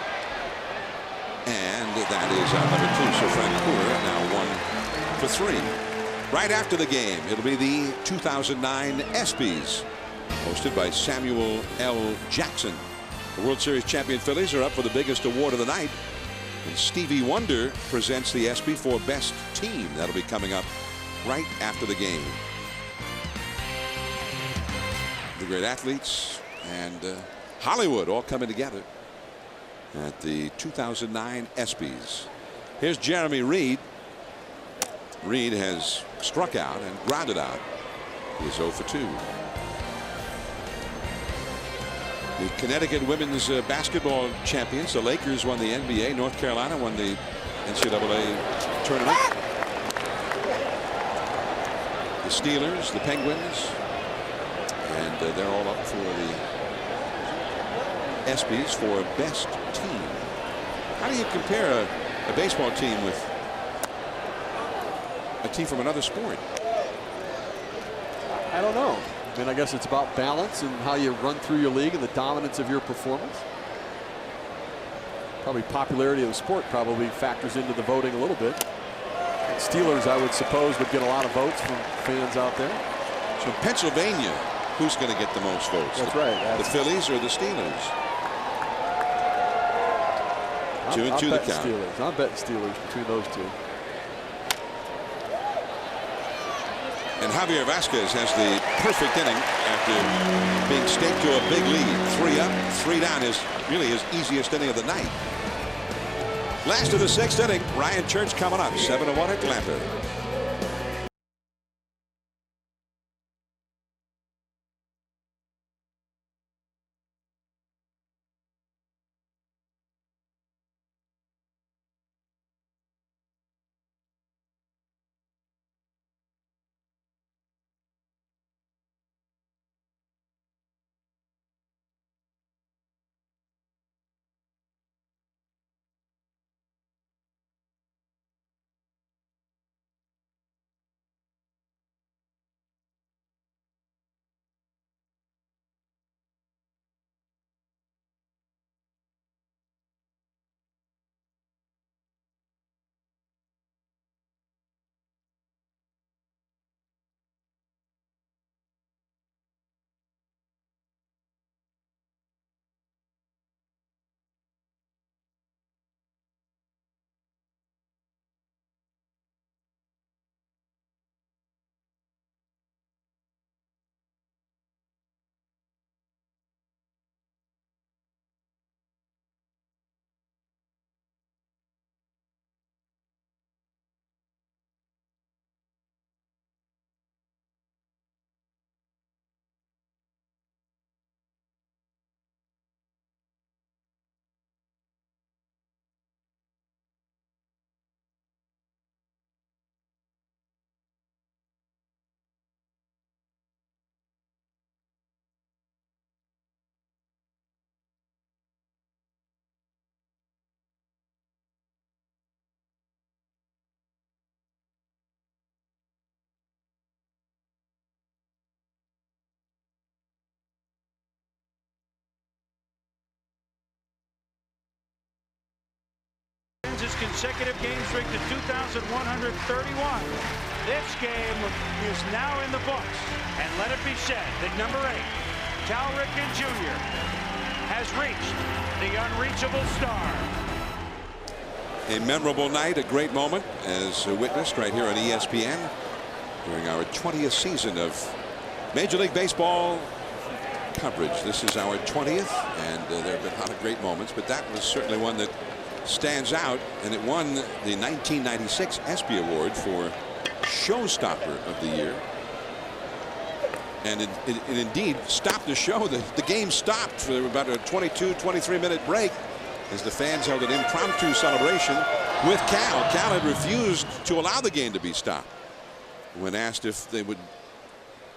And that is out number 2. So Francoeur now 1 for 3. Right after the game, it'll be the 2009 ESPYs, hosted by Samuel L. Jackson. The World Series champion Phillies are up for the biggest award of the night. And Stevie Wonder presents the ESPY for Best Team. That'll be coming up right after the game. The great athletes and Hollywood all coming together at the 2009 ESPYs. Here's Jeremy Reed. Reed has struck out and grounded out. He is 0 for 2. The Connecticut women's basketball champions, the Lakers, won the NBA. North Carolina won the NCAA tournament. The Steelers, the Penguins, and they're all up for the ESPYs for Best Team. How do you compare a baseball team with a team from another sport? I don't know. I mean, I guess it's about balance and how you run through your league and the dominance of your performance. Probably popularity of the sport probably factors into the voting a little bit. And Steelers, I would suppose, would get a lot of votes from fans out there. So in Pennsylvania, who's going to get the most votes? That's right. The Phillies or the Steelers? 2-2 the count. Steelers. I'm betting Steelers between those two. And Javier Vasquez has the perfect inning after being staked to a big lead. 3 up, 3 down is really his easiest inning of the night. Last of the 6th inning, Ryan Church coming up. 7-1 Atlanta. consecutive game streak to 2,131. This game is now in the books. And let it be said that number 8, Ripken Jr. has reached the unreachable star. A memorable night, a great moment, as witnessed right here on ESPN during our 20th season of Major League Baseball coverage. This is our 20th, and there have been a lot of great moments, but that was certainly one that stands out, and it won the 1996 ESPY Award for Showstopper of the Year. And it indeed stopped the show. The game stopped for about a 23-minute break as the fans held an impromptu celebration with Cal. Cal had refused to allow the game to be stopped. When asked if they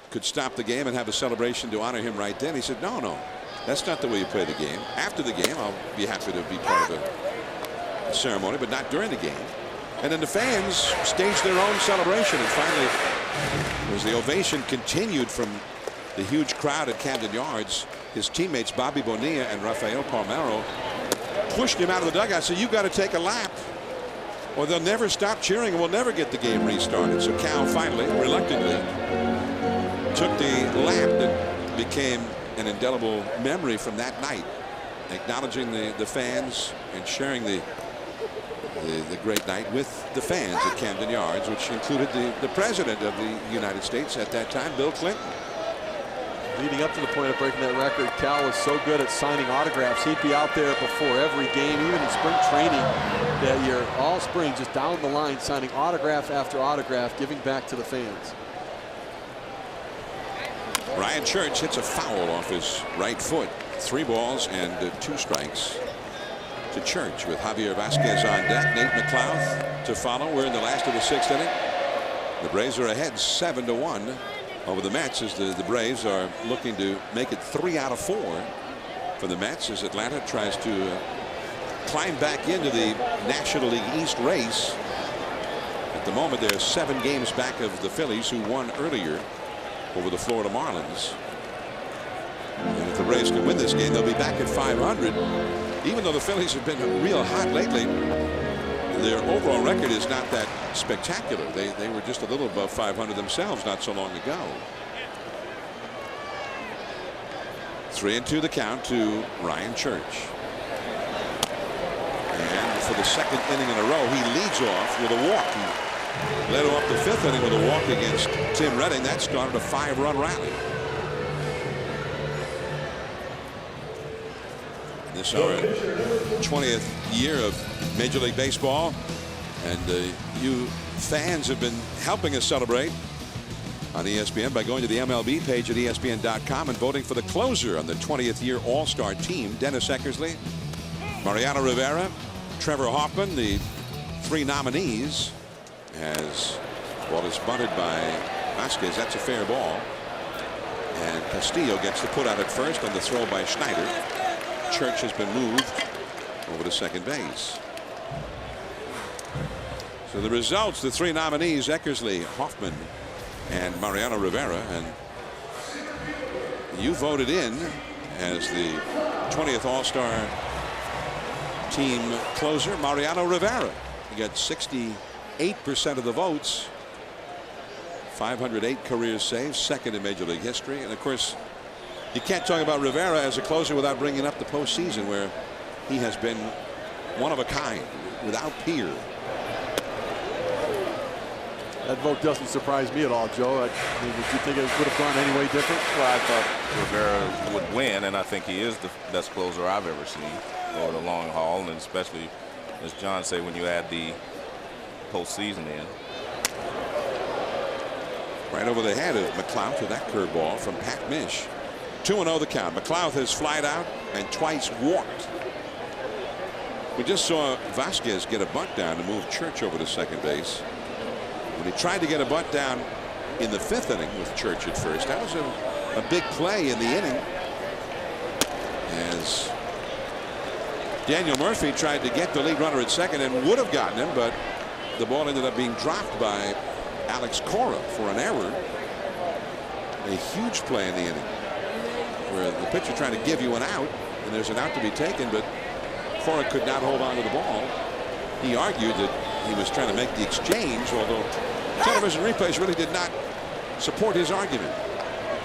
could stop the game and have a celebration to honor him right then, he said, no, that's not the way you play the game. After the game, I'll be happy to be part of a ceremony, but not during the game. And then the fans staged their own celebration, and finally, as the ovation continued from the huge crowd at Camden Yards, his teammates Bobby Bonilla and Rafael Palmeiro pushed him out of the dugout, said, "You've got to take a lap, or they'll never stop cheering and we'll never get the game restarted." So Cal finally, reluctantly, took the lap that became an indelible memory from that night, acknowledging the fans and sharing the great night with the fans at Camden Yards, which included the president of the United States at that time, Bill Clinton. Leading up to the point of breaking that record, Cal was so good at signing autographs. He'd be out there before every game, even in spring training that year, all spring, just down the line, signing autograph after autograph, giving back to the fans. Ryan Church hits a foul off his right foot. 3 balls and 2 strikes to Church, with Javier Vasquez on deck. Nate McLouth to follow. We're in the last of the 6th inning. The Braves are ahead 7-1 over the Mets, as the Braves are looking to make it 3 out of 4 for the Mets, as Atlanta tries to climb back into the National League East race. At the moment, they're 7 games back of the Phillies, who won earlier over the Florida Marlins. And if the Braves can win this game, they'll be back at 500. Even though the Phillies have been real hot lately, their overall record is not that spectacular. They were just a little above 500 themselves not so long ago. 3-2 the count to Ryan Church. And for the 2nd inning in a row, he leads off with a walk. He led off the 5th inning with a walk against Tim Redding. That started a 5-run rally. This is our 20th year of Major League Baseball, and you fans have been helping us celebrate on ESPN by going to the MLB page at ESPN.com and voting for the closer on the 20th year All-Star team. Dennis Eckersley, Mariano Rivera, Trevor Hoffman, the 3 nominees, as ball is bunted by Vasquez. That's a fair ball, and Castillo gets the put out at first on the throw by Schneider. Church has been moved over to second base. So the results, the 3 nominees, Eckersley, Hoffman, and Mariano Rivera, and you voted in as the 20th All-Star team closer, Mariano Rivera. He got 68% of the votes, 508 career saves, 2nd in Major League history. And of course, you can't talk about Rivera as a closer without bringing up the postseason, where he has been one of a kind, without peer. That vote doesn't surprise me at all, Joe. I mean, would you think it would have gone any way different? Well, I thought Rivera would win, and I think he is the best closer I've ever seen over the long haul, and especially, as John said, when you add the postseason in. Right over the head of McLouth with that curveball from Pat Mish. 2-0 the count. McLouth has flied out and twice walked. We just saw Vasquez get a bunt down to move Church over to second base. When he tried to get a bunt down in the 5th inning with Church at first, that was a big play in the inning, as Daniel Murphy tried to get the lead runner at second and would have gotten him, but the ball ended up being dropped by Alex Cora for an error. A huge play in the inning, where the pitcher trying to give you an out, and there's an out to be taken, but Cora could not hold on to the ball. He argued that he was trying to make the exchange, although television replays really did not support his argument.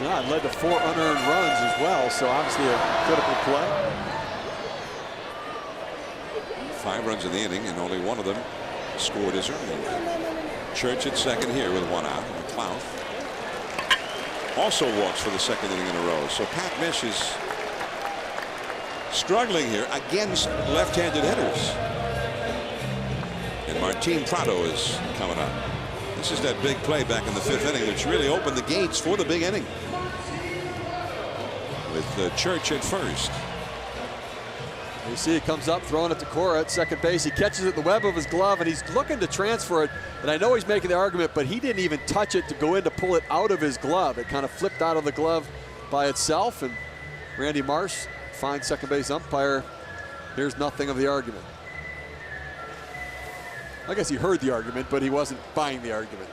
Yeah, it led to 4 unearned runs as well, so obviously a critical play. 5 runs in the inning, and only one of them scored as earned. Church at second here with 1 out. McLeod also walks for the 2nd inning in a row. So Pat Mish is struggling here against left-handed hitters. And Martin Prado is coming up. This is that big play back in the 5th inning which really opened the gates for the big inning. With Church at first. You see it comes up, throwing it to Cora at second base. He catches it in the web of his glove, and he's looking to transfer it. And I know he's making the argument, but he didn't even touch it to go in to pull it out of his glove. It kind of flipped out of the glove by itself, and Randy Marsh, fine second base umpire, hears nothing of the argument. I guess he heard the argument, but he wasn't buying the argument.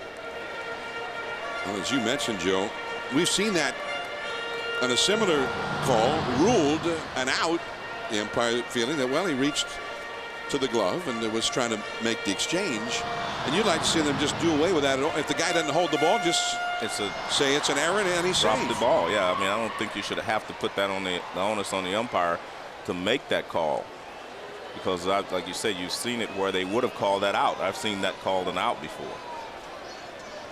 Well, as you mentioned, Joe, we've seen that on a similar call, ruled an out. The umpire feeling that, well, he reached to the glove and was trying to make the exchange. And you'd like to see them just do away with that. If the guy doesn't hold the ball, just say it's an error and he's drop safe. the ball. Yeah, I mean, I don't think you should have to put that on the onus on the umpire to make that call. Because, like you said, you've seen it where they would have called that out. I've seen that called an out before.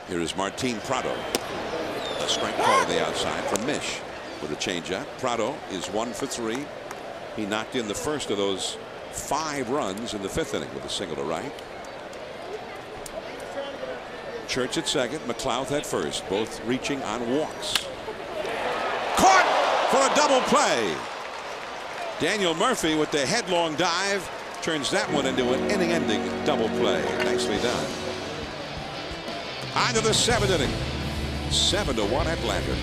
Here is Martin Prado. A strike call on the outside from Mish with a changeup. Prado is 1 for 3. He knocked in the first of those 5 runs in the 5th inning with a single to right. Church at second, McLeod at first, both reaching on walks. Caught for a double play. Daniel Murphy with the headlong dive turns that one into an inning-ending double play. Nicely done. On to the 7th inning. 7-1 Atlanta.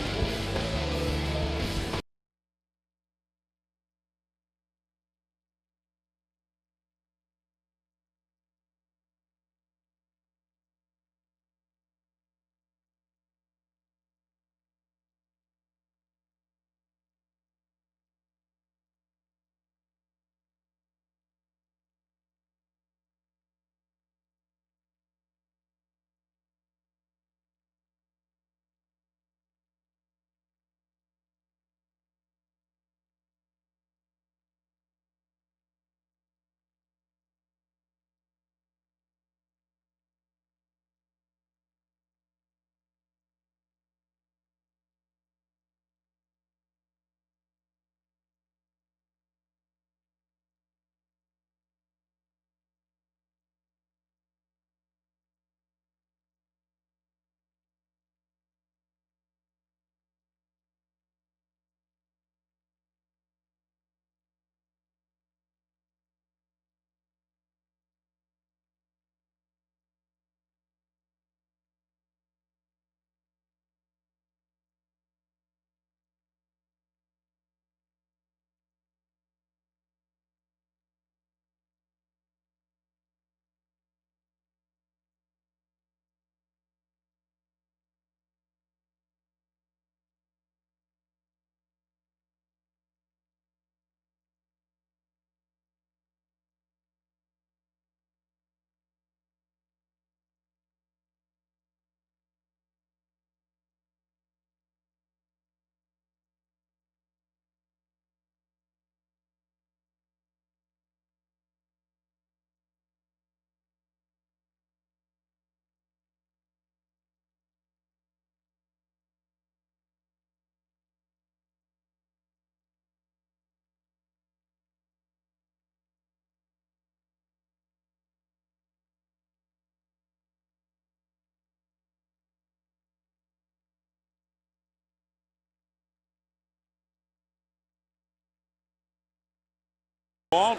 Ball.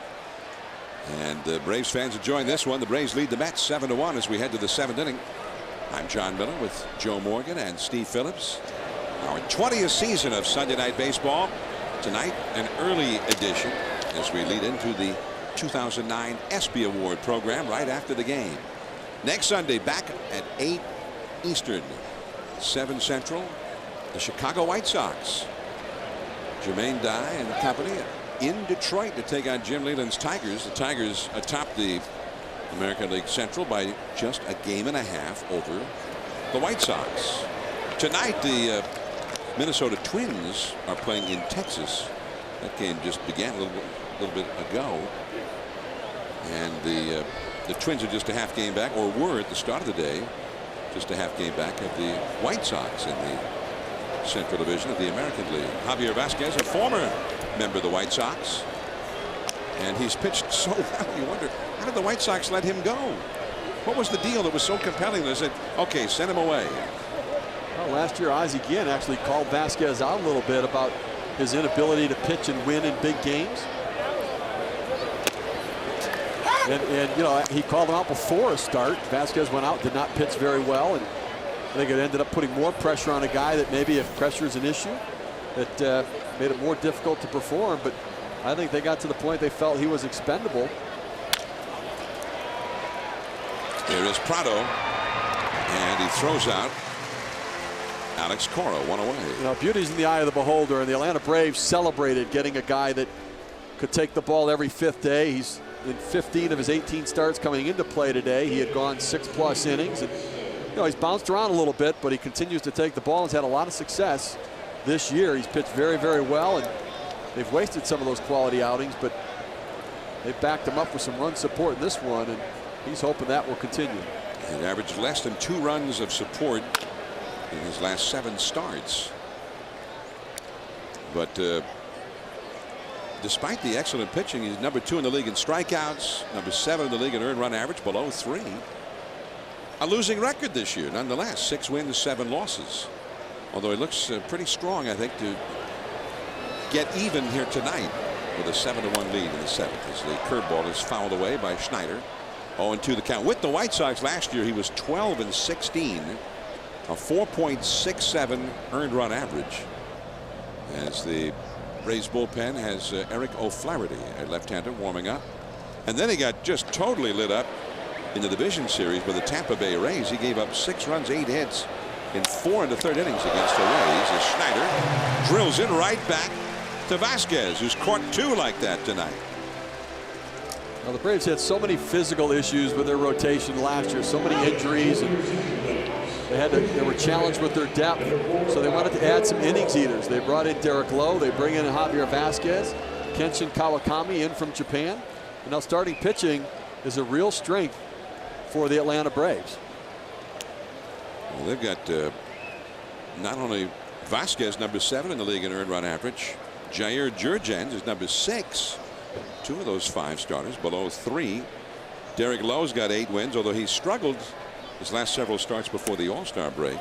And the Braves fans enjoying this one. The Braves lead the Mets 7-1 as we head to the 7th inning. I'm John Miller with Joe Morgan and Steve Phillips. Our 20th season of Sunday Night Baseball. Tonight, an early edition as we lead into the 2009 ESPY Award program right after the game. Next Sunday, back at 8 Eastern, 7 Central, the Chicago White Sox. Jermaine Dye and company in Detroit to take on Jim Leyland's Tigers. The Tigers atop the American League Central by just a game and a half over the White Sox. Tonight, the Minnesota Twins are playing in Texas. That game just began a little bit ago. And the Twins are just a half game back, or were at the start of the day, just a half game back of the White Sox in the Central Division of the American League. Javier Vasquez, a former member of the White Sox, and he's pitched so well. You wonder, how did the White Sox let him go? What was the deal that was so compelling that they said, okay, send him away? Well, last year Ozzie Guillen actually called Vasquez out a little bit about his inability to pitch and win in big games. And you know, he called him out before a start. Vasquez went out, did not pitch very well, and I think it ended up putting more pressure on a guy that maybe if pressure is an issue, that made it more difficult to perform. But I think they got to the point they felt he was expendable. Here is Prado, and he throws out Alex Cora, one away. You know, beauty's in the eye of the beholder, and the Atlanta Braves celebrated getting a guy that could take the ball every fifth day. He's in 15 of his 18 starts coming into play today. He had gone 6+ innings, and you know, he's bounced around a little bit, but he continues to take the ball and has had a lot of success this year. He's pitched very, very well, and they've wasted some of those quality outings, but they backed him up with some run support in this one, and he's hoping that will continue. He averaged less than 2 runs of support in his last 7 starts. But despite the excellent pitching, he's number 2 in the league in strikeouts, number 7 in the league in earned run average, below 3. A losing record this year, nonetheless. 6 wins, 7 losses. Although he looks pretty strong, I think, to get even here tonight with a 7-1 lead in the 7th as the curveball is fouled away by Schneider. 0-2 the count. With the White Sox last year, he was 12-16, a 4.67 earned run average, as the Braves bullpen has Eric O'Flaherty, a left-hander, warming up. And then he got just totally lit up in the division series with the Tampa Bay Rays. He gave up 6 runs, 8 hits in 4 1/3 innings against the Rays, as Schneider drills it right back to Vasquez, who's caught 2 like that tonight. Now, the Braves had so many physical issues with their rotation last year, so many injuries, and they were challenged with their depth, so they wanted to add some innings eaters. They brought in Derek Lowe, they bring in Javier Vasquez, Kenshin Kawakami in from Japan, and now starting pitching is a real strength for the Atlanta Braves. Well, they've got not only Vasquez, number 7 in the league in earned run average, Jair Jurgens is number 6. 2 of those 5 starters below 3. Derek Lowe's got 8 wins, although he struggled his last several starts before the All-Star break.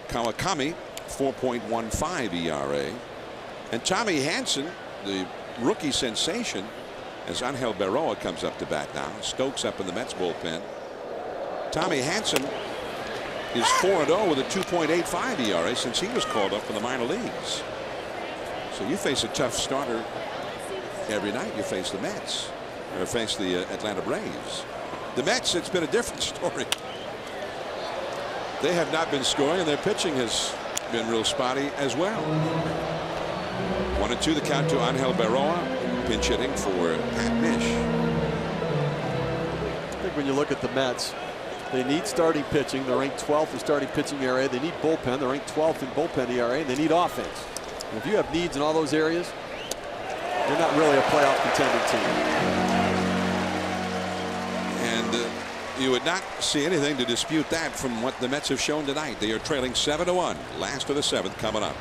Kawakami, 4.15 ERA. And Tommy Hanson, the rookie sensation, as Angel Berroa comes up to bat now. Stokes up in the Mets bullpen. Tommy Hanson is 4-0 with a 2.85 ERA since he was called up from the minor leagues. So you face a tough starter every night. You face the Mets, or face the Atlanta Braves. The Mets, it's been a different story. They have not been scoring, and their pitching has been real spotty as well. 1-2 the count to Angel Berroa, pinch hitting for Pat Bish. I think when you look at the Mets, they need starting pitching. They're ranked 12th in starting pitching ERA. They need bullpen. They're ranked 12th in bullpen ERA. And they need offense. And if you have needs in all those areas, you're not really a playoff contending team. And you would not see anything to dispute that from what the Mets have shown tonight. They are trailing 7-1. Last of the 7th coming up.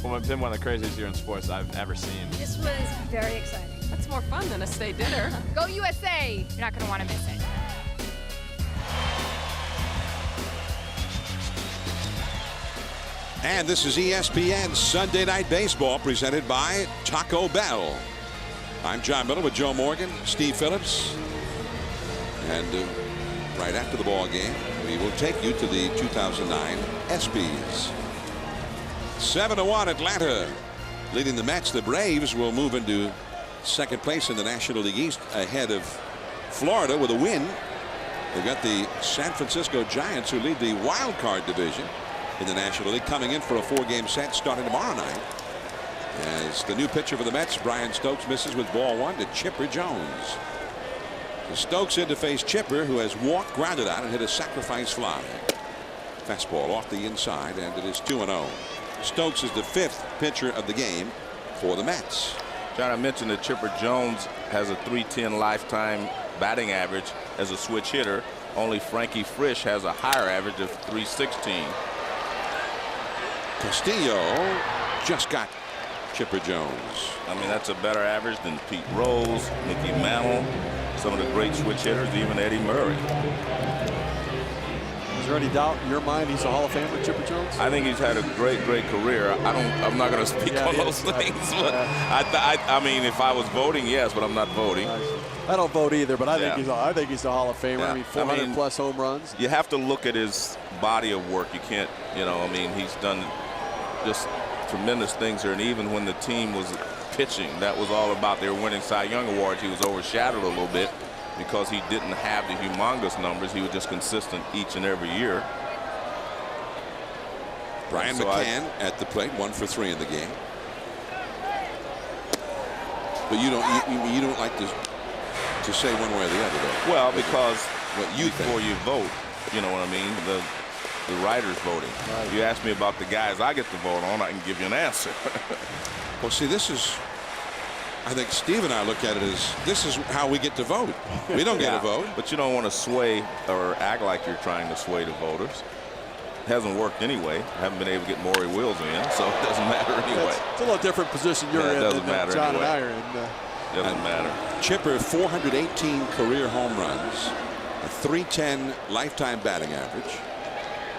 Well, it's been one of the craziest years in sports I've ever seen. This was very exciting. That's more fun than a state dinner. Go USA! You're not going to want to miss it. And this is ESPN Sunday Night Baseball presented by Taco Bell. I'm John Miller with Joe Morgan, Steve Phillips. And right after the ball game, we will take you to the 2009 ESPYs. 7-1 Atlanta leading the Mets. The Braves will move into second place in the National League East ahead of Florida with a win. They've got the San Francisco Giants who lead the wild card division in the National League coming in for a 4-game set starting tomorrow night. As the new pitcher for the Mets, Brian Stokes, misses with ball 1 to Chipper Jones. So Stokes in to face Chipper, who has walked, grounded out, and hit a sacrifice fly. Fastball off the inside, and it is 2-0. Stokes is the 5th pitcher of the game for the Mets. John, I mentioned that Chipper Jones has a .310 lifetime batting average as a switch hitter. Only Frankie Frisch has a higher average of .316. Castillo just got Chipper Jones. I mean, that's a better average than Pete Rose, Mickey Mantle, some of the great switch hitters, even Eddie Murray. Is there any doubt in your mind he's a Hall of Famer, Chipper Jones? I think he's had a great career. I'm not going to speak on those things, but I mean, if I was voting, yes, but I'm not voting. I don't vote either, but I think he's a Hall of Famer. Yeah. I mean, 400 plus home runs. You have to look at his body of work. You can't, I mean, he's done just tremendous things here. And even when the team was pitching, that was all about their winning Cy Young Awards. He was overshadowed a little bit because he didn't have the humongous numbers. He was just consistent each and every year. Brian McCann at the plate, 1 for 3 in the game. But you don't like to say one way or the other, though. Well, because what you before you vote, you know what I mean. The writers voting. Right. You ask me about the guys I get to vote on, I can give you an answer. Well, see, this is, I think Steve and I look at it as this is how we get to vote. We don't get a vote. But you don't want to sway or act like you're trying to sway the voters. It hasn't worked anyway. I haven't been able to get Maury Wills in, so it doesn't matter anyway. It's a little different position you're in than John and I are in. Doesn't matter. Chipper, 418 career home runs, a .310 lifetime batting average.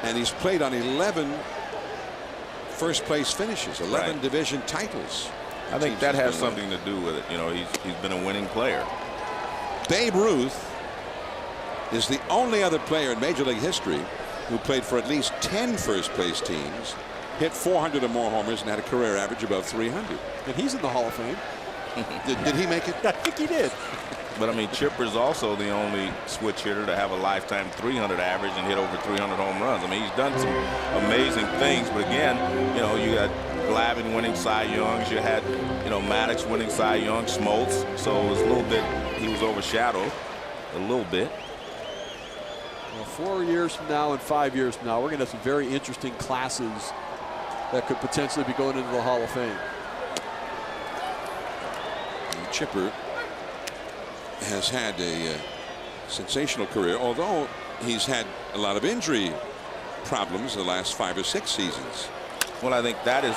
And he's played on 11 first place finishes, 11 division titles. I think that has something to do with it. He's been a winning player. Babe Ruth is the only other player in Major League history who played for at least 10 first place teams, hit 400 or more homers, and had a career average above 300. And he's in the Hall of Fame. Did he make it? I think he did. But I mean, Chipper's also the only switch hitter to have a lifetime 300 average and hit over 300 home runs. I mean, he's done some amazing things. But again, you got Glavine winning Cy Youngs. You had, Maddox winning Cy Young, Smoltz. So it was a little bit, he was overshadowed a little bit. Well, 4 years from now and 5 years from now, we're going to have some very interesting classes that could potentially be going into the Hall of Fame. And Chipper has had a sensational career, although he's had a lot of injury problems in the last 5 or 6 seasons. Well, I think that is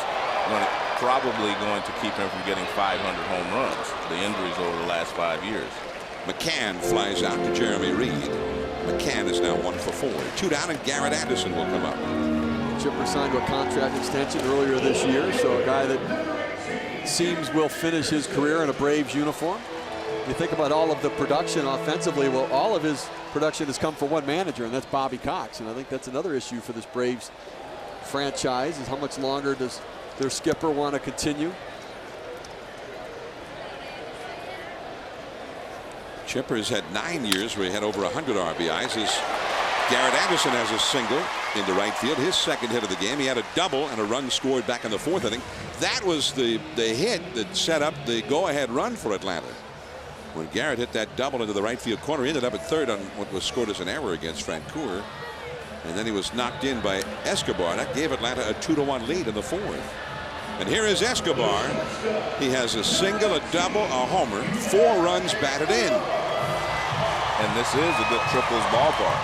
probably going to keep him from getting 500 home runs, the injuries over the last 5 years. McCann flies out to Jeremy Reed. McCann is now 1 for 4. 2 down, and Garrett Anderson will come up. Chipper signed to a contract extension earlier this year, so a guy that seems will finish his career in a Braves uniform. You think about all of the production offensively, well, all of his production has come for one manager, and that's Bobby Cox. And I think that's another issue for this Braves franchise, is how much longer does their skipper want to continue? Chipper has had 9 years where he had over 100 RBIs. Garrett Anderson has a single into right field, his second hit of the game. He had a double and a run scored back in the 4th inning. That was the hit that set up the go-ahead run for Atlanta. When Garrett hit that double into the right field corner, he ended up at third on what was scored as an error against Francoeur. And then he was knocked in by Escobar. That gave Atlanta a 2-1 lead in the 4th. And here is Escobar. He has a single, a double, a homer, 4 runs batted in. And this is a good triples ballpark.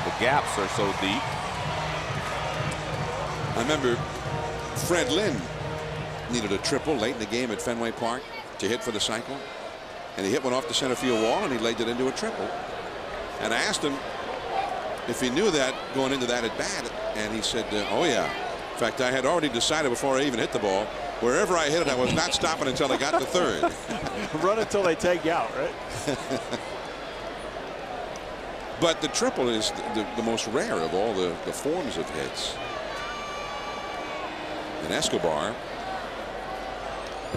The gaps are so deep. I remember Fred Lynn needed a triple late in the game at Fenway Park to hit for the cycle, and he hit one off the center field wall and he laid it into a triple. And I asked him if he knew that going into that at bat, and he said, oh yeah. In fact, I had already decided before I even hit the ball, wherever I hit it, I was not stopping until I got to third. Run until they take you out, right? But the triple is the most rare of all the forms of hits. And Escobar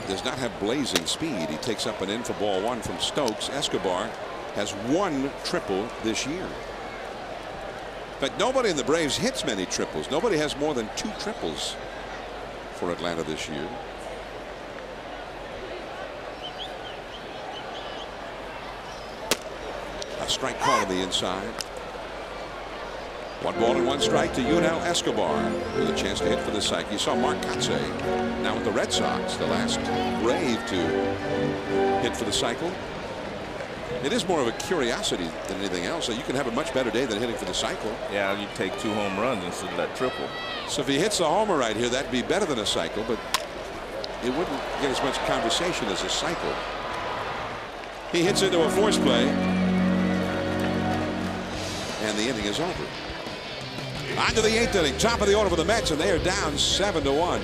does not have blazing speed. He takes up an in for ball one from Stokes. Escobar has one triple this year. But nobody in the Braves hits many triples. Nobody has more than 2 triples for Atlanta this year. A strike call on the inside. 1 ball and 1 strike to Manuel Escobar with a chance to hit for the cycle. You saw Mark Kotsay now with the Red Sox, the last Brave to hit for the cycle. It is more of a curiosity than anything else. So you can have a much better day than hitting for the cycle. Yeah, you take 2 home runs instead of that triple. So if he hits the homer right here, that'd be better than a cycle, but it wouldn't get as much conversation as a cycle. He hits into a force play, and the inning is over. On to the 8th inning, top of the order for the Mets, and they are down 7-1.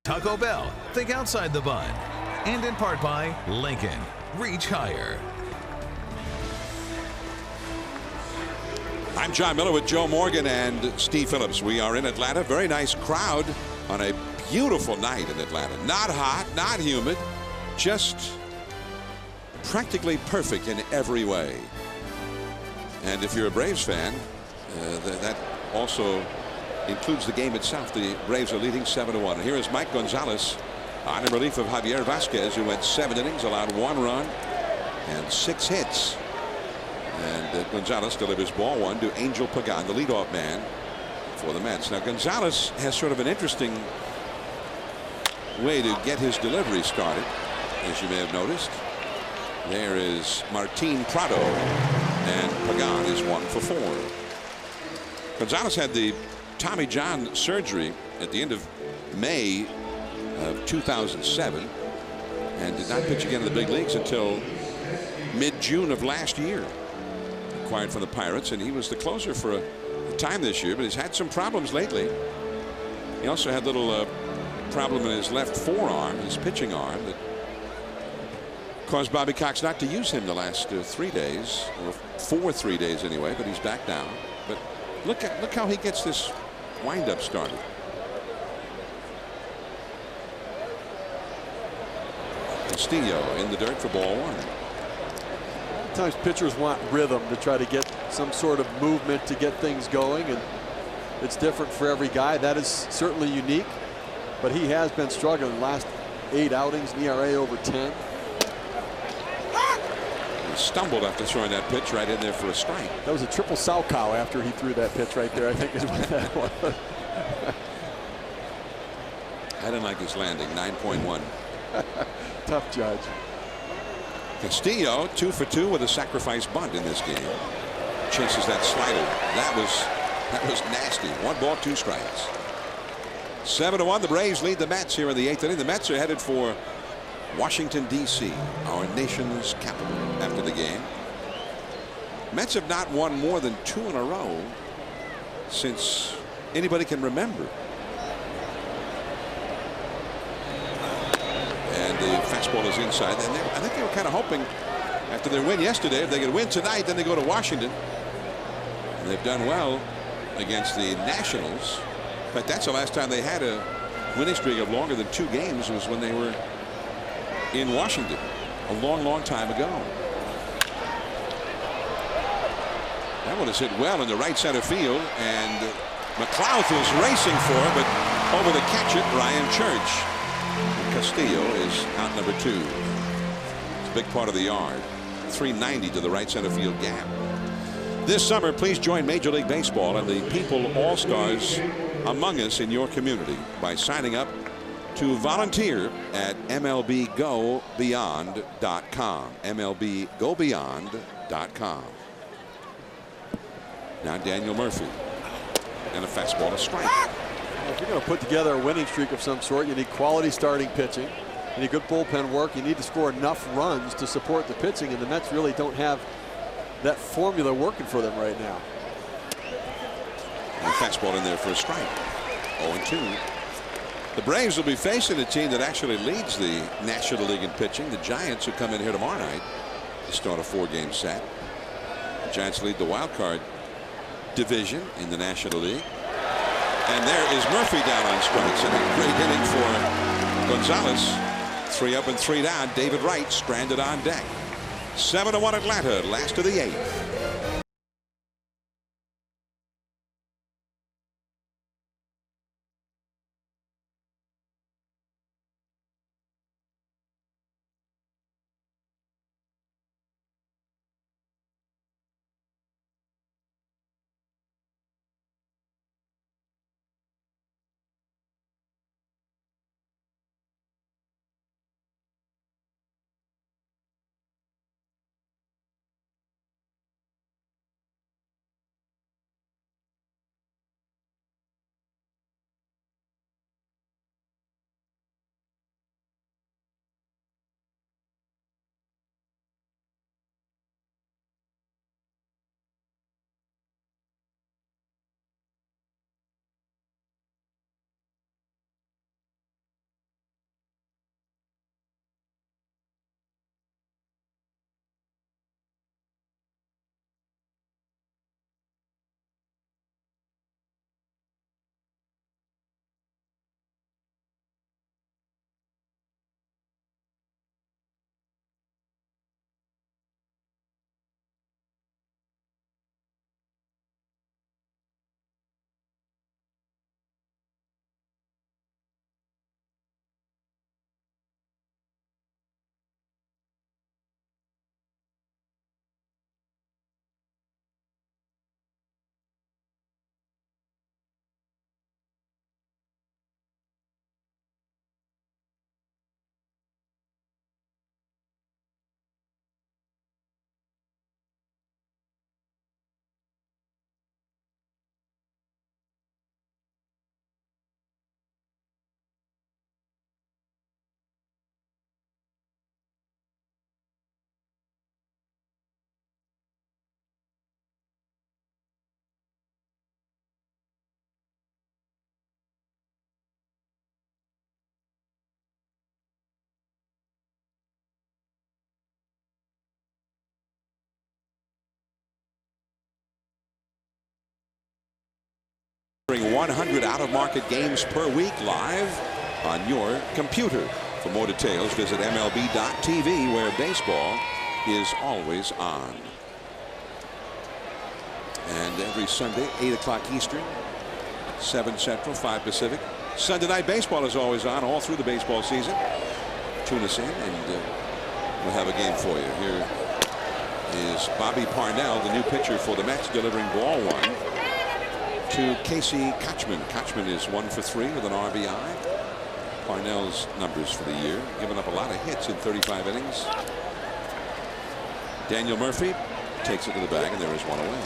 Taco Bell, think outside the bun. And in part by Lincoln, reach higher. I'm John Miller with Joe Morgan and Steve Phillips. We are in Atlanta. Very nice crowd on a beautiful night in Atlanta. Not hot, not humid, just practically perfect in every way. And if you're a Braves fan, that also includes the game itself. The Braves are leading 7-1. And here is Mike Gonzalez on in relief of Javier Vasquez, who went 7 innings, allowed 1 run and 6 hits. And Gonzalez delivers ball 1 to Angel Pagan, the leadoff man for the Mets. Now Gonzalez has sort of an interesting way to get his delivery started, as you may have noticed. There is Martin Prado, and Pagan is 1 for 4. Gonzalez had the Tommy John surgery at the end of May of 2007 and did not pitch again in the big leagues until mid-June of last year. Acquired from the Pirates, and he was the closer for a time this year, but he's had some problems lately. He also had a little problem in his left forearm, his pitching arm, that Caused Bobby Cox not to use him the last 3 days, or for 3 days anyway, but he's back down. But look how he gets this windup started. Castillo in the dirt for ball 1. Sometimes pitchers want rhythm to try to get some sort of movement to get things going, and it's different for every guy. That is certainly unique, but he has been struggling the last 8 outings, an ERA over 10. He stumbled after throwing that pitch right in there for a strike. That was a triple sow cow after he threw that pitch right there, I think is what that was. I didn't like his landing. 9.1. Tough judge. Castillo 2 for 2 with a sacrifice bunt in this game. Chases that slider. That was nasty. 1 ball, 2 strikes. 7-1. The Braves lead the Mets here in the 8th inning. The Mets are headed for Washington, D.C., our nation's capital, after the game. Mets have not won more than 2 in a row since anybody can remember. And the fastball is inside. And I think they were kind of hoping after their win yesterday, if they could win tonight, then they go to Washington. And they've done well against the Nationals. In fact, that's the last time they had a winning streak of longer than 2 games was when they were in Washington a long time ago. That one is hit well in the right center field, and McLeod is racing for it, but over to catch it, Ryan Church. Castillo is out number 2. It's a big part of the yard. 390 to the right center field gap. This summer, please join Major League Baseball and the People All-Stars among us in your community by signing up to volunteer at MLBGoBeyond.com. MLBGoBeyond.com. Now Daniel Murphy. And a fastball, a strike. If you're going to put together a winning streak of some sort, you need quality starting pitching. You need good bullpen work. You need to score enough runs to support the pitching, and the Mets really don't have that formula working for them right now. And a fastball in there for a strike. 0-2. The Braves will be facing a team that actually leads the National League in pitching, the Giants, who come in here tomorrow night to start a 4-game set. The Giants lead the wild card division in the National League. And there is Murphy down on strikes, and a great inning for Gonzalez. 3 up and 3 down. David Wright stranded on deck. 7-1 Atlanta, last of the 8th. 100 out-of-market games per week live on your computer. For more details, visit MLB.tv, where baseball is always on. And every Sunday, 8 o'clock Eastern, 7 Central, 5 Pacific. Sunday Night Baseball is always on all through the baseball season. Tune us in and we'll have a game for you. Here is Bobby Parnell, the new pitcher for the Mets, delivering ball 1 to Casey Kotchman. Kotchman is 1 for 3 with an RBI. Parnell's numbers for the year, giving up a lot of hits in 35 innings. Daniel Murphy takes it to the bag, and there is 1 away.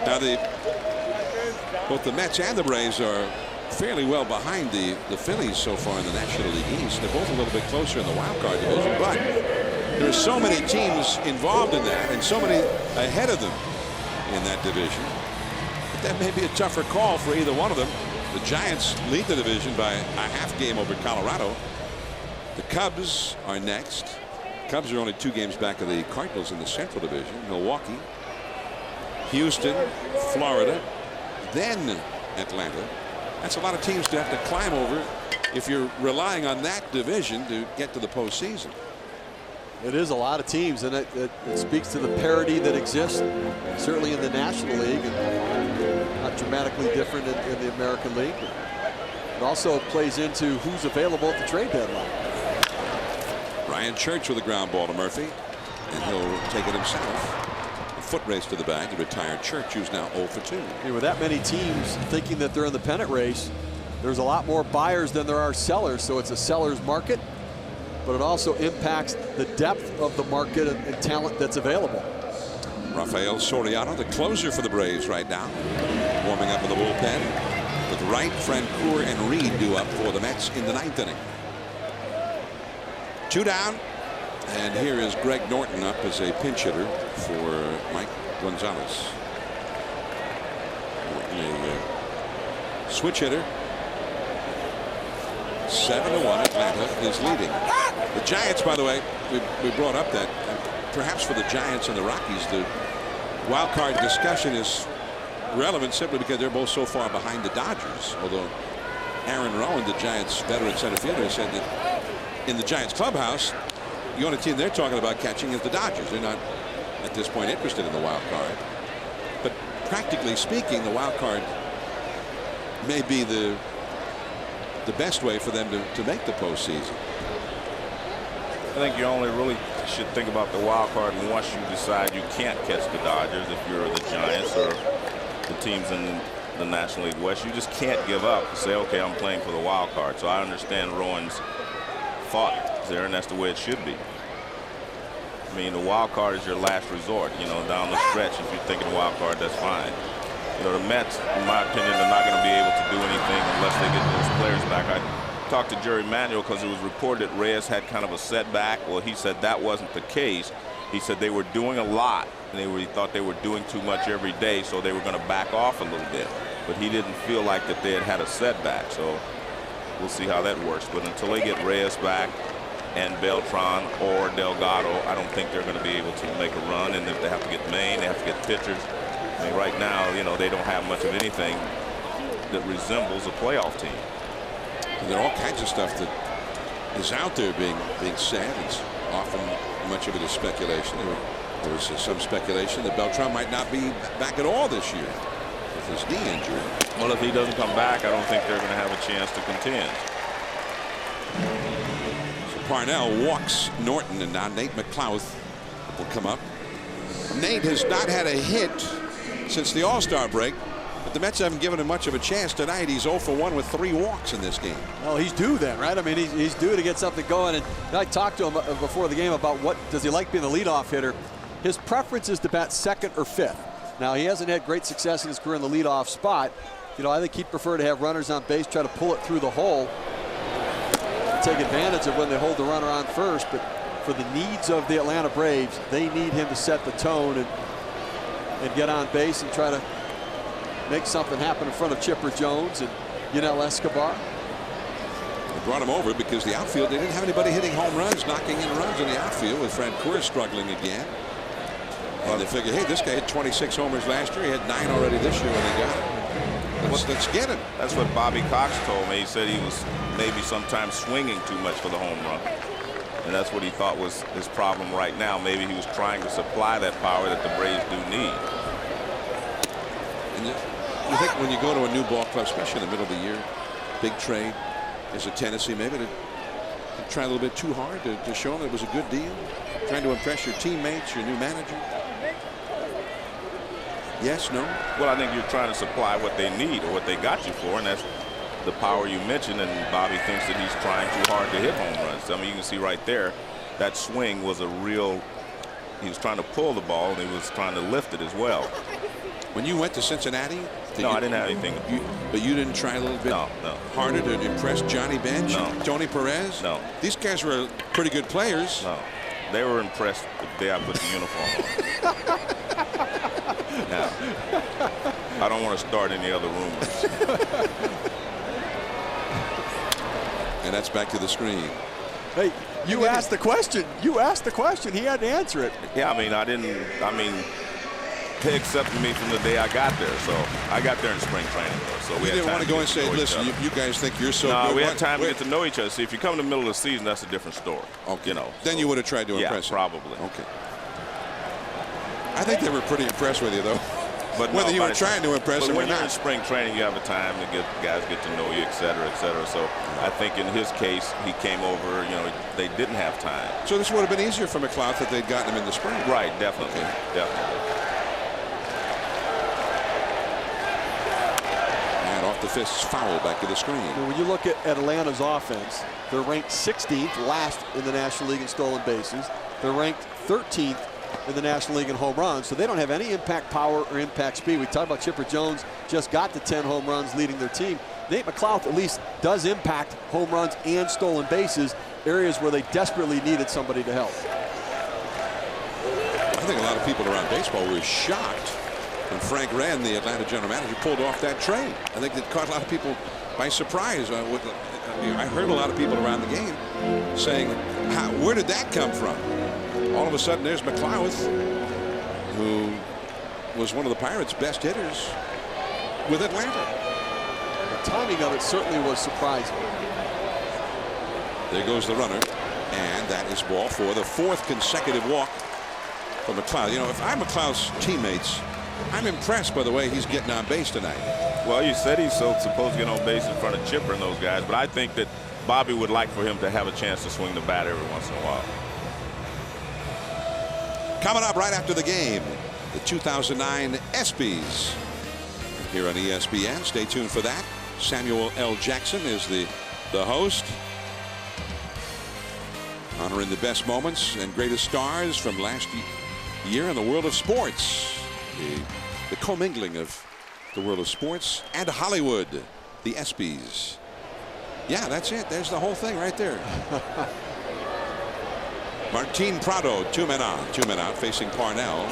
Now both the Mets and the Braves are fairly well behind the Phillies so far in the National League East. They're both a little bit closer in the wild card division, but there are so many teams involved in that and so many ahead of them in that division. But that may be a tougher call for either one of them. The Giants lead the division by a half game over Colorado. The Cubs are next. Cubs are only 2 games back of the Cardinals in the Central Division. Milwaukee, Houston, Florida, then Atlanta. That's a lot of teams to have to climb over if you're relying on that division to get to the postseason. It is a lot of teams, and it speaks to the parity that exists certainly in the National League, and not dramatically different in the American League. It also plays into who's available at the trade deadline. Ryan Church with a ground ball to Murphy, and he'll take it himself. A foot race to the bag to retire Church, who's now 0 for 2. With that many teams thinking that they're in the pennant race, there's a lot more buyers than there are sellers, so it's a seller's market. But it also impacts the depth of the market and talent that's available. Rafael Soriano, the closer for the Braves right now, warming up in the bullpen with Wright, Francoeur, and Reed due up for the Mets in the 9th inning. 2 down, and here is Greg Norton up as a pinch hitter for Mike Gonzalez. Norton, a switch hitter. 7-1, Atlanta is leading. The Giants, by the way, we brought up that perhaps for the Giants and the Rockies, the wild card discussion is relevant simply because they're both so far behind the Dodgers. Although Aaron Rowan, the Giants veteran center fielder, said that in the Giants clubhouse, the only team they're talking about catching is the Dodgers. They're not at this point interested in the wild card. But practically speaking, the wild card may be the best way for them to make the postseason. I think you only really should think about the wild card once you decide you can't catch the Dodgers. If you're the Giants or the teams in the National League West, you just can't give up and say, okay, I'm playing for the wild card. So I understand Rowan's thought there, and that's the way it should be. I mean, the wild card is your last resort. You know, down the stretch, if you're thinking wild card, that's fine. You know, the Mets, in my opinion, are not going to be able to do anything unless they get those players back. I talked to Jerry Manuel because it was reported that Reyes had kind of a setback. Well, he said that wasn't the case. He said they were doing a lot, and he thought they were doing too much every day, so they were going to back off a little bit. But he didn't feel like that they had a setback, so we'll see how that works. But until they get Reyes back and Beltran or Delgado, I don't think they're going to be able to make a run. And if they have to get Maine, they have to get pitchers. I mean, right now, you know, they don't have much of anything that resembles a playoff team. And there are all kinds of stuff that is out there being said. It's often much of it is speculation. There was some speculation that Beltran might not be back at all this year with his knee injury. Well, if he doesn't come back, I don't think they're going to have a chance to contend. So Parnell walks Norton, and now Nate McLouth will come up. Nate has not had a hit since the All-Star break, but the Mets haven't given him much of a chance tonight. He's 0 for 1 with 3 walks in this game. Well, he's due then, right? I mean, he's due to get something going. And I talked to him before the game about what does he like being the leadoff hitter. His preference is to bat second or fifth. Now, he hasn't had great success in his career in the leadoff spot. You know, I think he'd prefer to have runners on base, try to pull it through the hole, take advantage of when they hold the runner on first. But for the needs of the Atlanta Braves, they need him to set the tone and get on base and try to make something happen in front of Chipper Jones and Escobar. They brought him over because the outfield, they didn't have anybody hitting home runs, knocking in runs in the outfield, with Francoeur struggling again. And they figured, hey, this guy hit 26 homers last year. He had 9 already this year when he got it. let's get him. That's what Bobby Cox told me. He said he was maybe sometimes swinging too much for the home run. And that's what he thought was his problem right now. Maybe he was trying to supply that power that the Braves do need. And you think when you go to a new ball club, especially in the middle of the year, big trade, there's a tendency maybe to try a little bit too hard to show them it was a good deal, trying to impress your teammates, your new manager? Yes, no? Well, I think you're trying to supply what they need or what they got you for, and that's the power you mentioned, and Bobby thinks that he's trying too hard to hit home runs. I mean, you can see right there, that swing was a real, he was trying to pull the ball, and he was trying to lift it as well. When you went to Cincinnati? No, I didn't have anything. But you didn't try a little bit harder to impress Johnny Bench? No. Tony Perez? No. These guys were pretty good players. No. They were impressed the day I put the uniform on. Now, I don't want to start any other rumors. And that's back to the screen. Hey, you asked the question. You asked the question. He had to answer it. Yeah, I mean, they accepted me from the day I got there. So I got there in spring training, though. So we didn't want to go and say, listen, you guys think you're so good. No, we had time to get to know each other. See, if you come in the middle of the season, that's a different story. Okay. You know. Then you would have tried to impress them. Probably. Okay. I think they were pretty impressed with you, though. But whether you were trying to impress them or when you're in not. spring training, you have a time to get guys get to know you, et cetera, et cetera. So I think in his case, he came over. You know, they didn't have time. So this would have been easier for McLeod if they'd gotten him in the spring. Right, definitely, definitely. And off the fist's foul back to the screen. When you look at Atlanta's offense, they're ranked 16th, last in the National League in stolen bases. They're ranked 13th in the National League in home runs, so they don't have any impact power or impact speed. We talked about Chipper Jones just got to 10 home runs leading their team. Nate McLeod at least does impact home runs and stolen bases, areas where they desperately needed somebody to help. I think a lot of people around baseball were shocked when Frank Wren, the Atlanta general manager, pulled off that trade. I think it caught a lot of people by surprise. I heard a lot of people around the game saying, where did that come from? All of a sudden, there's McLeod, who was one of the Pirates' best hitters with Atlanta. The timing of it certainly was surprising. There goes the runner, and that is ball four, the fourth consecutive walk for McLeod. You know, if I'm McLeod's teammates, I'm impressed by the way he's getting on base tonight. Well, you said he's supposed to get on base in front of Chipper and those guys, but I think that Bobby would like for him to have a chance to swing the bat every once in a while. Coming up right after the game, the 2009 ESPYs here on ESPN. Stay tuned for that. Samuel L. Jackson is the host, honoring the best moments and greatest stars from last year in the world of sports. The commingling of the world of sports and Hollywood, the ESPYs. Yeah, that's it. There's the whole thing right there. Martin Prado, 2 men on, 2 men out, facing Parnell.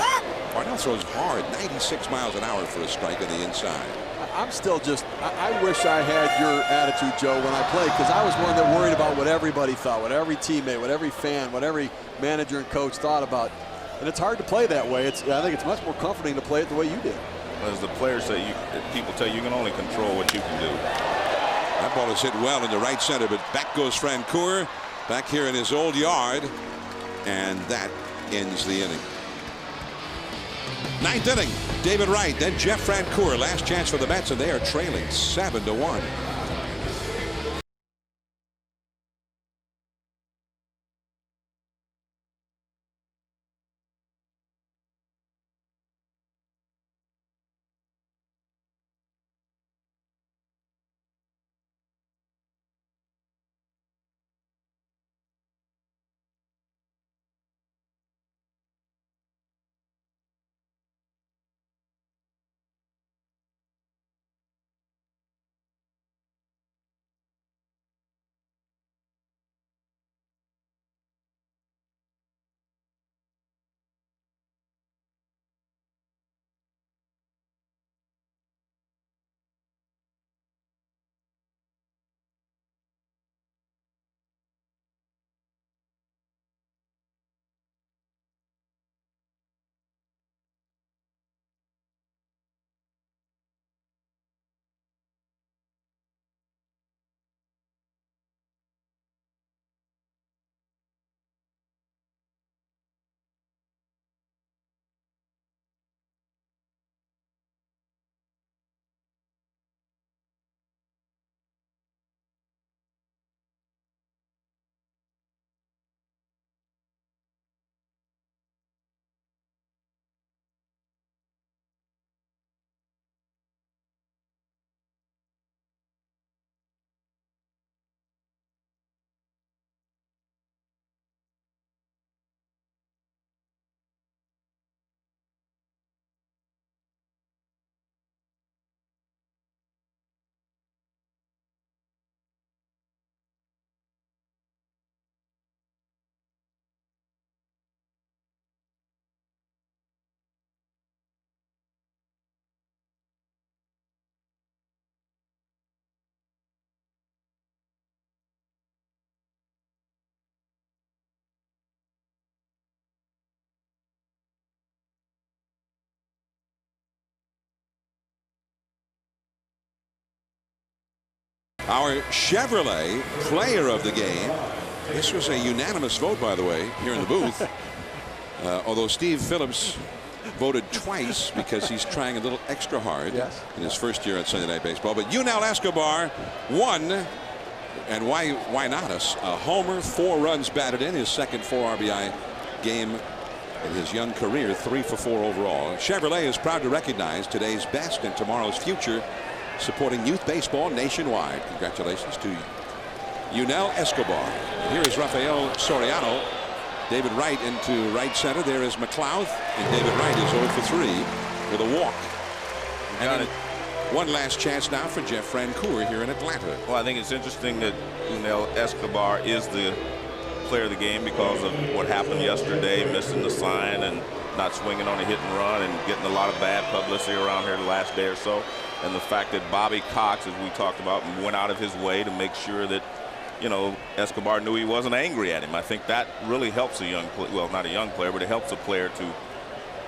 Parnell throws hard, 96 miles an hour for a strike on the inside. I'm still just, I wish I had your attitude, Joe, when I played, because I was one that worried about what everybody thought, what every teammate, what every fan, what every manager and coach thought about. And it's hard to play that way. I think it's much more comforting to play it the way you did. As the players say, people tell you can only control what you can do. That ball is hit well into right center, but back goes Francoeur, back here in his old yard. And that ends the inning. Ninth inning, David Wright, then Jeff Francoeur. Last chance for the Mets, and they are trailing 7-1. Our Chevrolet player of the game. This was a unanimous vote, by the way, here in the booth. Although Steve Phillips voted twice because he's trying a little extra hard in his first year at Sunday Night Baseball. But Manuel Escobar won. And why not? A homer, 4 runs batted in, his second 4 RBI game in his young career, 3 for 4 overall. Chevrolet is proud to recognize today's best and tomorrow's future, supporting youth baseball nationwide. Congratulations to Manuel Escobar. And here is Rafael Soriano. David Wright into right center. There is McLeod, and David Wright is 0 for 3 with a walk. And one last chance now for Jeff Francoeur here in Atlanta. Well, I think it's interesting that Manuel Escobar is the player of the game because of what happened yesterday, missing the sign and not swinging on a hit and run and getting a lot of bad publicity around here the last day or so. And the fact that Bobby Cox, as we talked about, went out of his way to make sure that, you know, Escobar knew he wasn't angry at him. I think that really helps a young player, well, not a young player, but it helps a player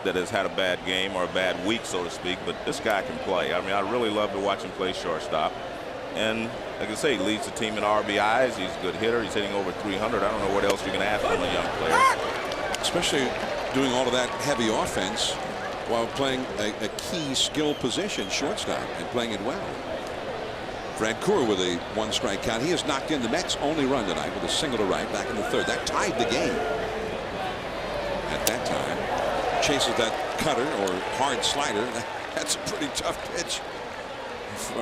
that has had a bad game or a bad week, so to speak. But this guy can play. I mean, I really love to watch him play shortstop. And like I say, he leads the team in RBIs. He's a good hitter. He's hitting over 300. I don't know what else you can ask from a young player. Especially doing all of that heavy offense while playing a key skill position, shortstop, and playing it well. Francoeur with a 1-strike count. He has knocked in the Mets' only run tonight with a single to right back in the 3rd. That tied the game at that time. Chases that cutter or hard slider. That's a pretty tough pitch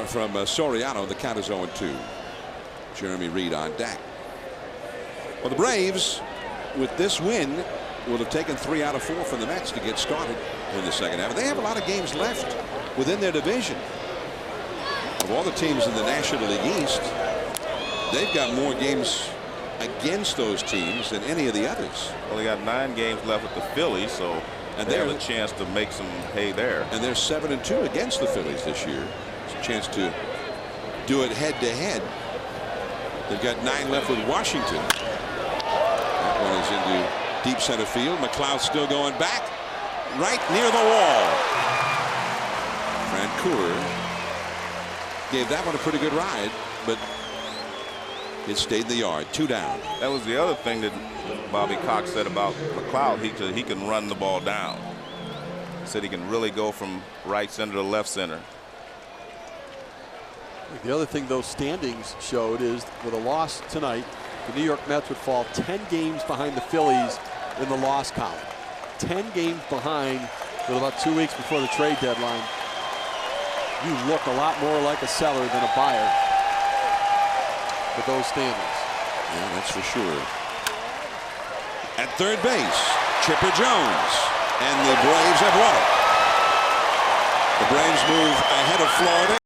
from Soriano. The count is 0-2. Jeremy Reed on deck. Well, the Braves, with this win, will have taken 3 out of 4 from the Mets to get started in the second half. They have a lot of games left within their division. Of all the teams in the National League East, they've got more games against those teams than any of the others. Well, they got 9 games left with the Phillies, so they have a chance to make some hay there. And they're 7-2 against the Phillies this year. It's a chance to do it head-to-head. They've got 9 left with Washington. That one is into deep center field. McLeod still going back, right near the wall. Francoeur gave that one a pretty good ride, but it stayed in the yard. 2 down. That was the other thing that Bobby Cox said about McLeod. He can run the ball down. He said he can really go from right center to left center. The other thing those standings showed is with a loss tonight, the New York Mets would fall 10 games behind the Phillies in the loss column. 10 games behind with about 2 weeks before the trade deadline. You look a lot more like a seller than a buyer with those standings. Yeah, that's for sure. At third base, Chipper Jones, and the Braves have won it. The Braves move ahead of Florida